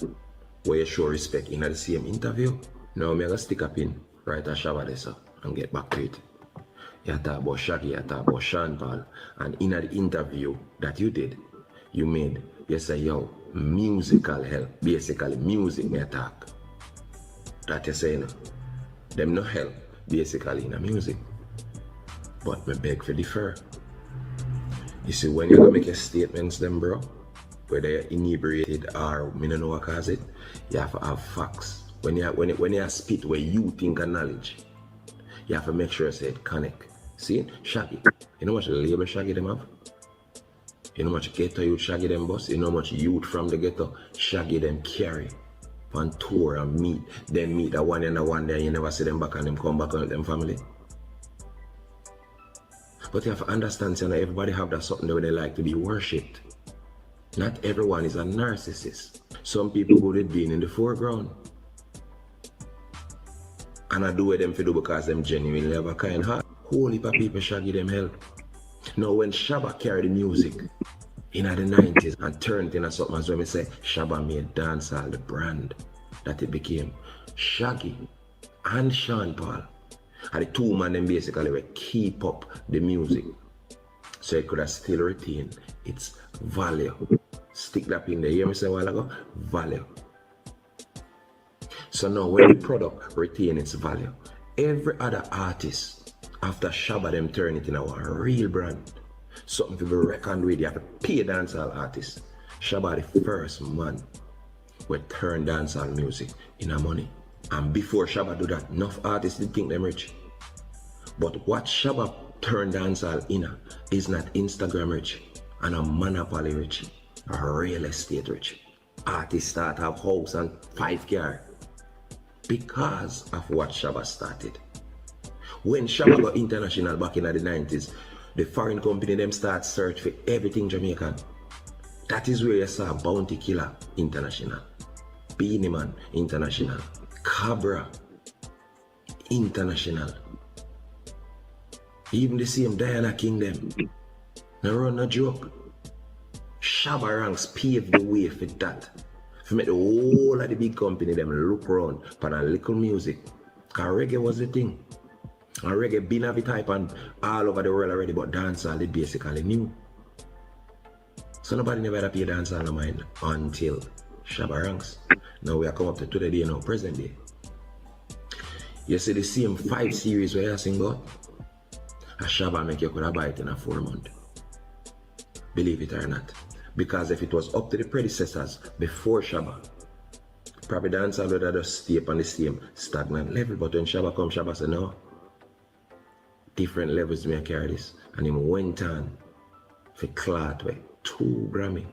where you show respect in the same interview. Now I'm going to stick up in right at Shabba this and get back to it. You talk about Shaggy, you talk about Sean Paul, and in the interview that you did, you say, yo, musical help, basically music me attack. That you say, no, them no help, basically in the music. But me beg for defer. You see, when you make your statements, them bro, whether you're inebriated or me don't know what cause it, you have to have facts. When you spit where you think of knowledge, you have to make sure you say it connect. See, Shaggy, you know how much label Shaggy them have? You know how much ghetto youth Shaggy them boss? You know how much youth from the ghetto Shaggy them carry on tour and meet the one and the one there, you never see them back and them come back with them family. But you have to understand, so everybody have that something where they like to be worshipped. Not everyone is a narcissist. Some people go with being in the foreground. And I do what them for do because them genuinely have a kind heart. Whole heap of people Shaggy them help. Now when Shabba carried the music in the 90s and turned into something as when we say Shabba made dancehall the brand that it became. Shaggy and Sean Paul are the two men them basically will keep up the music so it could have still retain its value. Stick that in there. You hear me say a while ago? Value. So now when the product retain its value, every other artist after Shabba them turn it into a real brand. Something to be reckoned with. You have to pay dancehall artists. Shabba the first man will turn dancehall music in a money. And before Shabba do that, enough artists did think them rich. But what Shabba turn dancehall in is not Instagram rich and a monopoly rich, a real estate rich. Artists start have house and 5 car because of what Shabba started. When Shabba got international back in the 90s, the foreign company them start search for everything Jamaican. That is where you saw Bounty Killer International, Beanie Man International, Cabra International. Even the same Diana Kingdom. No run, no joke. Shabba Ranks paved the way for that. For make the whole of the big company them look around for a little music. Cause reggae was the thing. And reggae been of the type and all over the world already, but dancehall it basically new. So nobody never had to pay dancehall no mind until Shabba Ranks. Now we are come up to today now, present day. You see the same 5 series where you sing about? A Shabba make you could have buy it in a 4 month. Believe it or not. Because if it was up to the predecessors before Shabba, probably dancehall would have just stay up on the same stagnant level. But when Shabba come, Shabba said no. Different levels may carry this. And him went on for clout with 2 Grammy.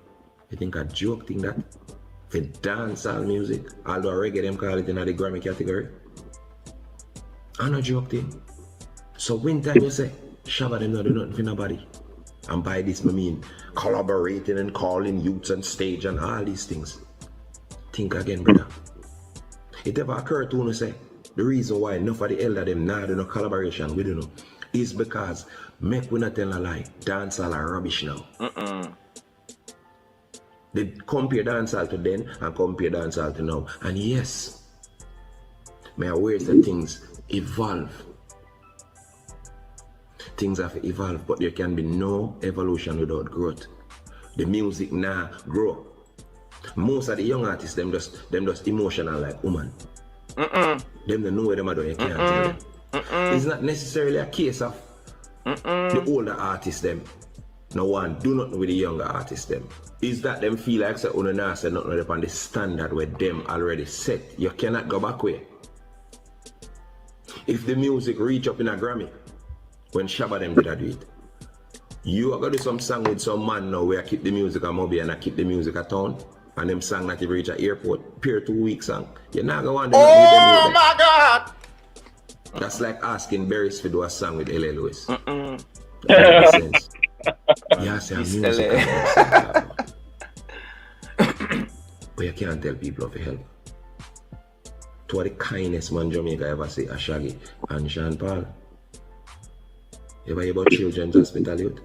You think a joke thing that? For dancehall music, although reggae them call it in the Grammy category. I no joke thing. So when time you say, Shabba them not do nothing for nobody. And by this I mean collaborating and calling youths on stage and all these things. Think again, brother. It ever occurred to you say, the reason why enough of the elder them now do no collaboration with you is because make we not tell a lie, dancehall are rubbish now. They compare dancehall to then and compare dancehall to now. And yes, may I aware that things evolve. Things have to evolve, but there can be no evolution without growth. The music now grow. Most of the young artists, them just emotional like woman. Them don't know where them are doing, you can't tell them. It's not necessarily a case of the older artists them. No one do nothing with the younger artists them. Is that them feel like say una say nothing upon the standard where them already set. You cannot go back way. If the music reach up in a Grammy, when Shabba them did do it, you are gonna do some song with some man now where I keep the music at Moby and I keep the music at town, and them song that you reach at airport, pure 2 week song. You're not gonna want to do Oh my God! That's like asking Barris to do a song with L.A. Lewis. That makes sense. Yeah, say music. But you can't tell people for help. To the kindest man Jamaica ever see a Shaggy and Sean Paul. You ever hear about children's hospital youth?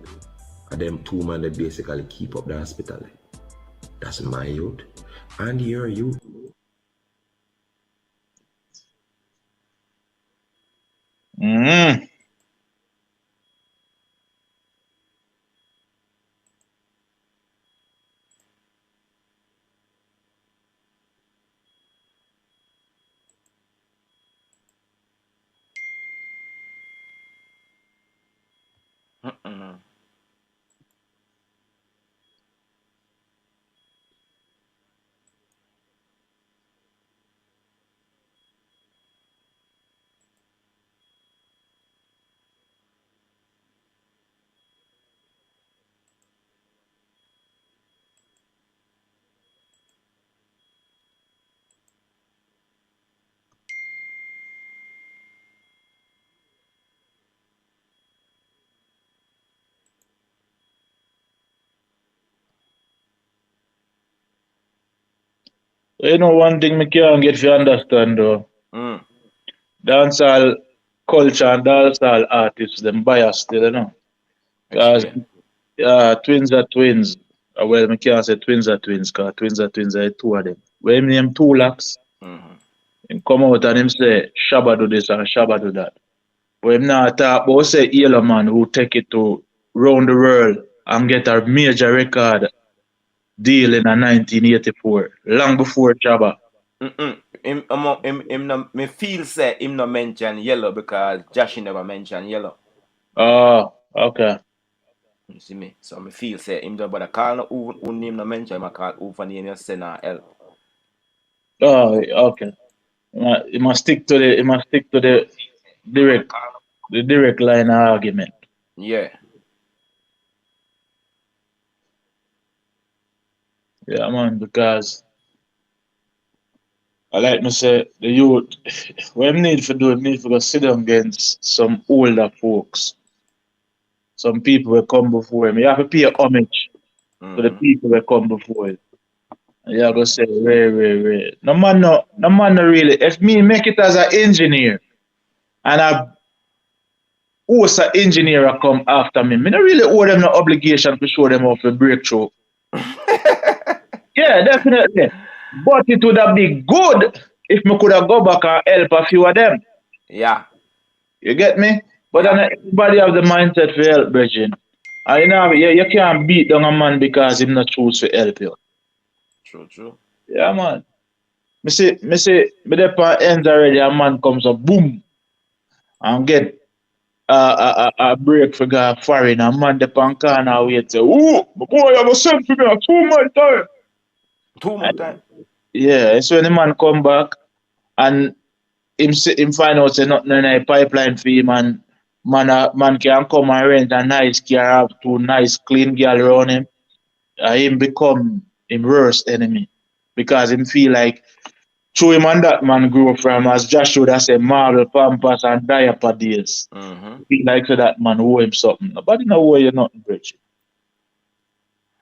And them 2 men that basically keep up the hospital. That's my youth. And your youth. You know one thing me can't get to understand though. Dancehall culture and dancehall artists them bias still, you know. Because twins are twins. Well, me can't say twins are twins, because twins are 2 of them. When him name 2 Lakhs, him come out and him say Shabba do this and Shabba do that. But him not talk about say Yellow Man who take it to round the world and get a major record deal in a 1984, long before Jabba. Me feel say him no mention yellow because Jahshii never mention yellow. Oh, okay. You see me? So me feel say him don't bother call no who name no mention him a call who for name you send or help. Oh, okay. It must stick to the direct line of argument. Yeah. Yeah, man, because I like me say the youth what him need for do, him need for go sit down against some older folks. Some people will come before him. You have to pay homage to the people that come before him. And you have to say, wait. No man no really. If me make it as an engineer and a host an engineer a come after me, me not really owe them no obligation to show them how to break through. Yeah, definitely. But it would have been good if me could have go back and help a few of them. Yeah. You get me? But Yeah. then everybody have the mindset for help, Bridget. And you can't beat down a man because him not choose to help you. True. Yeah, man. Me dey on ends already, a man comes up, boom, and get a break for go foreign. A man dey on corner wait say, ooh, my boy, you go send for me a 2 month time. 2 month time. Yeah, so when the man come back and him find out say nothing in the pipeline for him and man can come and rent a nice car, have 2 nice clean girl around him. Him become him worst enemy because him feel like through him and that man grew from, as Josh would have said, marble, pampers, and diaper days. Feel like so that man owe him something. Nobody know where you're nothing, Bridget.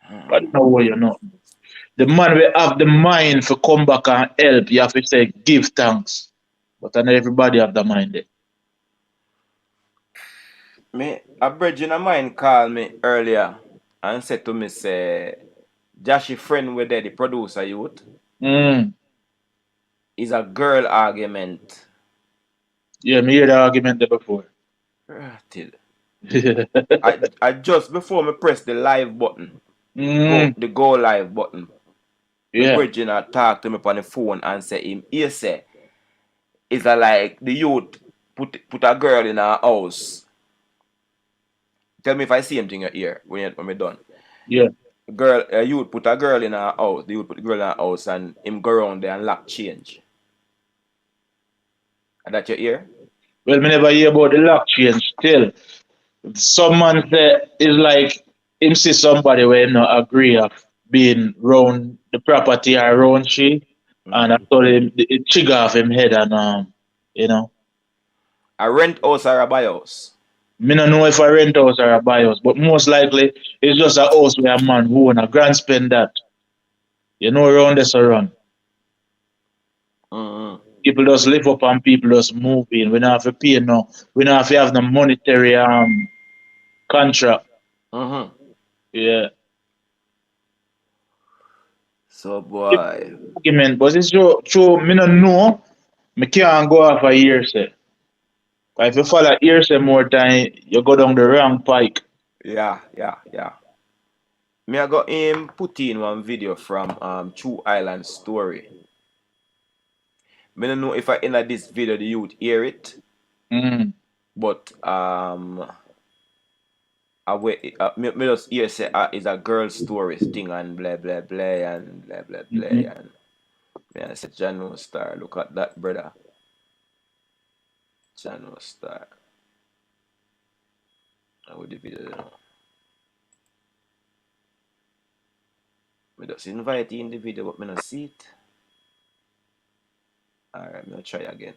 Nobody know where you're nothing. The man will have the mind for come back and help. You have to say, give thanks. But not everybody have the mind there. Me, a brethren of mine called me earlier and said to me, say, Jahshii friend with the producer youth is a girl argument. Yeah, me hear the argument there before. Till. I just before me press the live button, the go live button, the brethren talk to me on the phone and say him, he say, it's like the youth put a girl in our house. Tell me if I see him in your ear when we done. Yeah. You would put a girl in our house. They would put the girl in our house and him go around there and lock change. Is that your ear? Well, me never hear about the lock change still. Some man say it's like him see somebody where him not agree of being round the property or round she, and I told him it trigger off him head and you know. A rent house or a buy house? Me don't know if I rent house or I buy house, but most likely it's just a house where a man who own a grand spend that. You know around this around. People just live up and people just move in. We don't have to pay no. We don't have to have no monetary contract. Yeah. So boy. Argument, but it's true. Me don't know. Me can't go off a hearsay. If you follow hearsay more time, you go down the wrong pike. Yeah. Me I got him put in one video from True Island Story. Me don't know if I enter this video the youth hear it. But me just hear say it's a girl story thing and blah blah blah and blah blah blah and me I said Jano Star, look at that brother. Jano Star. And with the video you know. Me just invite you in the video but me not see it. Alright, me try again.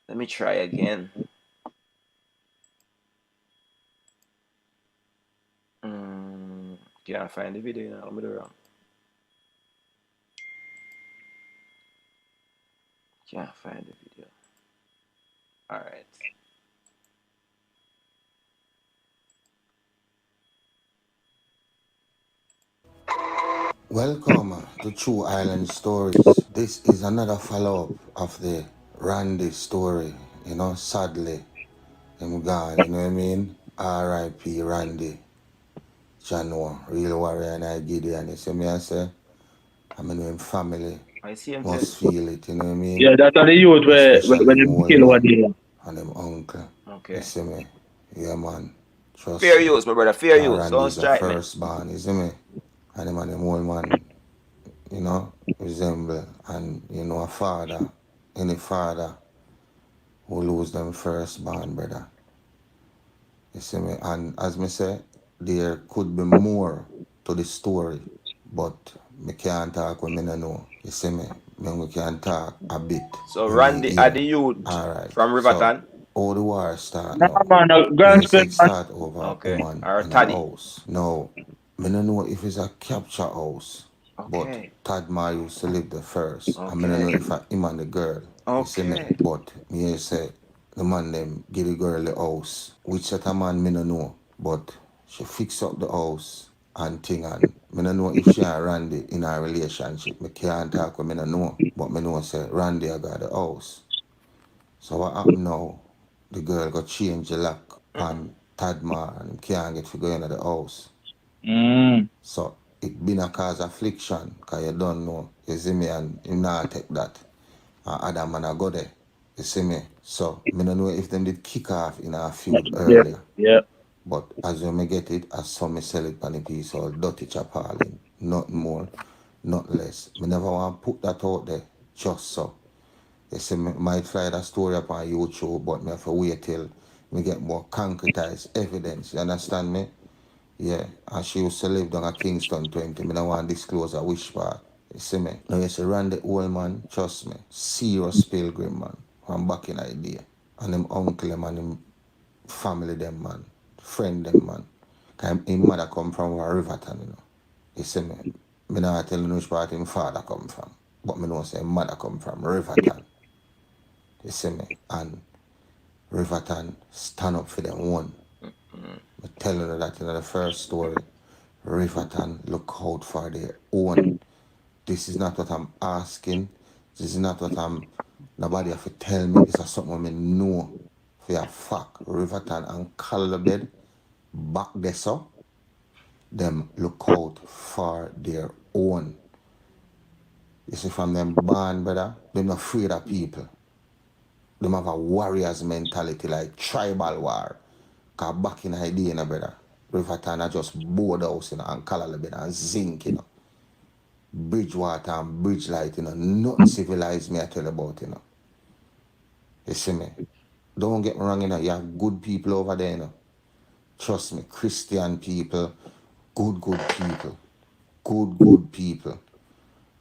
Let me try again. Can't find the video now. I'm wrong. Can't find the video. Alright. Welcome to True Island Stories. This is another follow-up of the Randy story. You know, sadly, him gone, you know what I mean? R.I.P. Randy. Jano, real warrior and I Gideon. You see me I say, I mean in family I see him must thing. feel it, you know what I mean? Yeah, that's the youth where Especially when him them old kill one man day. and him uncle. You Okay. see me? Yeah man. Trust Fair me. use, my brother. Fair use. Don't Randy's a strike me. firstborn, you see me? And him and him old man, you know, resemble and you know a father, any father who lose them firstborn, brother. You see me? And as me say, there could be more to the story, but me can't talk when me no know. You see me? We can talk a bit. So When me Randy are hear. the youth Alright. from So Riverton. all the war start Nah, now. man, the Me guns say been it start over a Okay. woman Or in a Taddy. house. Now, me no know if it's a capture house. But Okay. Tadma used to live there first. And me no know Okay. if I him and the girl. You see me? Okay. But me here say the man them give the girl the house. Which set a man me no know. But she fix up the house and thing and me no know if she and Randy in a relationship. Me can't talk with me no know. But me know say Randy I got the house. So what happen now? The girl got change the lock on Tadma and him can't get to go into the house. So it been a cause affliction, cause you don't know. You see me and him not take that. And other man a go there. You see me? So me don't know if them did kick off in a feud yeah, earlier. yeah. But as you may get it, as some me sell it on the piece or dirty chapaling. Nothing more, not less. Me never want to put that out there just so. You see, me might fly that story up on YouTube, but me have to wait till me get more concretized evidence. You understand me? Yeah, and she used to live down at Kingston 20. Me don't want to disclose her which part. You see me? Now you see Randy old man, trust me, serious pilgrim man. I'm back in idea. And them uncle them and them family them man, friend them man. Cause him mother come from Riverton, you know. You see me? Me not tell you which part him father come from. But me know say him mother come from Riverton. You see me? And Riverton stand up for them one. I tell you that in the first story. Riverton look out for their own. This is not what I'm asking. This is not what I'm. Nobody have to tell me. This is something I know for a fact. Riverton and Calabed back there so. Them look out for their own. You see, from them born, brother, them not afraid of people. Them have a warrior's mentality, like tribal war. Cause back in the day, you know, brother, Riverton are just board house, you know, and Calabed and zinc, you know. Bridgewater and Bridge Light, you know, nothing civilized me I tell you about, you know. You see me? Don't get me wrong, you know, you have good people over there, you know. Trust me, Christian people, good people. Good people.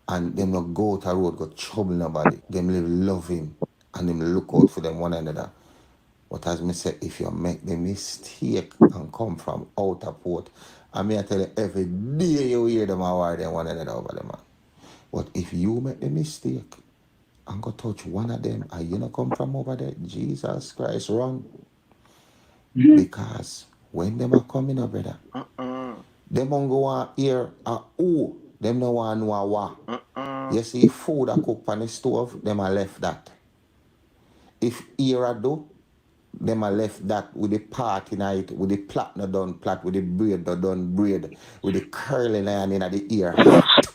And them not go out the road, go trouble nobody. Them live loving and them look out for them one another. But as me say, if you make the mistake and come from outer port, I mean I tell you, every day you hear them war them one another over them, man. But if you make the mistake and go touch one of them and you not come from over there, Jesus Christ, run. Because when them are coming up, brother, them won't go on hear a who, them no want know a what. You see food a cook on the stove, them a left that. If ear a do, them a left that with the party night, with the plait no done plait, with the braid no done braid, with the curling iron in the ear hot.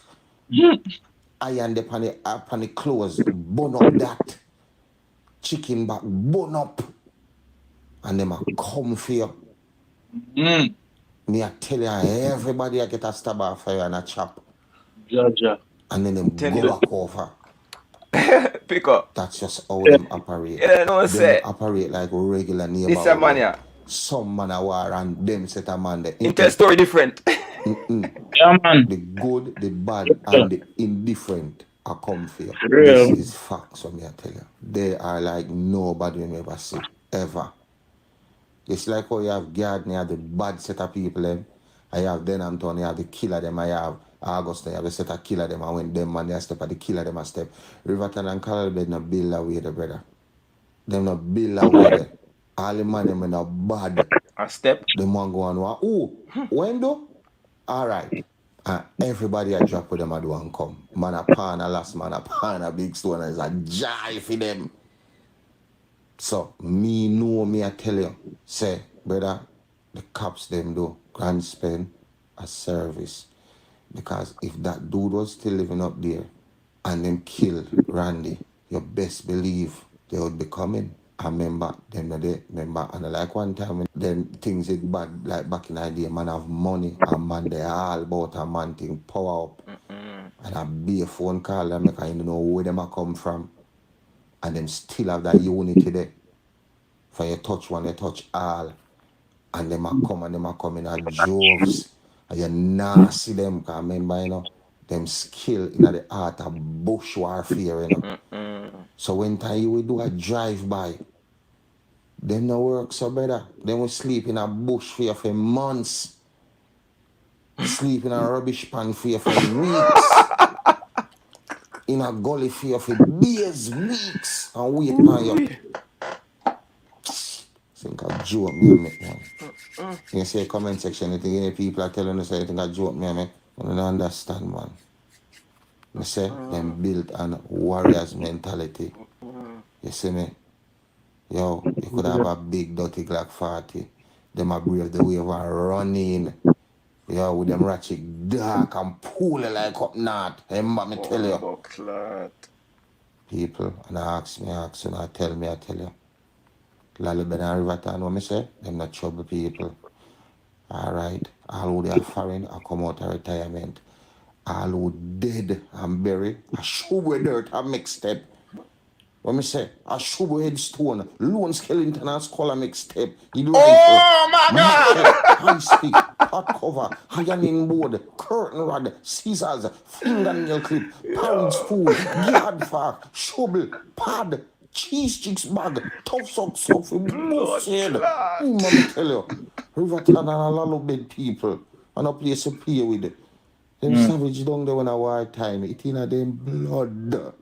Iron upon the clothes, bun up that. Chicken back, bun up. And them a come for you. Me a tell you, everybody I get a stab off fire and a chop. Georgia. And then them Tell go you. back over. Pick up. That's just how them operate. Yeah, no Them say. no operate like regular neighborhood. This a man here. Some man a war and them set a man there. Intel story different. Yeah, man. The good, the bad, and the indifferent are come for you. Real. This is facts, so me I tell you. They are like nobody we ever see, ever. It's like how you have Garden, you have the bad set of people, them. I have Denhampton, you have the killer, them. I have Augusta, you have the set of killer, them. And when them man, they step at the killer, them a step. Riverton and Calabed no build away the brother. Them no build away there. All the man, them no bad. A step. Them one go on, oh, when do? Alright. Everybody I drop with them I do and come. Man a pan a last man a pan a big stone and it's a jive for them. So me know me I tell you, say, brother, the cops them do grand spend, a service. Because if that dude was still living up there and them killed Randy, you best believe they would be coming. I remember them day, and like one time when them things is bad, like back in the day, man have money, and man they all about a man thing power up. And I be a phone call and make I know where them a come from. And them still have that unity there. For you touch one, you touch all. And them a come in a droves. And you nah see them, because remember, you know, them skill in the art of bush warfare, you know. So when time you will do a drive-by, them no work so better. Them will sleep in a bush for months. Sleep in a rubbish pan for weeks. In a gully for days, weeks, and wait for you. Think I joke me and make man. You say comment section, you think any people are telling us anything I joke me and make. I don't understand, man. I say them built on warriors mentality. You see me? Yo, you could have a big dirty Glock 40. Them a brave the way of running. Yo, with them ratchet dark and pull it like up north. Remember me tell you. People, and I ask you, and I tell you. Lalibin and Riverton, what me say? Them not trouble people. Alright. All who they are foreign, I come out of retirement. All who dead and buried, I show with dirt and mixed step. What me say? I show with headstone, lone skeleton and skull and mixed step. Oh my God! Machete, high stick, pot cover, ironing board, curtain rod, scissors, fingernail clip, pound spoon, guard fork, shovel, pad, cheese chicks bag, tough socks off, both head. Mama tell you, Riverton and a lot of bed people, and a place to play with it. Them savage down there when a war time, it in a them blood.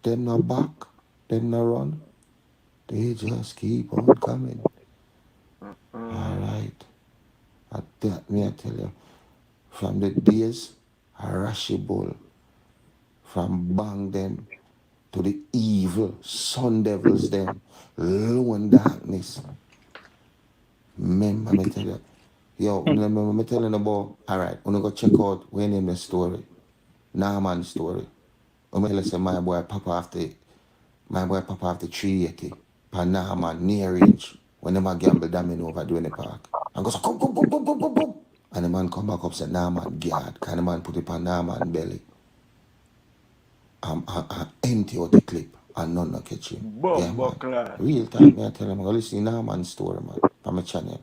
Them no back, them no run. They just keep on coming. Alright. At that, me I tell you, from the days of Rashi Bull, from bang them to the evil sun devils them, lone darkness. Remember me tell you. Yo, remember me telling about, alright, I'm gonna go check out where name the story. Naaman story. I'm gonna say my boy papa after 380. Pan Naaman near range. When the man gamble damn over doing the park. And goes, come. And the man come back up said, Naaman guard. Can the man put it on Naaman belly? Empty out the clip and none no catch him. Yeah, man. Real time, me I tell him, I'm gonna listen to Naaman story, man. From my channel.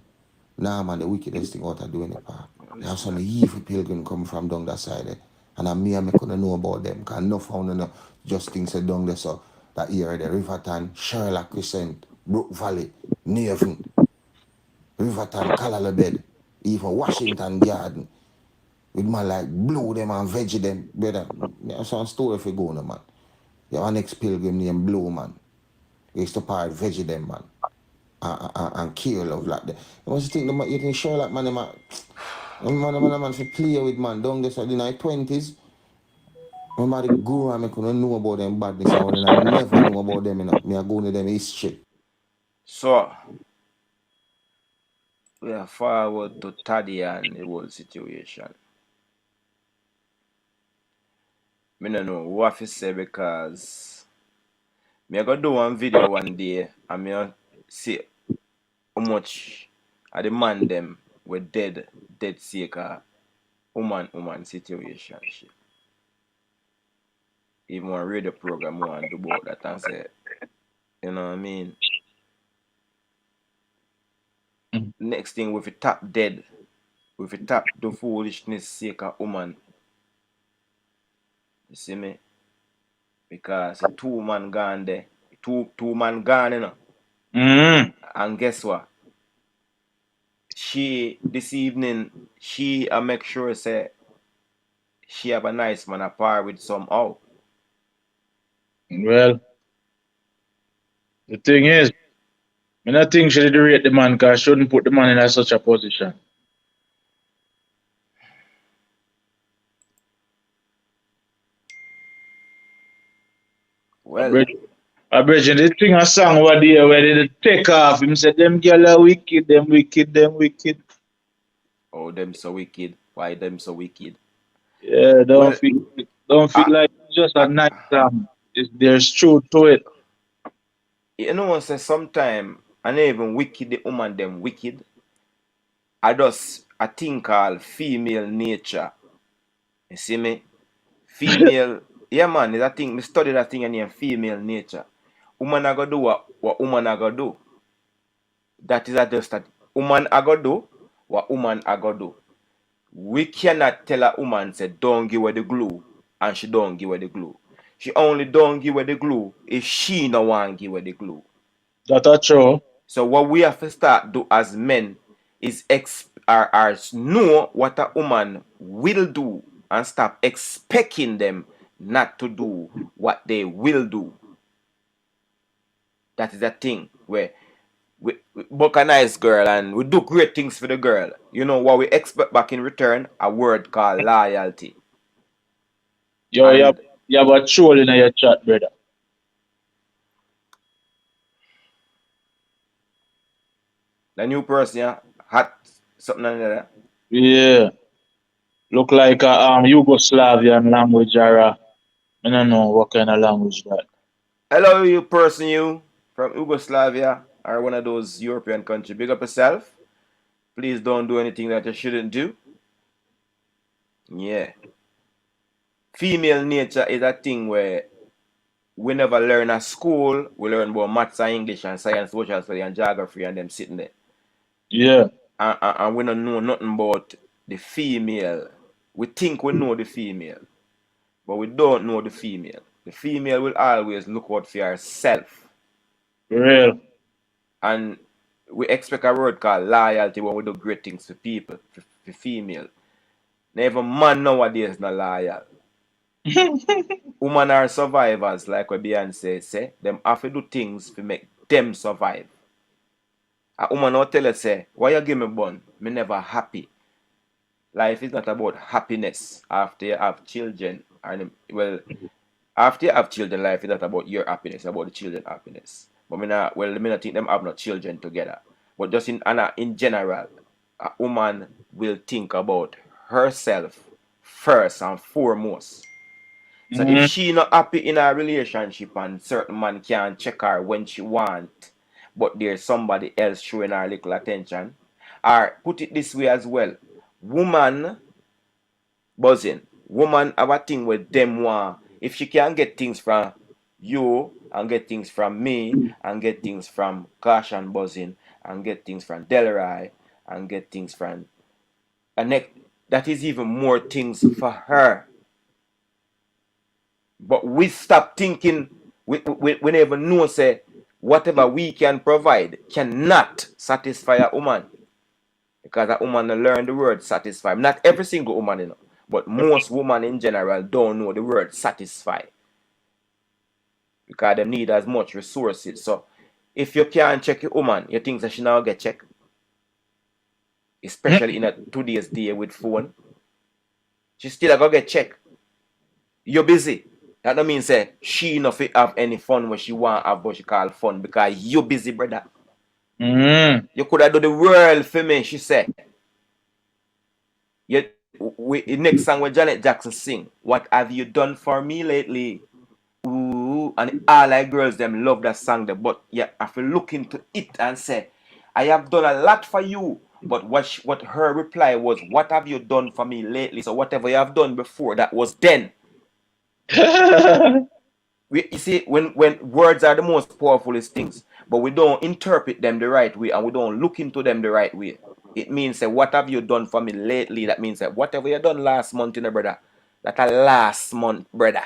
Naaman, the wickedest thing out of doing the park. There have some evil pilgrim come from down that side. And me couldn't know about them. Because no found no just things said down there. So that area, the Riverton, Sherlock Crescent, Brook Valley, Naven, Riverton, Calalabed, even Washington Garden. With man like blue them and veggie them. Brother, there's some story if you go on, man. You have an ex-pilgrim named Blue, man. He used to part veggie them, man. And kill love like that. You think Sherlock, man, man, for play with, man, down there in the 20s. Remember the guru I couldn't know about them badness and I never know about them, you know. Me I go to them history. So we are forward to Taddy and the whole situation. Me no know what to say because me I go do one video one day and me see how much of the man them were dead sake of woman situation shit. Even one radio program want to do about that and say, you know what I mean? Next thing with a tap dead, with a tap the foolishness sake of woman. You see me? Because a two man gone there. Two man gone, you know. And guess what? She this evening I make sure say she have a nice man a par with somehow. Well, the thing is, I don't think she did rate the man because she shouldn't put the man in such a position. Well, I bet you the thing a song over there where they take off. Him said them girl are wicked, them wicked. Oh, them so wicked. Why them so wicked? Yeah, Well, don't feel I, like it's just a I, nice song. There's truth to it. you know, I say sometime, I not even wicked, the woman them wicked. I just a thing called female nature. You see me? Female, yeah man, is a thing, me study that thing in female nature. Woman I go do what woman I go do. That is a just that woman I go do what woman I go do. We cannot tell a woman say don't give her the glue and she don't give her the glue. She only don't give her the glue if she no want give her the glue. That's true. So what we have to start do as men is know what a woman will do and stop expecting them not to do what they will do. That is a thing where we book a nice girl and we do great things for the girl. You know what we expect back in return? A word called loyalty. Yo, And you have a troll in your chat, brother. the new person, yeah, had something like that. Yeah. Look like a Yugoslavian language or I don't know what kind of language that. Hello, you person, you from Yugoslavia or one of those European countries. Big up yourself. Please don't do anything that you shouldn't do. Yeah. Female nature is a thing where we never learn at school. We learn about maths and English and science, social study and geography and them sitting there. Yeah. And we don't know nothing about the female. We think we know the female, but we don't know the female. The female will always look out for herself. For real. And we expect a word called loyalty when we do great things for people, for female. Now, even man nowadays not loyal. Women are survivors, like what Beyonce say. Them have to do things to make them survive. A woman will tell us, say, why you give me bun? Me never happy. Life is not about happiness after you have children. And well, after you have children, life is not about your happiness, it's about the children's happiness. But me not think them have no children together. But just in general, a woman will think about herself first and foremost. So if she not happy in a relationship and certain man can't check her when she want, but there's somebody else showing her little attention, or put it this way as well, woman buzzing, woman have a thing with them want. If she can get things from you and get things from me and get things from Clash and Buzzing and get things from Delray and get things from Anek, that is even more things for her. But we stop thinking, we never know, say, whatever we can provide cannot satisfy a woman. Because a woman learn the word satisfy. Not every single woman, you know, but most women in general don't know the word satisfy. Because they need as much resources. So if you can't check your woman, you think that she now get checked. Especially in a today's day with phone. She still go get checked. You're busy. That don't mean say she not fit have any fun when she want have what she call fun because you busy, brother. You could have do the world for me, she said. The next song where Janet Jackson sing, what have you done for me lately? Ooh, and all like girls them love that song there, but yeah, I feel look into it and say, I have done a lot for you. But what her reply was, what have you done for me lately? So whatever you have done before, that was then. You see, when words are the most powerfulest things, but we don't interpret them the right way and we don't look into them the right way. It means that what have you done for me lately? That means that whatever you done last month, you know, brother. That a last month, brother.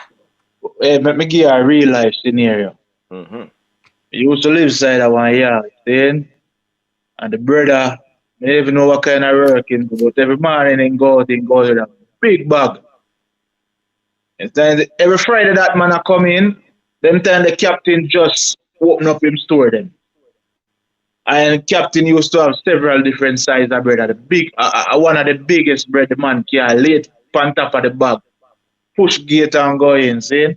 Hey, let me give you a real life scenario. You used to live side of one yard, see? And the brother, I don't even know what kind of work he do, but every morning he go out with a big bag. And then every Friday that man a come in, them time the captain just open up him store then. And captain used to have several different sizes of bread. The big, one of the biggest bread the man can lay on top of the bag, push gate and go in, see?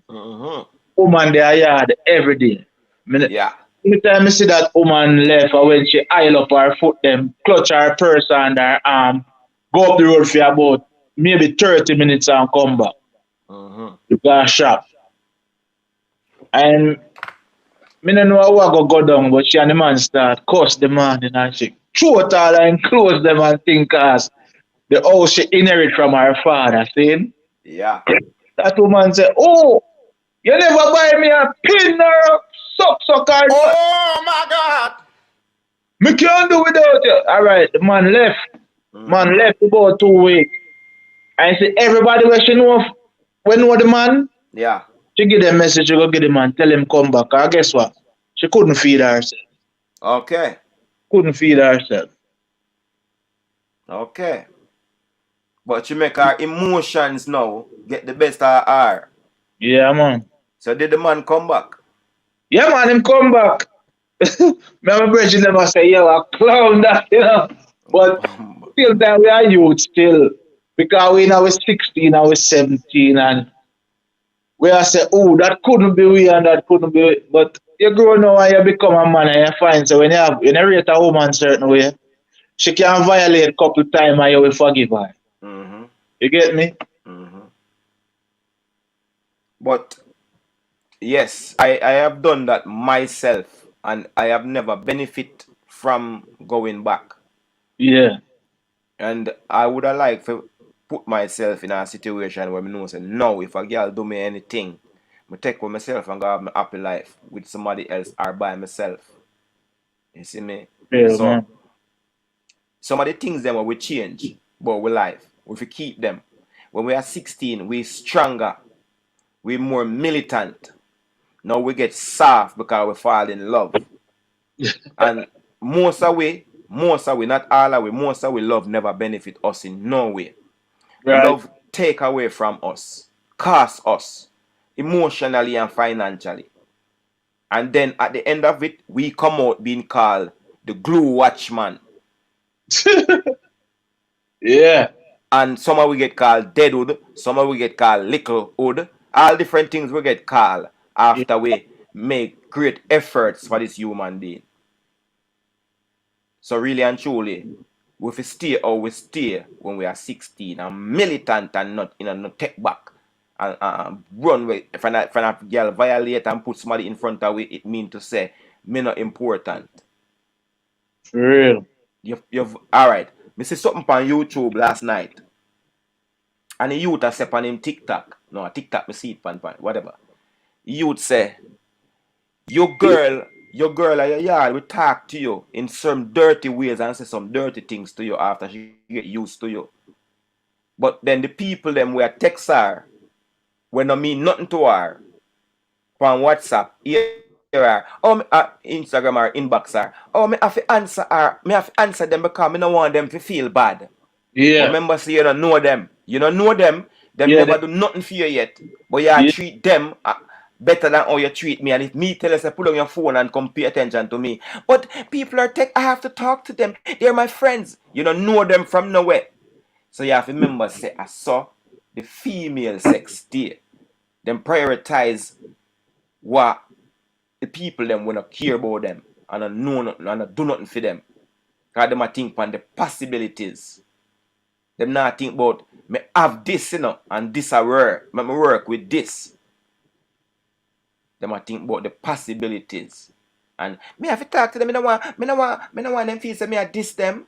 Woman there yard every day. Yeah. Every time I see that woman left or when she aisle up her foot them, clutch her purse and her arm, go up the road for about maybe 30 minutes and come back. Mm-hmm. You go shop. And me no know what go down, but she and the man start cuss the man and she throw it all and close them and think as the house she inherit from her father, see? Yeah. That woman say, oh, you never buy me a pin or a suck card. Oh my God. Me can't do without you. Alright, the man left. Man left about 2 weeks. And see everybody where she know the man, Yeah. she give them message, she go get the man, tell him come back. And guess what? She couldn't feed herself. Okay. Couldn't feed herself. Okay. But she make her emotions now get the best of her. Yeah, man. So did the man come back? Yeah, man, him come back. My brother never say, yo, a clown that, you know. But still that we are youth still. Because we now we're 16, now we're 17, and we are say, oh, that couldn't be we and that couldn't be we. But you grow now and you become a man and you find, so when you rate a woman certain way, she can violate a couple times and you will forgive her. Mm-hmm. You get me? Mm-hmm. But yes, I have done that myself and I have never benefit from going back. Yeah. And I would have liked to put myself in a situation where I know say, no, if a girl do me anything, I take for myself and go have my happy life with somebody else or by myself. You see me? Yeah, So man. some of the things them we change, but we life. If we keep them. When we are 16, we stronger. We more militant. Now we get soft because we fall in love. And most of we, not all of we, most of we love never benefit us in no way. Right. Love take away from us, cost us, emotionally and financially. And then at the end of it, we come out being called the glue watchman. Yeah. And somehow we get called deadwood, somehow we get called littlehood. All different things we get called after we make great efforts for this human being. So really and truly, we have to stay or we stay when we are 16 and militant and not not take back and run with if a girl violate and put somebody in front of it mean to say me not important. For real. You've all right. Me see something on YouTube last night. And the youth say on him TikTok. No, TikTok me see it pan whatever. Youth say your girl at your yard will talk to you in some dirty ways and say some dirty things to you after she get used to you. But then the people them where text her when I mean nothing to her from WhatsApp, Instagram or inbox her. Oh, me have to answer her. Me have to answer them because I don't want them to feel bad. Yeah. But remember, see, you don't know them. You don't know them. Them Yeah, never do nothing for you yet. But you treat them better than how you treat me. And if me tell us to pull on your phone and come pay attention to me. But people are I have to talk to them. They're my friends. You don't know them from nowhere. So you have to remember, say, I saw the female sex there. Them prioritize what the people them when I care about them. And I know nothing and I do nothing for them. Because them I think on the possibilities. Them not think about me have this, and this I work. Me work with this. Them I think about the possibilities. And me have to talk to them. Me no want them feel say me I diss them.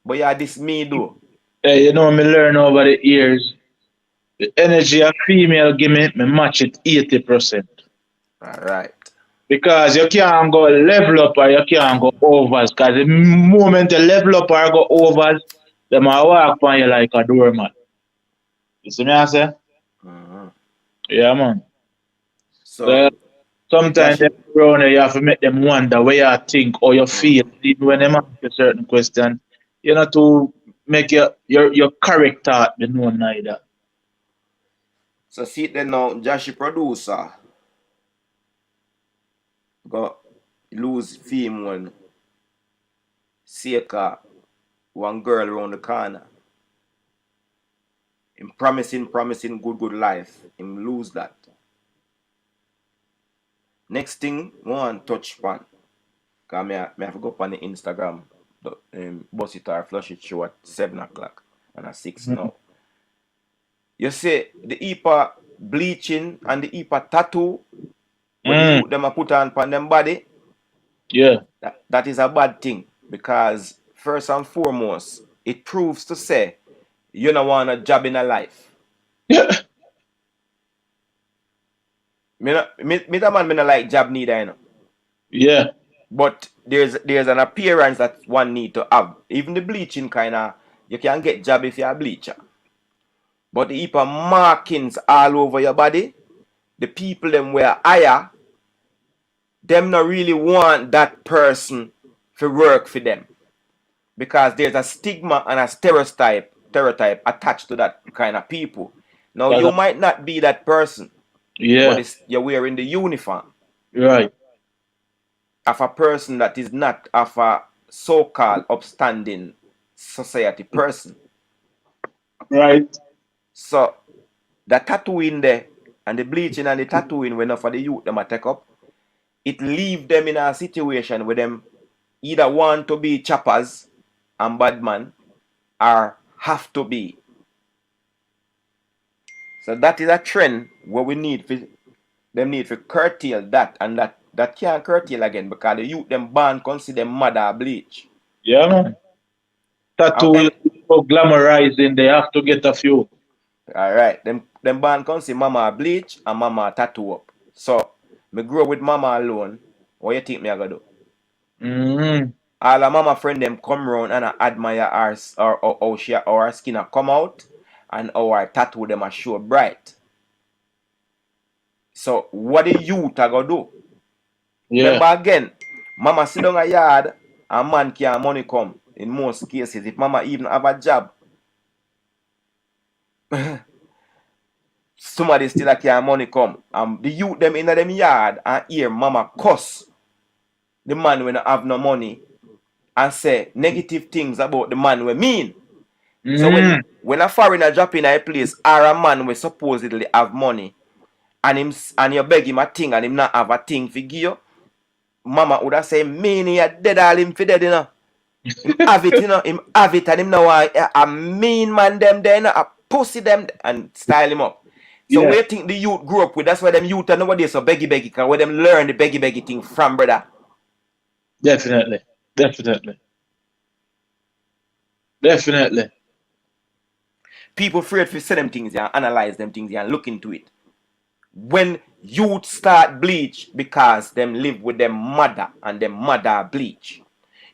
But yeah, diss me though. Hey, you know me learn over the years. The energy a female give me match it 80%. Alright. Because you can't go level up or you can't go overs. Because the moment you level up or go overs, them a walk on you like a doormat. You see me I say? Mm-hmm. Yeah, man. So sometimes them around you have to make them wonder where you think or you feel, even when they ask you certain question. You know, to make your character be known neither. So see it then now, Jahshii producer got lose fame one Seika one girl around the corner. Him promising good life. Him lose that. Next thing, one touch pan. Cause me have to go up on the Instagram, bust it or flush it show at 7 o'clock. and a 6 now. You see, the EPA bleaching and the EPA tattoo, when the youth them a put on them body, Yeah. that is a bad thing. Because first and foremost, it proves to say you don't want a job in a life. Yeah. Me the man me not like job neither, you know. Yeah. But there's an appearance that one need to have. Even the bleaching kinda, you can get job if you're a bleacher. But the heap of markings all over your body, the people them were higher, them not really want that person to work for them. Because there's a stigma and a stereotype attached to that kind of people. Now you might not be that person. Yeah. But you're wearing the uniform. Right. Of a person that is not of a so-called upstanding society person. Right. So the tattooing there and the bleaching and the tattooing when for the youth them a take up, it leave them in a situation where them either want to be choppers and bad man or have to be. So that is a trend where we need to curtail that, and that can't curtail again because the youth them born consider them mother bleach. Yeah, man. Tattoo is so glamorizing, they have to get a few. Alright, them born consider mama bleach and mama tattoo up. So me grow with mama alone. What you think me I gonna do? All of mama friend them come round and I admire our she or her skin come out and our tattoo them a show bright. So what the youth are gonna do? Yeah. Remember again, mama sit down a yard and man can money come in most cases. If mama even have a job, somebody still can money come. The youth them in them yard and hear mama cuss the man when have no money and say negative things about the man we mean. So when a foreigner drop in a place or a man we supposedly have money and you beg him a thing and him not have a thing for give you, mama would have say, mean he dead all him for dead, you know. Him have it, you know, him have it and him know a mean man them there, you know, a pussy them and style him up. So where you think the youth grew up with, that's why them youth are nowadays so beggy because where them learn the beggy thing from, brother. Definitely. People afraid to say them things and analyze them things and look into it. When youth start bleach because them live with them mother and them mother bleach.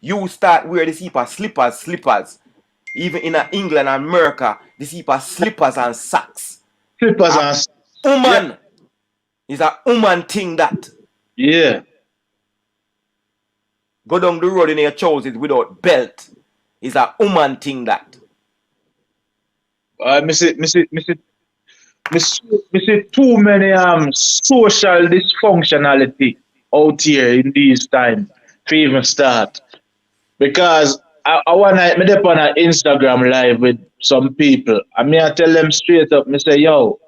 You start wear this heap of slippers. Even in England and America, this heap of slippers and socks. Slippers and socks. Woman is a woman thing that. Yeah. Go down the road in your trousers without belt. Is a woman thing that. Me see too many social dysfunctionality out here in these times to even start. Because I one night me up on an Instagram live with some people and I tell them straight up, me say, yo,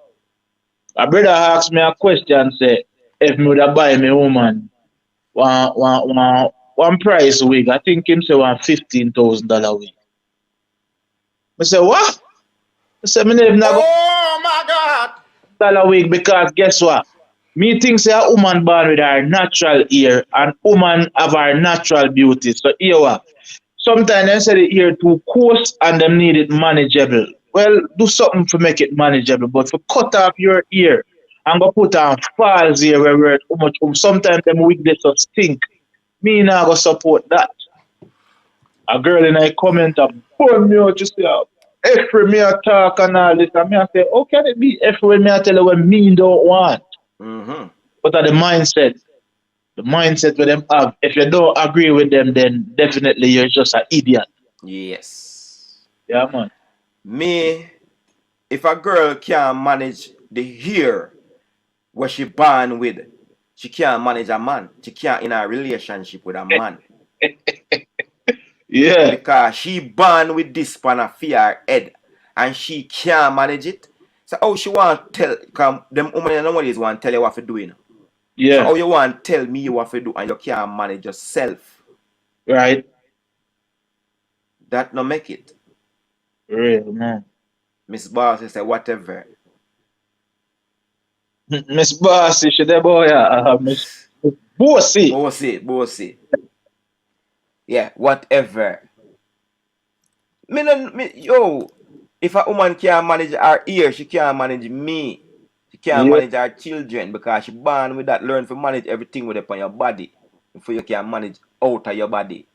a brother asked me a question, say, if me would have buy me woman one price wig, I think him say $15,000 wig. I say, what? I say, me never go. Oh my God! $1 wig because guess what? Me think say a woman born with her natural hair and woman have her natural beauty. So here what? Sometimes they say the hair too coarse and them need it manageable. Well, do something to make it manageable, but for cut off your ear and go put on false hair where it too much. Sometimes them wig they so stink. Me not go support that. A girl in a comment burn me out, you see, every me a talk and all this, and me I say, how can it be every me I tell you what me don't want? But the mindset where them have, if you don't agree with them, then definitely you're just an idiot. Yes. Yeah, man. Me, if a girl can't manage the hair where she born with, she can't manage a man. She can't in a relationship with a man. Yeah. Because she born with this span of fear head and she can't manage it. So how she want to tell, because them women nowadays want to tell you what to do, you know. Yeah. So how you want to tell me what to do and you can't manage yourself? Right. That no make it. Real, man. Miss Bossy say whatever. Miss Bossy, she the boy, Miss Bossy. Bossy. Yeah, whatever. Yo, if a woman can't manage her ear, she can't manage me. She can't Yeah. manage her children because she born with that. Learn to manage everything with upon your body before you can manage out of your body.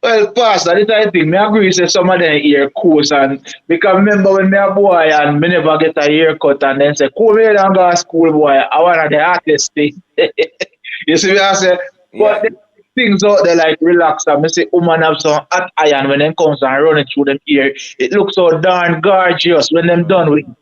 Well, Pastor, this I think, me agree say some of them ear coarse and because remember when me a boy and me never get a haircut and then say, come here and go to school boy, I want the hardest thing. You see me I say, but Yeah. the things out there like relax and me say woman have some hot iron when them comes and running through them ear. It looks so darn gorgeous when them done with it.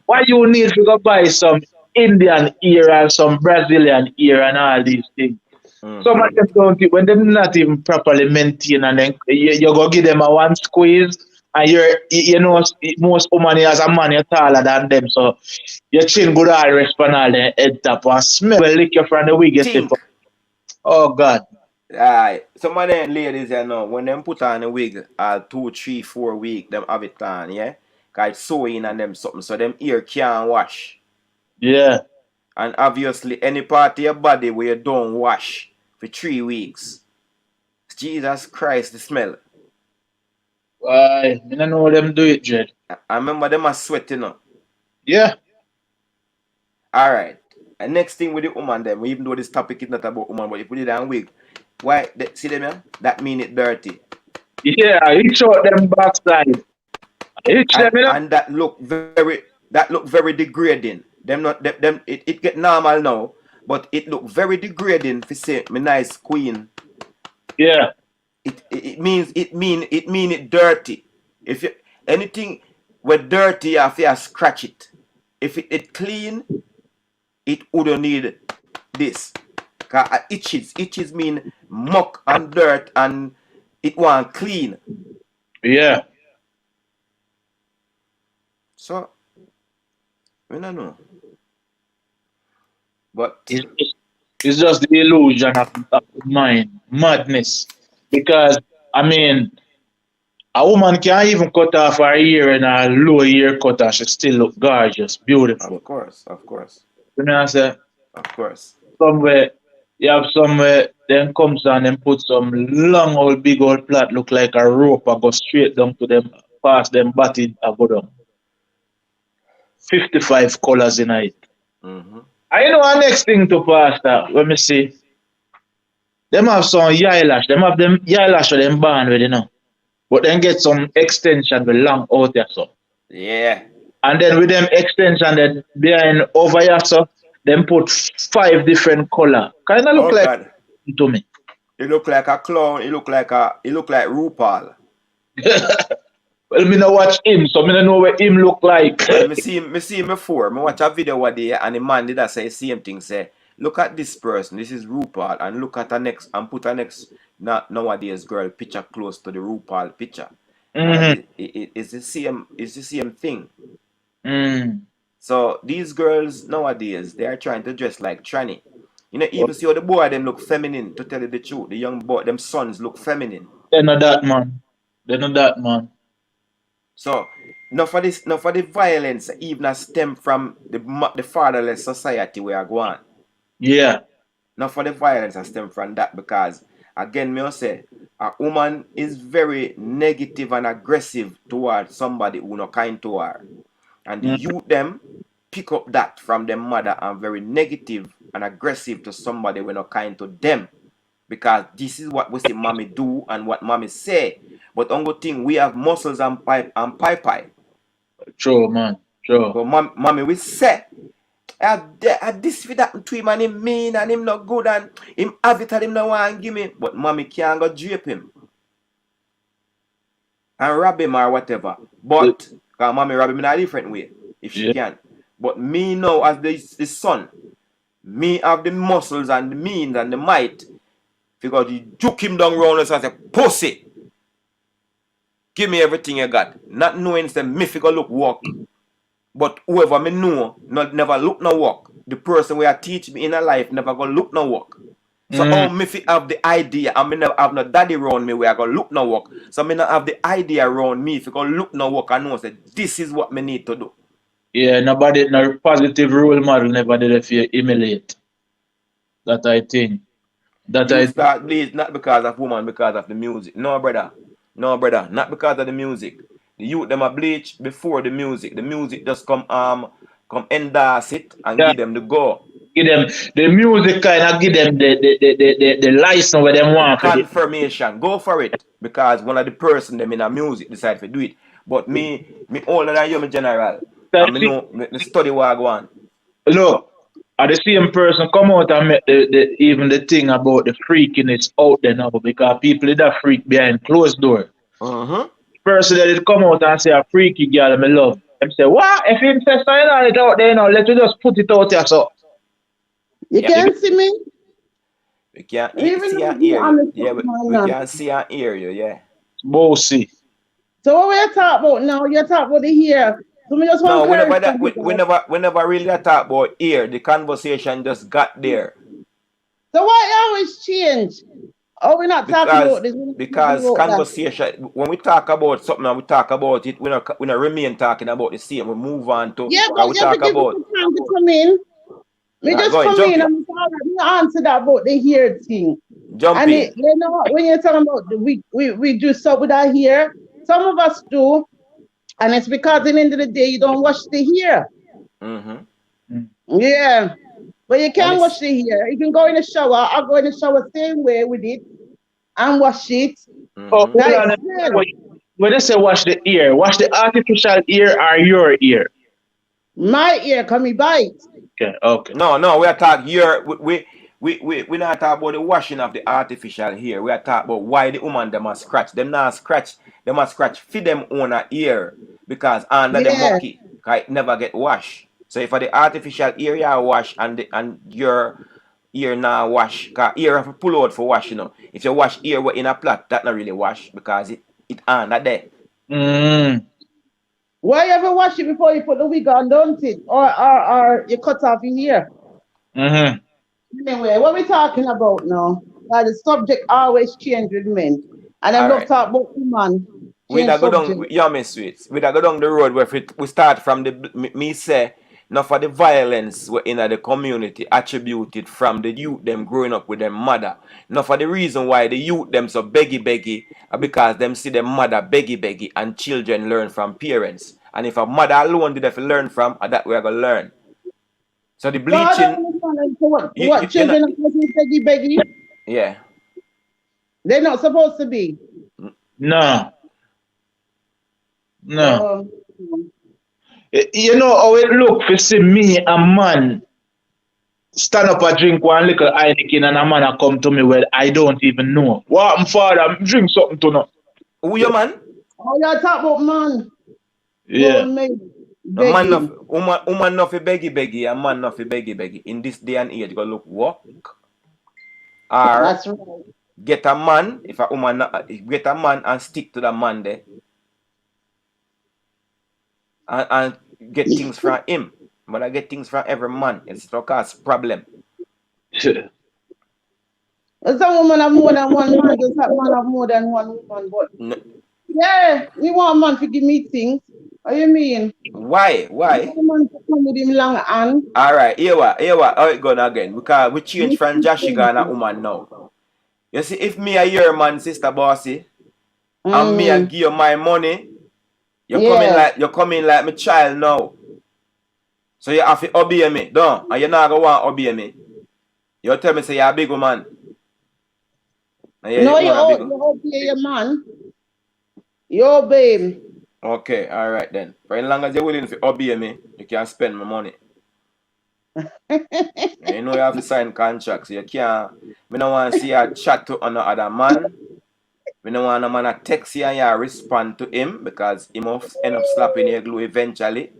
Why you need to go buy some Indian ear and some Brazilian ear and all these things? Some of them don't when they're not even properly maintained and then you go give them a one squeeze and you know most women as a man you're taller than them so your chin good all rest on all the head top and smell will lick you from the wig you see. Oh God. Aye. Some of them ladies, you know, when them put on a wig 2, 3, 4 weeks, them have it on, yeah? Cause it's sewing and them something, so them ear can't wash. Yeah. And obviously any part of your body where you don't wash for 3 weeks. Jesus Christ, the smell. Why? I don't know them do it, Jed. I remember them are sweating up. Yeah. Alright. And next thing with the woman them, even though this topic is not about woman, but if we did a wig, why see them here? That mean it dirty. Yeah, he showed them backside. And that look very degrading. It get normal now, but it look very degrading for say my nice queen. Yeah. It mean it dirty. If you anything with dirty you have to scratch it. If it clean, it wouldn't need this. Cause itches mean muck and dirt and it want clean. Yeah. So I don't know. But it's just the illusion of mind, madness. Because I mean, a woman can't even cut off her ear in a low ear cut and she still look gorgeous, beautiful. Of course. You know what I say? Of course. Somewhere you have somewhere then comes and then put some long old big old plait look like a rope and go straight down to them, past them body and go down. 55 colors in it. Mm-hmm. And you know our next thing to Pastor, let me see. Them have some eyelash. Them have them eyelash with them band with, you know. But then get some extension with long out there, so. Yeah. And then with them extension that behind over here, so, them put 5 different color. Kind of look like God. to me. It look like a clown. It look like RuPaul. Well, me no watch him, so me no know what him look like. Well, me see him before. Me watch a video one day and the man did that say the same thing. Say, look at this person. This is RuPaul, and look at the next and put a next nowadays girl picture close to the RuPaul picture. Mm-hmm. It's the same. It's the same thing. Mm. So these girls nowadays they are trying to dress like tranny. You know, even see how the boy them look feminine. To tell you the truth, the young boy, them sons look feminine. They're not that man. So, not for the violence even stem from the fatherless society we are going. Yeah. Not for the violence stem from that because, again, me will say, a woman is very negative and aggressive towards somebody who not kind to her. And the youth them pick up that from their mother and very negative and aggressive to somebody who not kind to them. Because this is what we see mommy do and what mommy say. But on good thing, we have muscles and pipe. True, man. True. But mommy we say, this fit happen to him and him mean and him not good and him have it and him no want give me. But mommy can't go drape him. And rob him or whatever. But, because mommy rob him in a different way, if she can. But me now as the son, me have the muscles and the means and the might. Because you juke him down round us and say, pussy. Give me everything you got. Not knowing say me figure look work. But whoever me know, never look no work. The person where teach me in a life never gonna look no work. So me fi have the idea, and me never have no daddy around me where I go look no work. So me not have the idea around me if I go look no work and know say this is what me need to do. Yeah, nobody, no positive role model never did if you emulate. That I think. You start bleed not because of woman, because of the music. No brother. No brother. Not because of the music. The youth them a bleach before the music. The music just come endorse it and give them the go. Give them the music kind of give them the license where them want for it. Confirmation. Go for it. Because one of the person them in a music decide to do it. But me older than you, me general. And me know me study what I go on. Look, the same person come out and make even the thing about the freakiness out there now because people that freak behind closed door. Person that it come out and say a freaky girl me love. Them say, what? If you say it out there now, let's just put it out there so. You can't see me? We can't see and hear you. Yeah, we can see and hear you, yeah. Bossy. So what we talk about now? You talk about the ear. So we just want we never really talk about ear. The conversation just got there. So why you always change? Oh, we're not talking about this. Because conversation, when we talk about something and we talk about it, we not remain talking about the same. We move on to but we talk about. Time to come in. We just come in and we answer that about the hair thing. Jump in. You know, when you're talking about we do stuff with our hair, some of us do, and it's because at the end of the day you don't wash the hair. Yeah. But you can't wash the hair. You can go in the shower. I'll go in the shower same way with it and wash it. When they say wash the ear, wash the artificial ear or your ear? My ear, can me bite. Okay. No, we are talking here. We not talk about the washing of the artificial hair. We are talking about why the woman them must scratch. Them not scratch. They must scratch feed them own ear because under the mucky, it never get washed. So if for the artificial ear you wash and your ear now wash, cause ear have to pull out for wash, you know. If you wash ear in a plot, that not really wash because it under there. Why you ever wash it before you put the wig on, don't it? Or you cut off your hair? Anyway, what we talking about now? The subject always change with men. And I'm not talking about women. We da go down, yeah, me sweets. We da go down the road where we start from me say, not for the violence we in the community attributed from the youth them growing up with their mother. Not for the reason why the youth them so beggy because them see their mother beggy and children learn from parents. And if a mother alone did have to learn from, that we are gonna learn. So the bleaching. What children are supposed to be beggy? Yeah. They're not supposed to be. No. You know how it look to see me, a man, stand up and drink one little Heineken and a man a come to me where I don't even know. What my father drink something to know. Who your man? Oh, you talk about man. Yeah. Woman not fi beggy, a man not fi beggy. In this day and age, you gotta look work. Or that's right. Get a man, if a woman get a man and stick to the man there. And get things from him. But I get things from every man. It's not cause problem. Some women have more than one man, just have man have more than one woman. But yeah, you want a man to give me things. What do you mean? Why? Man to come with him long and. Alright, here what? How it going again? Because we change from Jahshii and a woman now. You see, if me a your man, sister bossy, and me a give you my money, you're coming like my child now. So you have to obey me, don't? And you're not gonna want to obey me. You tell me say you're a big woman. No, you obey your man. You obey him. Okay, alright then. For as long as you're willing to obey me, you can spend my money. You know you have to sign contracts. So you can't. Me don't want to see you chat to another man. Me don't want a man to text you and you respond to him because he must end up slapping your glue eventually.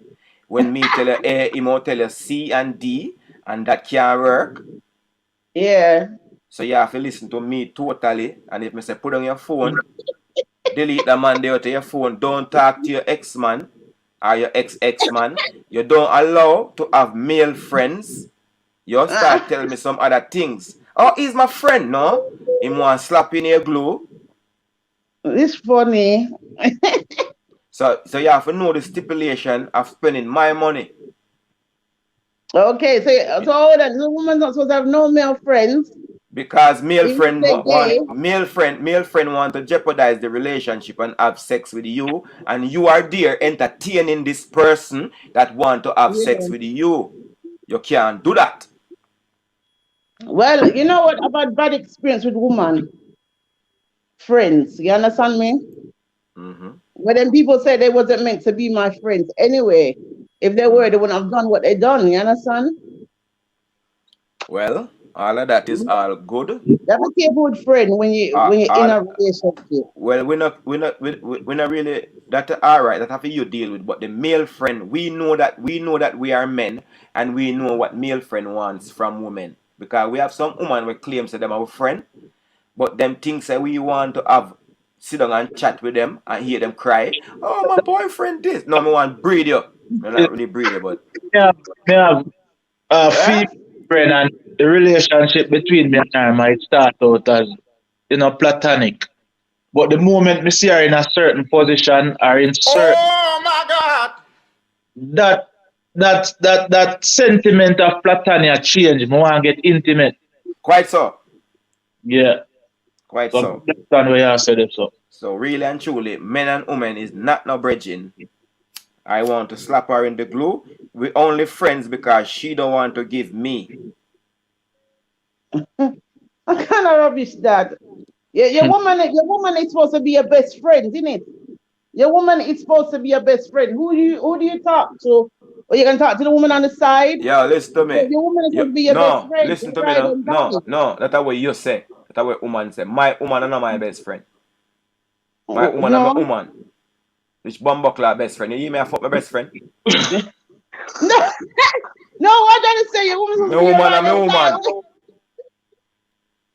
When me tell you A, he must tell you C and D, and that can't work. Yeah. So you have to listen to me totally. And if me say put on your phone, delete the man there to your phone. Don't talk to your ex-man or your ex-man. You don't allow to have male friends. You start telling me some other things. Oh, he's my friend, no? Him want slap in your glue. It's funny. So you have to know the stipulation of spending my money. Okay, so hold on. The woman's not supposed to have no male friends. Because male Even friend if they're male friend want to jeopardize the relationship and have sex with you, and you are there entertaining this person that want to have sex with you. You can't do that. Well, you know what about bad experience with woman friends? You understand me? When then people say they wasn't meant to be my friends. Anyway, if they were, they wouldn't have done what they done. You understand? Well, all of that is all good. You have to keep a good friend when you're in a relationship. Well, we're not really that all right. That have you deal with. But the male friend, we know that we are men, and we know what male friend wants from women. Because we have some women who claims that them are friend, but them things that we want to have sit down and chat with them and hear them cry. Oh, my boyfriend this. No, I want to breed you. I'm not really breed you, but Me have a female friend, and the relationship between me and her might start out as platonic. But the moment me see her in a certain position or in certain, oh my God, that sentiment of platonic change. Me want to get intimate. Quite so. Yeah. Quite so. so. Understand what you said so. So really and truly, men and women is not no bridging. I want to slap her in the glue. We're only friends because she don't want to give me. I kind of rubbish that. Your woman is supposed to be your best friend, isn't it? Your woman is supposed to be your best friend. Who do you talk to? Or you can talk to the woman on the side? Yeah, listen to me. Your woman is supposed to be your best friend. Listen to me now. No, that's what you say. That's what woman say. My woman is not my best friend. My woman is my woman. Which bumbuckler best friend? You hear me? I fuck my best friend. No, I don't say your woman's my woman and my woman.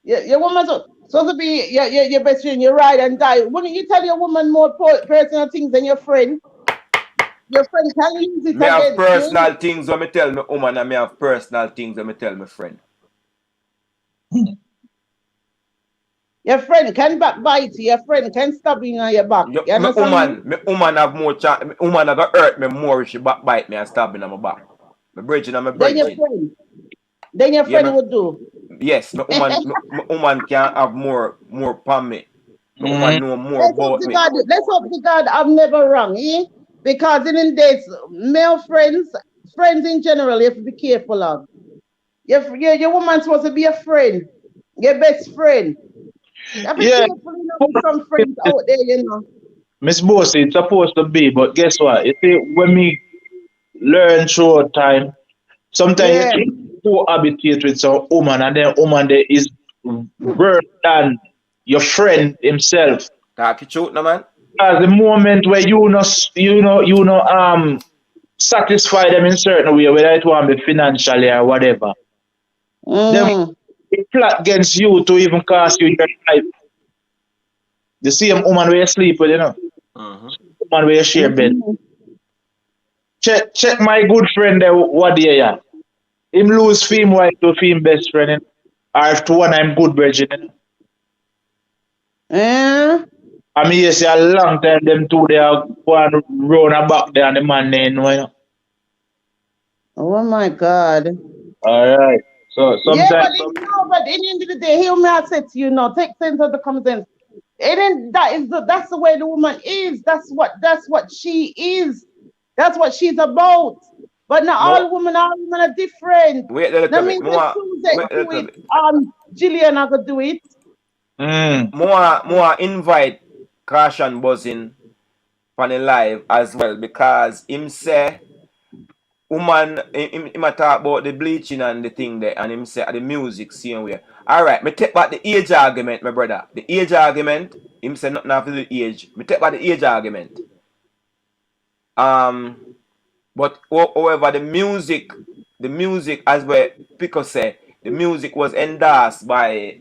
Your woman's supposed to be your best friend. You ride and die. Wouldn't you tell your woman more personal things than your friend? Your friend can use it. Me have personal things when me tell my woman, and me have personal things when me tell my friend. Your friend can backbite you. Your friend can stab you on your back. My woman have more chance. My woman have to hurt me more if she backbite me and stab me on my back. My bridging and my bridging. Then your friend would do. Yes, my woman can have more upon me. My woman know more about me. Let's hope to God I'm never wrong, eh? Because in days, male friends in general, you have to be careful of. Your woman's supposed to be a friend, your best friend. You have to be careful, with some friends out there, Miss Bossy, it's supposed to be, but guess what? You see, when we learn through time, sometimes you cohabitate with some woman, and then woman there is worse than your friend himself. Talk it truth, no man. Because the moment where you satisfy them in certain way, whether it want be financially or whatever, then it plot against you to even cost you your life. The same woman where you sleep with, woman where you share bed. Check my good friend there, what day, yeah. Him lose fame wife to fame best friend, or if to one I'm good virgin. I mean, you see a long time them two they are going round back there and the man there, Oh my God. All right. So sometimes. But at the end of the day, hear me I said to you now, take sense of the common sense. That's the way the woman is. That's what she is. That's what she's about. But not all women are different. Wait a little bit. Gillian I could do it. More invite Caution buzzing on the live as well, because him say woman him talk about the bleaching and the thing there, and him say the music same way. Alright, me take back the age argument, my brother. The age argument, him say nothing after the age. Me take back the age argument. But however, the music as well Pico say, the music was endorsed by,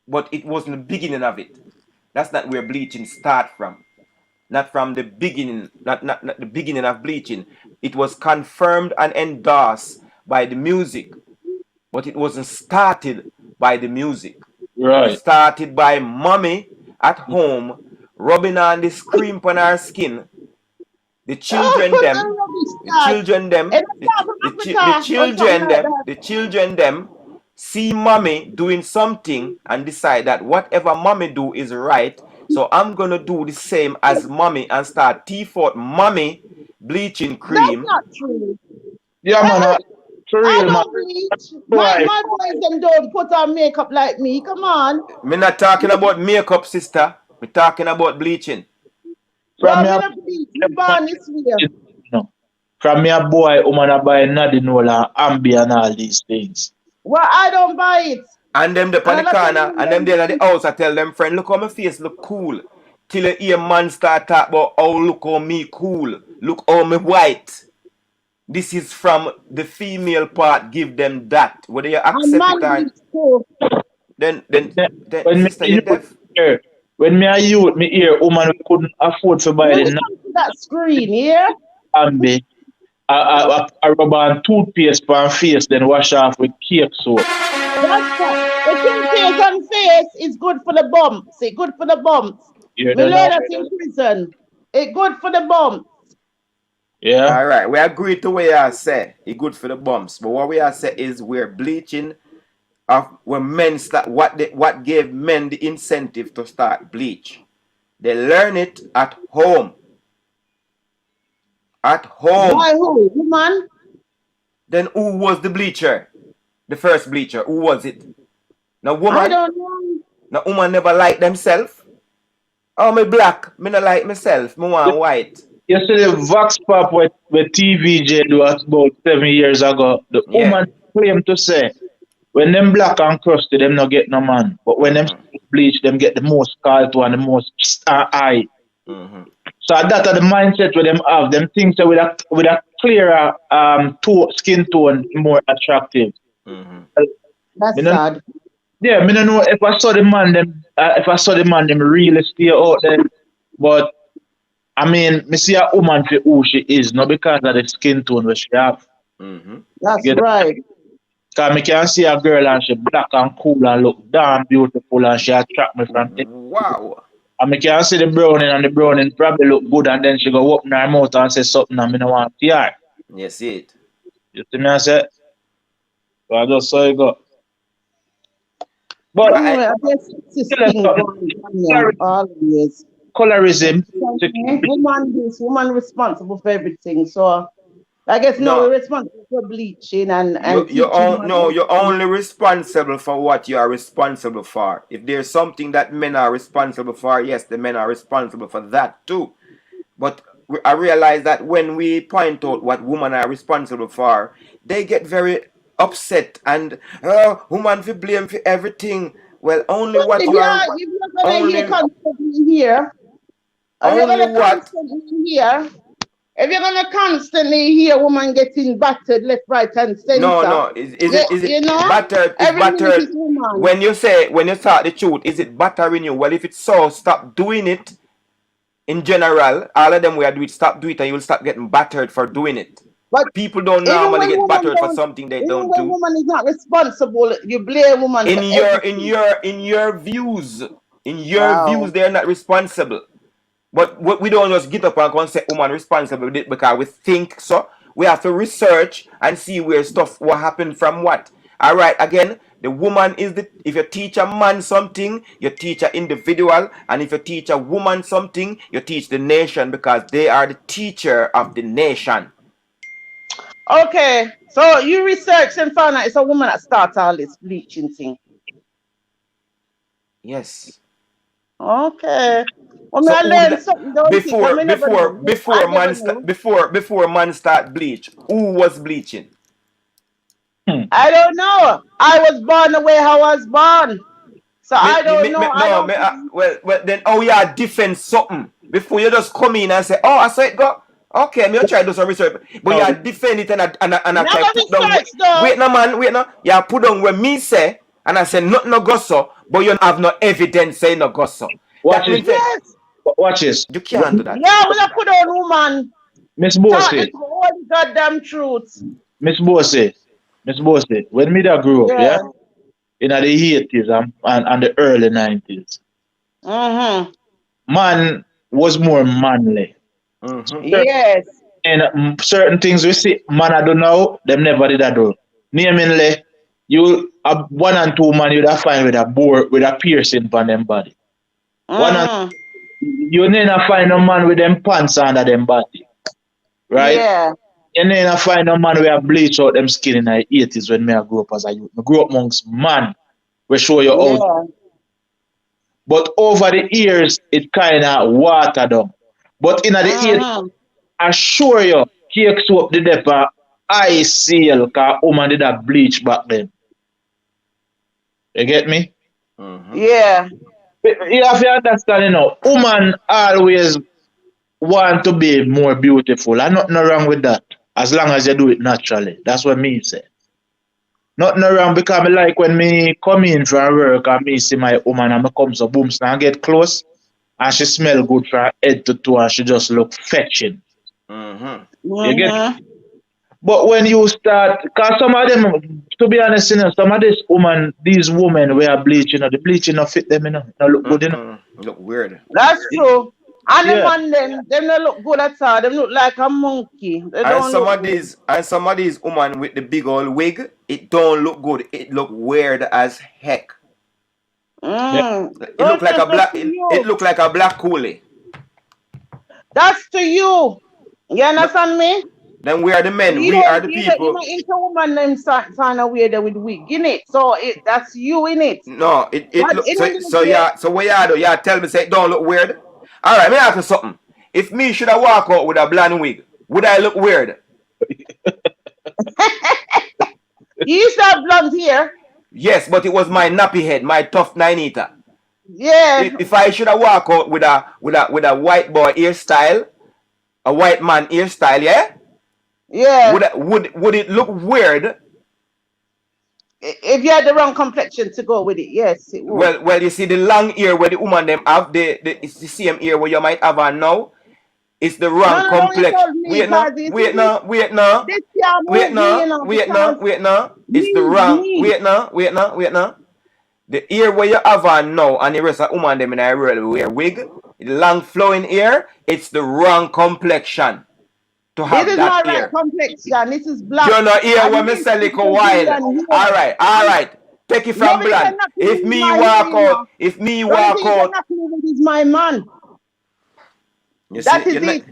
but it wasn't the beginning of it. That's not where bleaching start from. Not from the beginning, not the beginning of bleaching. It was confirmed and endorsed by the music, but it wasn't started by the music. Right. It started by mommy at home rubbing on the cream on her skin. The children them, the children them see mommy doing something and decide that whatever mommy do is right. So I'm gonna do the same as mommy and start teeth out mommy bleaching cream. That's not true. Yeah, man. For real, I man. don't bleach. My boys them don't put on makeup like me. Come on. Me not talking about makeup, sister. Me talking about bleaching. From me born this way. No. From me a boy, woman a buy Nadinola, Ambi and all these things. Well, I don't buy it. And them up on the corner, and them there at the house, I tell them, friend, look how my face look cool. Till you hear man start talk about, oh, look how me cool. Look how me white. This is from the female part, give them that. Whether you accept it or then sister, you deaf? When me a youth, me hear woman couldn't afford to buy that screen here. Ambi. I rub on toothpaste for face, then wash off with cake soap. That's right. The toothpaste on face is good for the bumps. It's good for the bumps. Yeah, we learn that in prison. It's good for the bumps. Yeah. All right. We agree to what you say. It's good for the bumps. But what we are say is we're bleaching of when men start what gave men the incentive to start bleach. They learn it at home. At home. Why who? Woman? Then who was the bleacher? The first bleacher. Who was it? Now woman. I don't know. Now woman never like themselves. Oh, me black. Me not like myself. Me want white. Yesterday, Vox Pop with TVJ was about 7 years ago. The woman claimed to say, when them black and crusty, them not get no man. But when them bleach, them get the most called one, the most eye. So that's the mindset where them have. Them think that with a clearer skin tone, more attractive. That's sad. Yeah, I don't know if I saw the man them really stay out there. But I mean, me see a woman for who she is, not because of the skin tone that she have. That's right. Because I can see a girl and she black and cool and look damn beautiful and she attract me from it. Wow. And I can see the browning and the browning probably look good and then she go open her mouth and say something and I don't want to hear. You see it. You see me I say? So I just saw it go. But I guess it's always. Colorism. Woman this, woman responsible for everything. So I guess we're responsible for bleaching and you're only responsible for what you are responsible for. If there's something that men are responsible for, yes, the men are responsible for that too. But I realize that when we point out what women are responsible for, they get very upset and woman for blame for everything. Well, only what you are. If you're gonna hear constantly here, if you're gonna constantly hear woman getting battered left, right, and center. No. Is it battered? Is battered. When you start the truth, is it battering you? Well, if it's so, stop doing it. In general, all of them will do it. Stop doing it, and you will stop getting battered for doing it. But people don't normally get battered for something they don't do. Woman is not responsible. You blame woman. In your views, they're not responsible. But we don't just get up and go and say woman responsible with it because we think so. We have to research and see what happened from what. All right, again, the woman is if you teach a man something, you teach an individual, and if you teach a woman something, you teach the nation because they are the teacher of the nation. Okay, so you researched and found out it's a woman that starts all this bleaching thing. Yes. Okay. Well, so I learned something. Before man start bleach, who was bleaching? I don't know. I was born the way I was born, so I don't know. Well, then yeah, defend something before you just come in and say, oh, I saw it go. Okay, me try to do some research, but you defend it and I try put down. Wait no. You put down where me say, and I say nothing no go so, but you have no evidence saying no go so. Watch this. You can't do that. Yeah, we put on woman. Miss Bossy. All the goddamn truth. Miss Bossy, when me that grew up, yeah? in the 80s and the early 90s. Man was more manly. Yes. And certain things we see man I do now, them never did that do. Namely, you 1 and 2 man you'd have find with a bore with a piercing on them body. You never find a man with them pants under them body. Right? Yeah. You never find a man with a bleach out them skin in the 80s when I grew up as a youth. I grew up amongst man. We show you out. But over the years, it kind of watered down. But in the 80s, I assure you, cake soap did that for eye seal, because woman did that bleach back then. You get me? Yeah. You have to understand, you know, woman always want to be more beautiful. And nothing wrong with that. As long as you do it naturally. That's what me say. Nothing wrong because I like when me come in from work and me see my woman and me come so boom and get close and she smell good from head to toe and she just look fetching. You get? But when you start, because some of them, to be honest, you know, some of these women wear bleach, you know, the bleach don't fit them, you know, they look good, you know. Look weird. That's true. And the man them don't look good at all. They look like a monkey. And some of these women with the big old wig, it don't look good. It look weird as heck. It look like a black. It look like a black coolie. That's to you. You understand me? Then we are the men. We are the people. You know, into woman them sign of weird with wig in it. So that's you in it. No, it look so yeah. So what you do? You tell me say it don't look weird. All right, let me ask you something. If me should have walk out with a blonde wig, would I look weird? You used to have blonde hair. Yes, but it was my nappy head, my tough 9-eater. Yeah. If I should have walk out with a white boy hairstyle, a white man hairstyle, yeah? Yeah. Would it look weird? If you had the wrong complexion to go with it, yes, it would. Well, you see the long ear where the woman them have it's the same ear where you might have her now. It's the wrong complexion. Wait now. It's the wrong. Wait now. The ear where you have her now and the rest of woman them in a real wear wig, the long flowing ear, it's the wrong complexion. To have this is that not ear. Right complexion. This is black. You're not here when me sell it a while. All right. Take it from black. If me walk out, this is my man. That is it.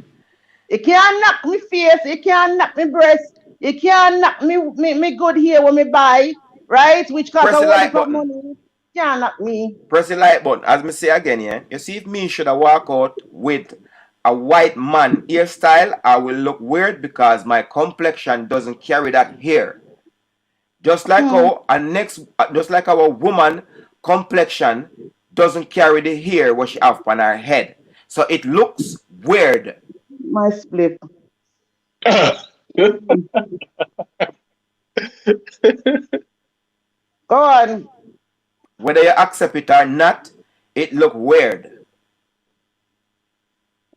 You can't knock me face. You can't knock me breast. You can't knock me good hair when me buy, right? Which costs a lot of money. You can't knock me. Press the like button. As me say again, yeah. You see, if me should have walk out with a white man hairstyle, I will look weird because my complexion doesn't carry that hair. Just like just like our woman complexion doesn't carry the hair what she have on her head. So it looks weird. My split. Go on. Whether you accept it or not, it look weird.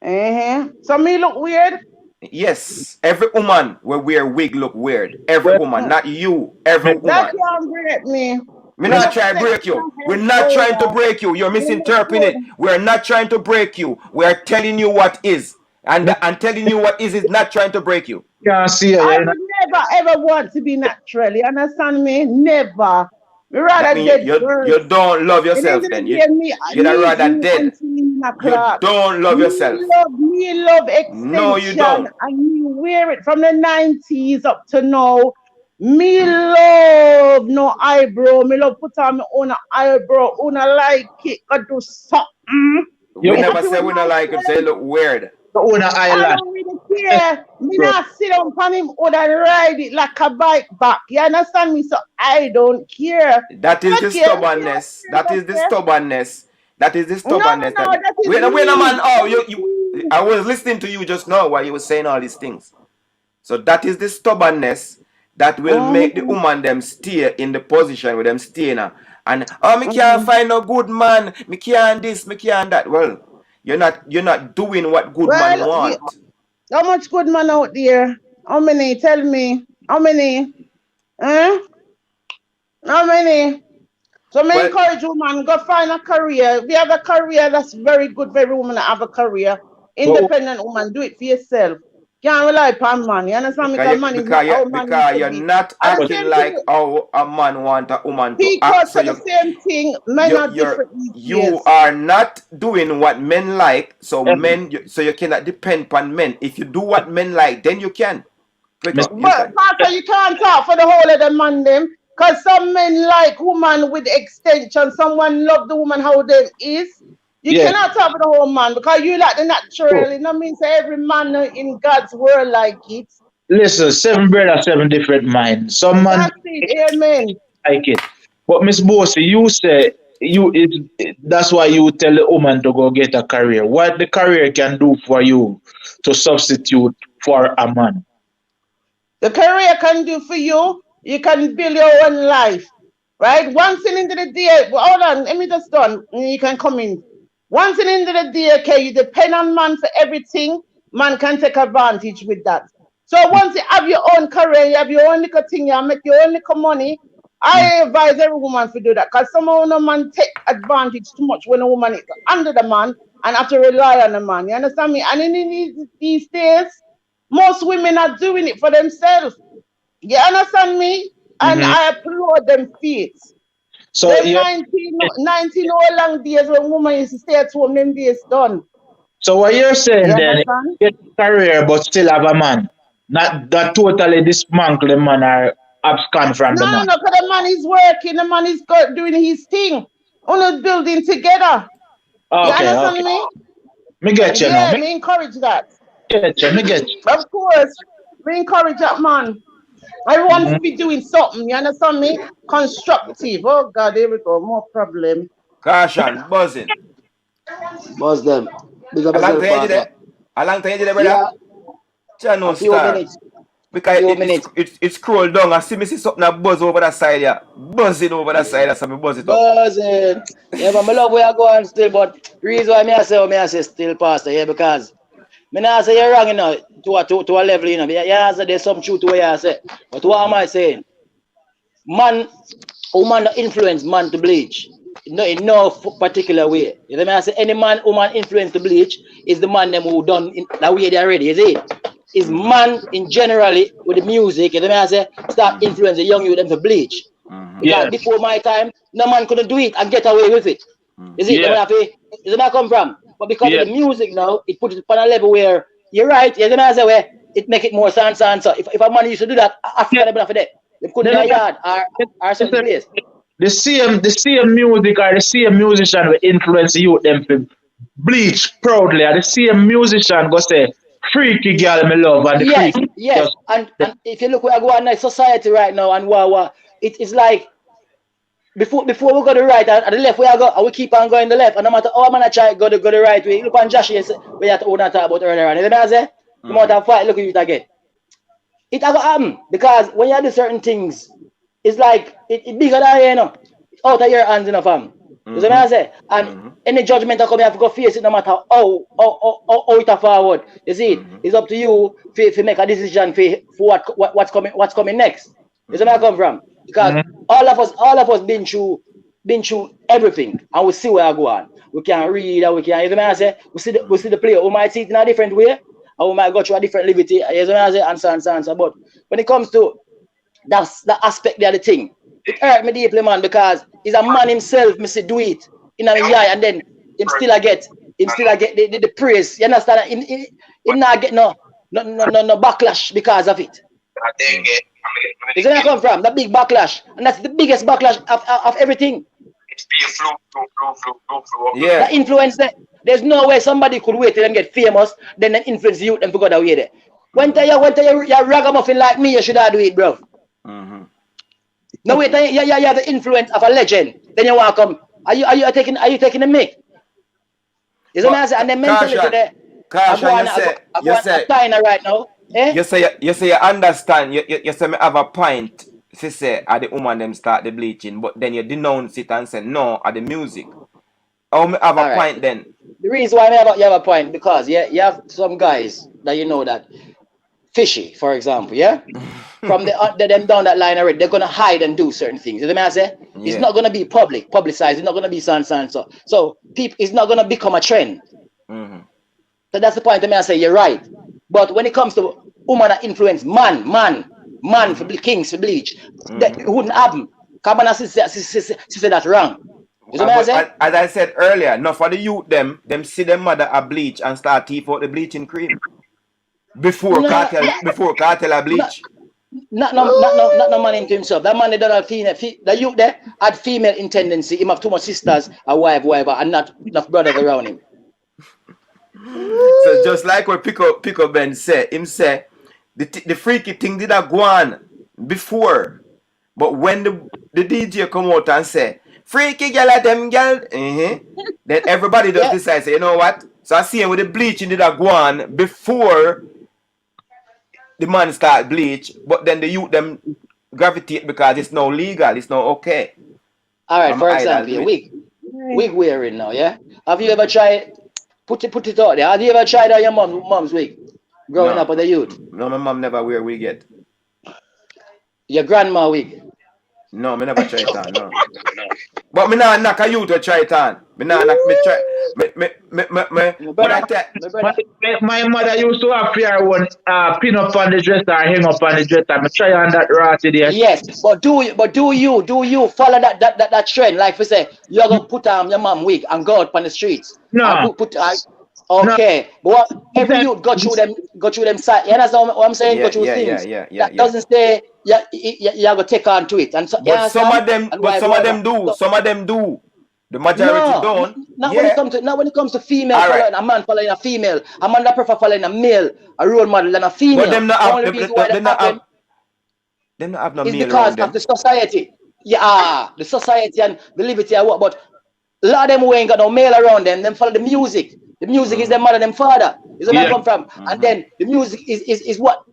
So me look weird? Yes. Every woman will wear wig look weird. Every woman, not you. Every woman. That can't break me. We're not trying to break you. We're not trying to break you. You're misinterpreting it. We're not trying to break you. We're telling you what is. And telling you what is not trying to break you. Yeah, see, I would never ever want to be natural. You understand me? Never. Rather you don't love yourself then. You'd rather dead. You don't love yourself. Me love extension. No, you don't. And you wear it from the 90s up to now. Me love no eyebrow. Me love put on my own eyebrow. Una like it. I do something. You never say we don't like it. Say it look weird. I don't really care. Me not sit down on him or ride it like a bike back. You understand me? So I don't care. That is the stubbornness. That is the stubbornness. That is the stubbornness. Wait a man. Oh, you. I was listening to you just now while you were saying all these things. So that is the stubbornness that will make the woman them stay in the position where them stay now. And me can't find no good man. Me can't this. Me can't that. Well. You're not doing what good man want. How much good man out there? How many? Tell me. How many? How many? So I Well, encourage women, go find a career. If you have a career, that's very good for every woman that have a career. But Independent woman, do it for yourself. Can't rely upon man. You understand me? Because man is not how man used because to you're be. not And the acting same thing, like how a man want a woman to people act. So say the same thing. Men are different these you days. are not doing what men like. So so you cannot depend on men. If you do what men like, then you can. Miss, Quicker, you But can. Pastor, you can't talk for the whole of the man them. Because some men like woman with extension. Someone love the woman how them is. You yeah, cannot talk for the whole man because you like the natural. It don't mean say every man in God's world like it. listen, 7 brothers, 7 different minds. Some man That's it. Amen. like it. But Miss Bossy, you say that's why you tell the woman to go get a career. What the career can do for you to substitute for a man? The career can do for you. You can build your own life. Right? Once into the day, well, hold on, let me just done. You can come in. Once into the day, okay, you depend on man for everything. Man can take advantage with that. So once you have your own career, you have your own little thing, you make your own little money. I advise every woman to do that because some of the man take advantage too much when a woman is under the man and have to rely on the man. You understand me? And in these days, most women are doing it for themselves. You understand me? And Mm-hmm. I applaud them feet. So Them you 19 hour long days when women used to stay at home, them days done. so what you're saying You then, understand? get a career but still have a man. Not that totally dismantle the man or abscond from the No, man. because the man is working, the man is doing his thing. On us building together. You Okay, okay. understand me? Me get you now. Yeah, Me me encourage that. get you, me get you. Of course, we encourage that man. Everyone should be doing something, you understand me? Constructive. Oh God, here we go. More problem. Caution, buzzing. Boss them. Big up A long yourself, time you Pastor. there? A long time you there, brother? Yeah, Channel a few star. minutes. Because Few minutes. it scroll down and see me see something that buzz over that side, yeah. Buzzing over that side, so me buzz it up. Buzzing. Yeah, but I love where you going still, but the reason why I say still, Pastor, yeah, because me not say you're wrong, you know, to a level, you know. Yeah, say there's some truth to what you say. But what am I saying? Man, woman influence man to bleach. No, in no particular way. You know what I say? Any man, woman influence to bleach is the man them who done in the way they already, is it? Is man in generally with the music, you know what I say? Start influencing young youth them to bleach. Because Yeah, before my time, no man couldn't do it and get away with it. Is it? yeah, Is where I come from? But because of yeah. the music now, it puts it on a level where you're right, you know what I say? Where it make it more sense. So if a man used to do that, Africa never for that. They couldn't Then be a yard or certain place. the same music or the same musician will influence you them to bleach proudly. And the same musician go say, freaky girl me love and the Yes, freaky yes. just And if you look where I go on in society right now and it's like before we go the right and the left where I go, and we keep on going the left. And no matter how man I try go the right way. Look on Jahshii, we had to talk about earlier on. You know what I say? The amount of fight, look at it again. It ever happen because when you do certain things, it's like it bigger than you, you know. It's out of your hands, you know, fam. You see what I say? And any judgment that come, you have to go face it no matter how it a forward. You see, it's up to you to make a decision for what's coming next. You see where I come from? Because all of us been through everything and we see where I go on. We can read and we can, you know what I say? We see the player. We might see it in a different way, and we might go through a different liberty, you know what I say, and so on, so on, so. But when it comes to that's the aspect of the thing, it hurt me deeply, man, because he's a man himself, me say do it in a eye, and then him still get the praise. You understand? Him not get no backlash because of it. Is where I come from? The big backlash, and that's the biggest backlash of everything. Yeah. The influence there. There's no way somebody could wait till them get famous, then them influence you and forgot that way there. When you're ragamuffin like me, you should have do it, bro. No wait, you have the influence of a legend. Then you want to come. Are you taking a mic? Is what I say? And the mentality there. You say China right now. Eh? you say you understand. You say me have a point. If say at the woman them start the bleaching, but then you denounce it and say no at the music. How me have a point then? The reason why you have a point because you have some guys that you know that fishy, for example, yeah? From them down that line already, they're gonna hide and do certain things. You know what I say? It's not gonna be publicized. It's not gonna be so people. It's not gonna become a trend. So that's the point. I say you're right. But when it comes to woman that influence man for kings for bleach, that wouldn't happen. Come on, she said that's wrong. You know what I say? As I said earlier, not for the youth them see them mother a bleach and start teeth out the bleaching cream before cartel a bleach. Not no man into himself. That man they don't have female. The youth there had female in tendency. He have too much sisters, a wife, whatever, and not enough brothers around him. So just like what Pico Ben said, him say the freaky thing did a go on before, but when the DJ come out and say freaky girl at them girl, then everybody does decide say, you know what? So I see him with the bleaching did a go on before the man start bleach, but then the youth them gravitate because it's now legal, it's now okay. All right, for example, wig wearing now, yeah. Have you ever tried? Put it out there. Have you ever tried on your mom's wig? Growing up with the youth? No, my mom never wear wig yet. Your grandma wig? No, me never try it on, no. But me not knock a youth to try it on. Me not knock, me try, my mother used to have fear one pin up on the dresser, hang up on the dresser. Me try on that ratty there. Yes, but do you follow that trend? Like we say, you're gonna put on your mom wig and go out on the streets. No. Okay, but what every youth go through them side. You understand what I'm saying? Go through things. That doesn't say you have to take on to it. And so, but some of them do. Some of them do. The majority don't. Not when it comes to female following a man following a female. A man that prefer following a male, a role model than a female. But them not have no it's male because of the society. Yeah, the society and the liberty and what. But a lot of them who ain't got no male around them follow the music. The music is their mother, them father. Is where I come from. And then the music is what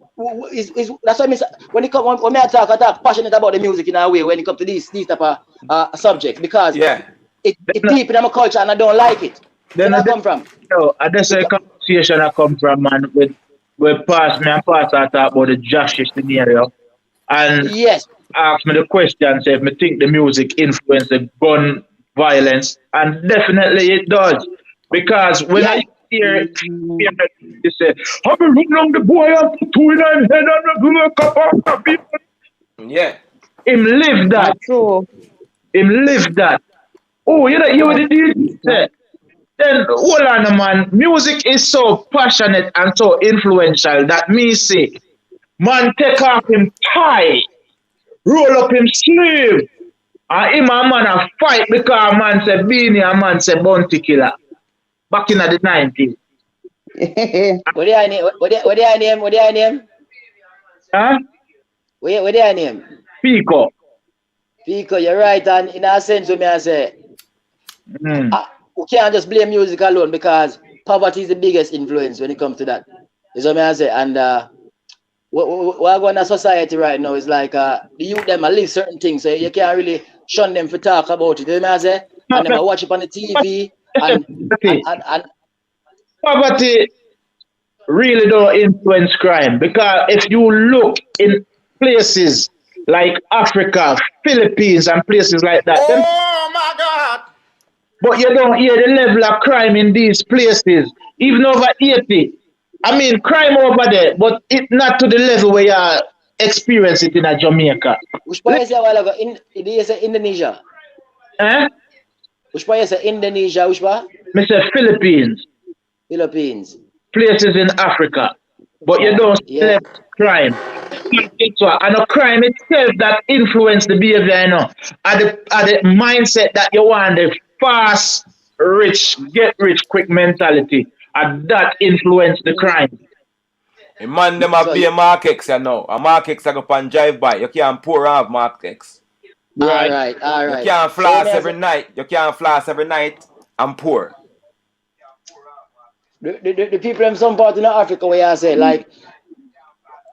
is that's why when I talk passionate about the music in a way when it comes to these type of subjects because it's deep in my culture and I don't like it. Then I come from. No, that's a conversation I come from, man. With past I talk about the Jahshii scenario, and ask me the question, say if me think the music influence the gun violence, and definitely it does. Because when I hear you say, I'm going to run the boy up to 2 in head and a cup of people. Yeah. Him live that. True. Him live that. Oh, you what the DJ said. Then hold on, man. Music is so passionate and so influential that me say, man take off him tie, roll up him sleeve, and him a man a fight because a man say beanie, a man say bounty killer. Back in the 90s. What do I name? Huh? What do I name? Pico, you're right, and in a sense, when I say, we can't just blame music alone because poverty is the biggest influence when it comes to that. Is what I say, and what going on in society right now is like the youth them live certain things, so you can't really shun them for talk about it. You know what I say? And them watch it on the TV. And poverty really don't influence crime because if you look in places like Africa, Philippines, and places like that, my God! But you don't hear the level of crime in these places, even over 80. I mean, crime over there, but it's not to the level where you experience it in a Jamaica. Which part is a while ago? Indonesia. Which part is Indonesia? Which part? Mr. Philippines. Places in Africa. But you don't see crime. And a crime itself that influence the behavior, you know. At the mindset that you want the fast, rich, get rich quick mentality. And that influence the crime. A man them have be a Mark X, you know. A Mark X I go pan drive by. You can't pour off Mark X. All right. You can't floss every night. You can't floss every night and pour. The people in some part in Africa where I say like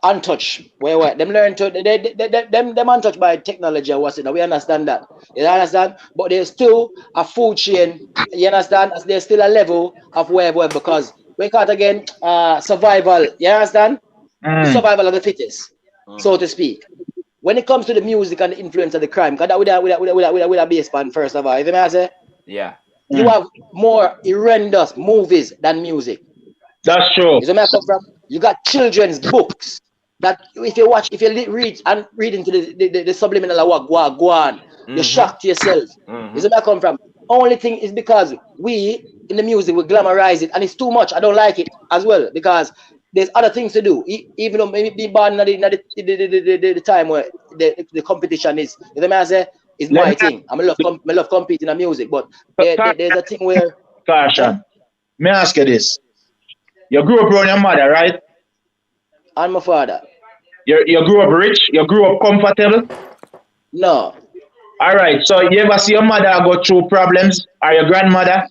untouched, where them learn to them untouched by technology or what's it. We understand that. You understand? But there's still a food chain. You understand? There's still a level of where because we can't again survival. You understand? The survival of the fittest, so to speak. When it comes to the music and the influence of the crime, because that with a base band, first of all, if I say, Yeah. you have more horrendous movies than music. That's true. You see where I come from? You got children's books that if you read into the subliminal of what go on, you shock to yourself. You see where I come from? Only thing is because we in the music we glamorize it and it's too much. I don't like it as well because there's other things to do. Even though maybe be born at the time where the competition is, you know what I say? It's my thing. I love competing in music, but there's a thing where. Caution. May I ask you this? You grew up around your mother, right? And my father. You grew up rich? You grew up comfortable? No. All right. So you ever see your mother go through problems or your grandmother?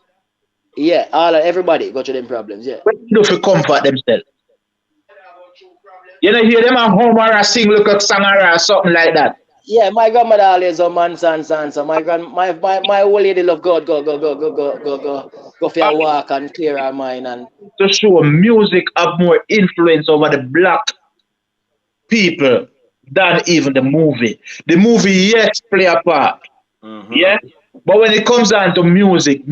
Yeah, everybody go through them problems. Yeah. What do you do to comfort themselves? You know, hear them at home or sing look at song or something like that. Yeah, my grandmother always a man, son. So my old lady love go for a walk and clear her mind and. To show music have more influence over the black people than even the movie. The movie, yes, play a part. Yeah? But when it comes down to music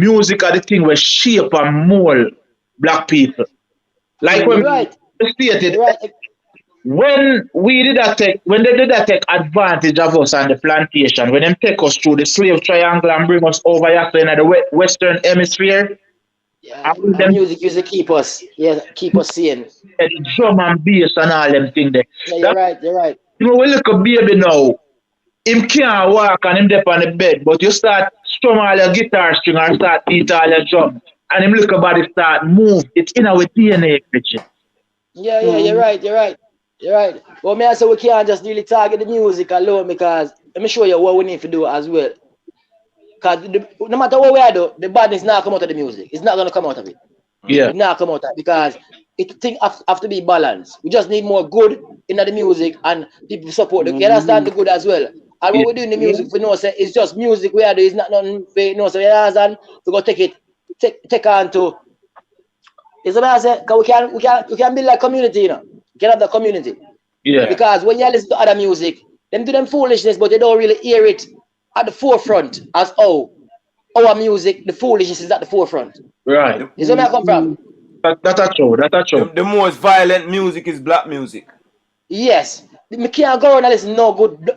are the thing where shape and mold black people. Like when we stated, when they did take advantage of us on the plantation, when them take us through the slave triangle and bring us over here in the Western Hemisphere, the music used to keep us sane. The drum and bass and all them things there. Yeah, you're right. You know, when look a baby now, him can't walk and him dip on the bed, but you start strum all your guitar string and start beat all your drum, and him look about it start move. It's in our DNA, Richard. Yeah, you're right. Well, me I say we can't just really target the music alone because let me show you what we need to do as well. Because no matter what we do, the badness not come out of the music. It's not gonna come out of it. Yeah. It's not come out of it because it thing have to be balanced. We just need more good in the music and people support it. You understand the good as well. And what we do in the music, we know say it's just music we are doing. It's not nothing. We know so you understand. We go take on to. It's what I say. Cause we can build a community, you know. We can have the community. Yeah. Because when you listen to other music, them do them foolishness, but they don't really hear it at the forefront as our music, the foolishness is at the forefront. Right. Is where I come from. That's true. The most violent music is black music. Yes. Me can't go and listen no good.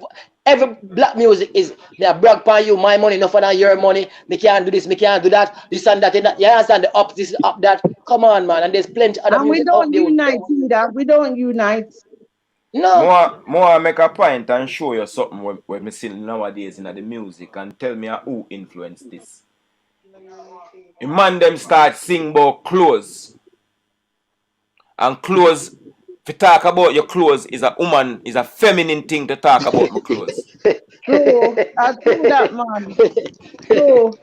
Every black music is me brag upon you, my money, enough than your money. Me can't do this, me can't do that, this and that and that. You understand the up this, up that. Come on, man. And there's plenty other music. And we don't unite either. We don't unite. No. More make a point and show you something where me see nowadays in the music and tell me who influenced this. A man them start sing about clothes. And clothes, if you talk about your clothes, is a feminine thing to talk about my clothes. True. I think that, man. True.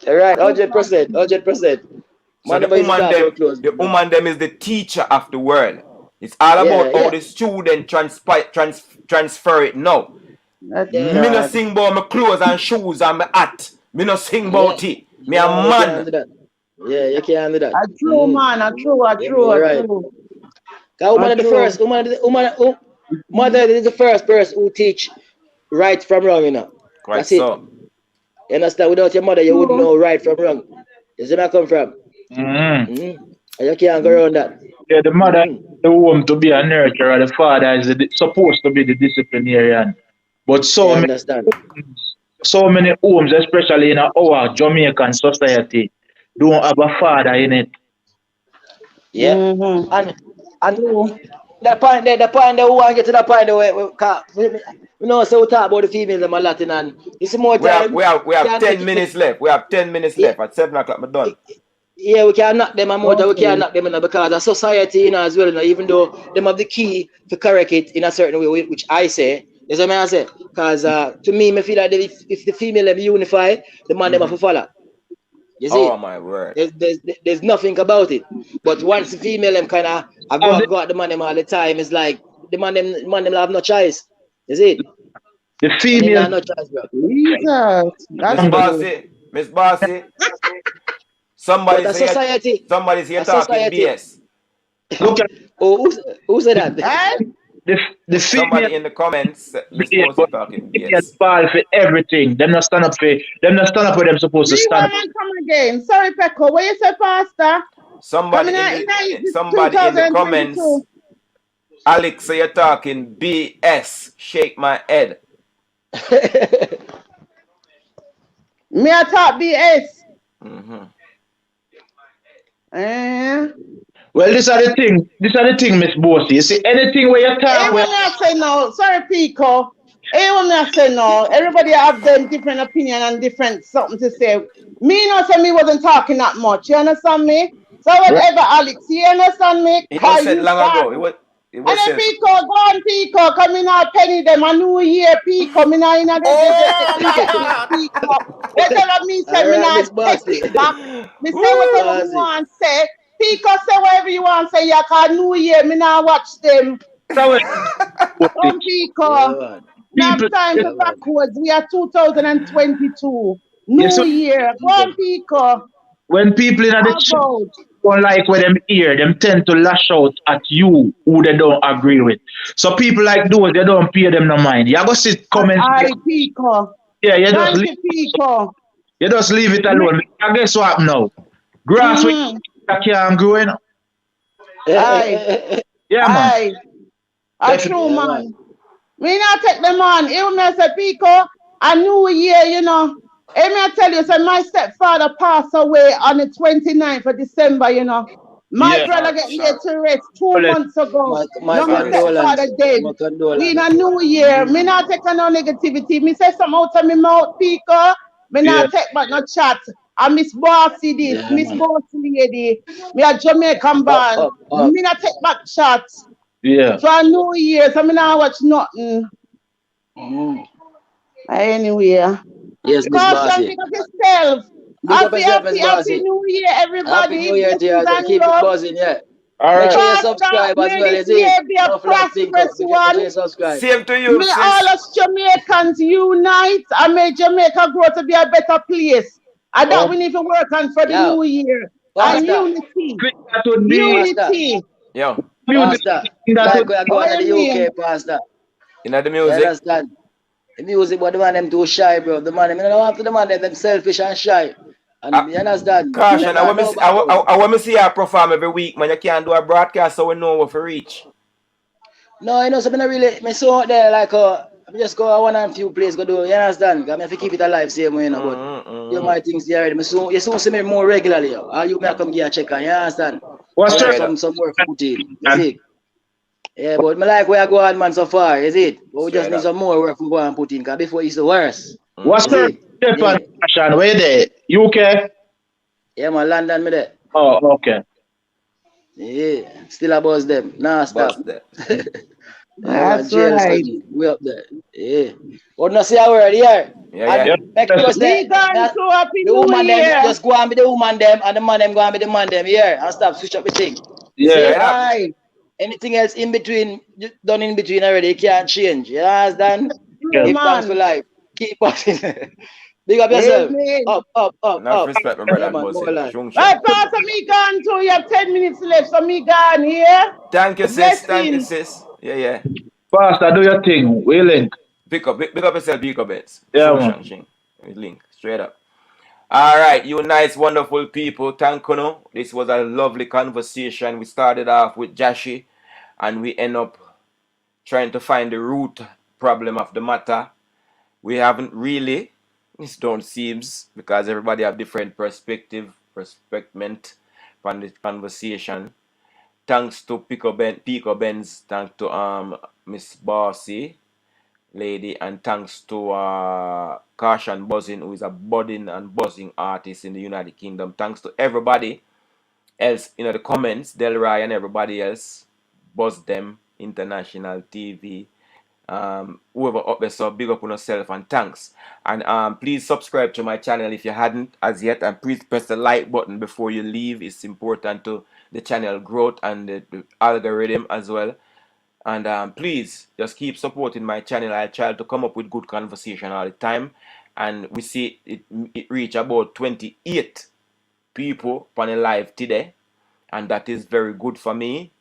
Right, 100%. So the woman them is the teacher of the world. It's all about how the student transfer it now. Me no sing about my clothes and shoes and my hat. Me no sing about it. Me a man. Yeah, you can't do that. A true man, a true. Right. Mother is the first person who teach right from wrong, you know. Right. That's it. You understand? Without your mother, you wouldn't know right from wrong. You see where I come from? You can't go around that. Yeah, the mother, the home to be a nurturer, the father is supposed to be the disciplinarian. But so many homes, especially in our Jamaican society, don't have a father in it. Yeah. And the point there, we want to get to the point where we know so we talk about the females and Latin and it's more time. We have 10 minutes left. We have 10 minutes left. At 7 o'clock we're done. Yeah, we can knock them and more we can knock them because the society, you know, as well, you know, even though them have the key to correct it in a certain way, which I say, is what I say. Because to me, I feel like if the female them unify, the man them have to follow. You see? Oh my word. There's nothing about it. But once the female them kind of go at the man them all the time, it's like the man them have no choice. You see? The female have no choice, bro. Miss Bossy. Somebody's here talking BS. Look at Who said that? the female. Somebody in the comments, Miss Bossy talking BS. Ball for everything. Them not stand up for. Them not stand up where them supposed to stand. Woman come again. Sorry, Pecco. What you say, Pastor? Somebody in the comments, Alex, so you're talking BS. Shake my head. Me I talk BS. Well, this are the thing. This are the thing, Miss Bossy. You see, anything where you talk. When I say no, sorry, Pico. When I say no, everybody have them different opinion and different something to say. Me not say me wasn't talking that much. You understand me? So whatever, Alex, you understand me? It was said long ago. It was and then said. Pico, go on, Pico, come in our penny them a new year, Pico, me not in a Pico. Whatever me say, me not take it back. Me say whatever me want say. Pico say whatever you want say, you call New Year, me not watch them. Come Pico. Now time to backwards. We are 2022. New Year. Go on, Pico. When people in the chat don't like what them hear, them tend to lash out at you who they don't agree with. So people like those, they don't pay them no mind. You go see comments. Pico. Yeah, you just leave, Pico. You just leave it alone. And guess what now? Grass with can't grow in. Aye. Yeah, man. Aye. True, man. We not take them on. Even me say, Pico, a new year, you know. Let me tell you, so my stepfather passed away on the 29th of December, you know. My brother get laid to rest 2 months ago. My stepfather dead. We in a new year. Me not take no negativity. Me say something out of my mouth, Pico. Me not take back no chat. I Miss Bossy this, Miss Bossy lady. Me a Jamaican band. Me not take back shots. Yeah. So a new year, so me not watch nothing. Anyway. Yes, Miss Bossy. Pick up yourself. Happy New Year, everybody. Happy New Year to you. Keep it buzzing, yeah. All right. Make sure you subscribe as well, is it? Be a prosperous one. Same to you, may all us Jamaicans unite and make Jamaica grow to be a better place. And that we need to work on for the new year. And unity. Unity. Yo. Pastor. Like we are going to the UK, Pastor. You know the music? You understand? The music, but the man them too shy, bro. The man them, you know, after the man them selfish and shy. And you understand? Caution, I want to see you perform every week, man. You can't do a broadcast so we know what to reach. No, you know, so I don't really, I so out there like, I just go one and few places, go do, you understand? I have to keep it alive, same way, you know, but you my things there already. You soon see me more regularly, or you may come give a check on, you understand? What's some more food in, you see? Yeah, but I like where I go on, man, so far, is it? But we just need some more work to go and put in, because before it's the worst. What's your Japan? Where there? UK? Yeah, man, London, me there. Oh, okay. Yeah, still a buzz them. Nah, stop. That's right. We up there. Yeah. But no see a word here. Yeah. Make sure the woman them just go and be the woman them and the man them go and be the man them here and stop switch up the thing. Yeah. See, anything else in between, done in between already, you can't change. You understand? Give thanks for life. Keep passing. Big up yourself. Up. Enough respect, my brother. Right, Pastor, me gone too. You have 10 minutes left, so me gone here. Thank you, sis. Thank you, sis. Yeah. Pastor, do your thing. We link. Pick up yourself, pick up it. Yeah, man. We link straight up. All right, you nice, wonderful people. Thank you. This was a lovely conversation. We started off with Jahshii, and we end up trying to find the root problem of the matter. We haven't really. This don't seems because everybody have different perspective on this conversation. Thanks to Pico Benz, thanks to Miss Bossy lady, and thanks to Caution Buzzing, who is a budding and buzzing artist in the United Kingdom. Thanks to everybody else in the comments, Delroy and everybody else, Buzz Them, International TV. Whoever up there, so big up on yourself and thanks. And please subscribe to my channel if you hadn't as yet, and please press the like button before you leave. It's important to the channel growth and the algorithm as well. And please just keep supporting my channel. I try to come up with good conversation all the time, and we see it reach about 28 people on a live today, and that is very good for me.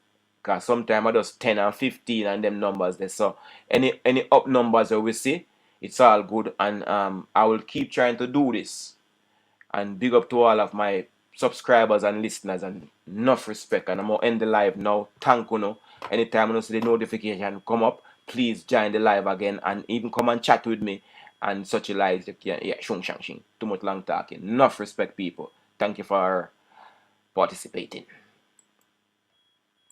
Because sometimes I just 10 and 15 and them numbers there. So any up numbers that we see, it's all good. And I will keep trying to do this. And big up to all of my subscribers and listeners, and enough respect. And I'm gonna end the live now. Thank you no. Anytime you see the notification come up, please join the live again and even come and chat with me and such a live. Yeah, shung shang shing. Too much long talking. Enough respect, people. Thank you for participating.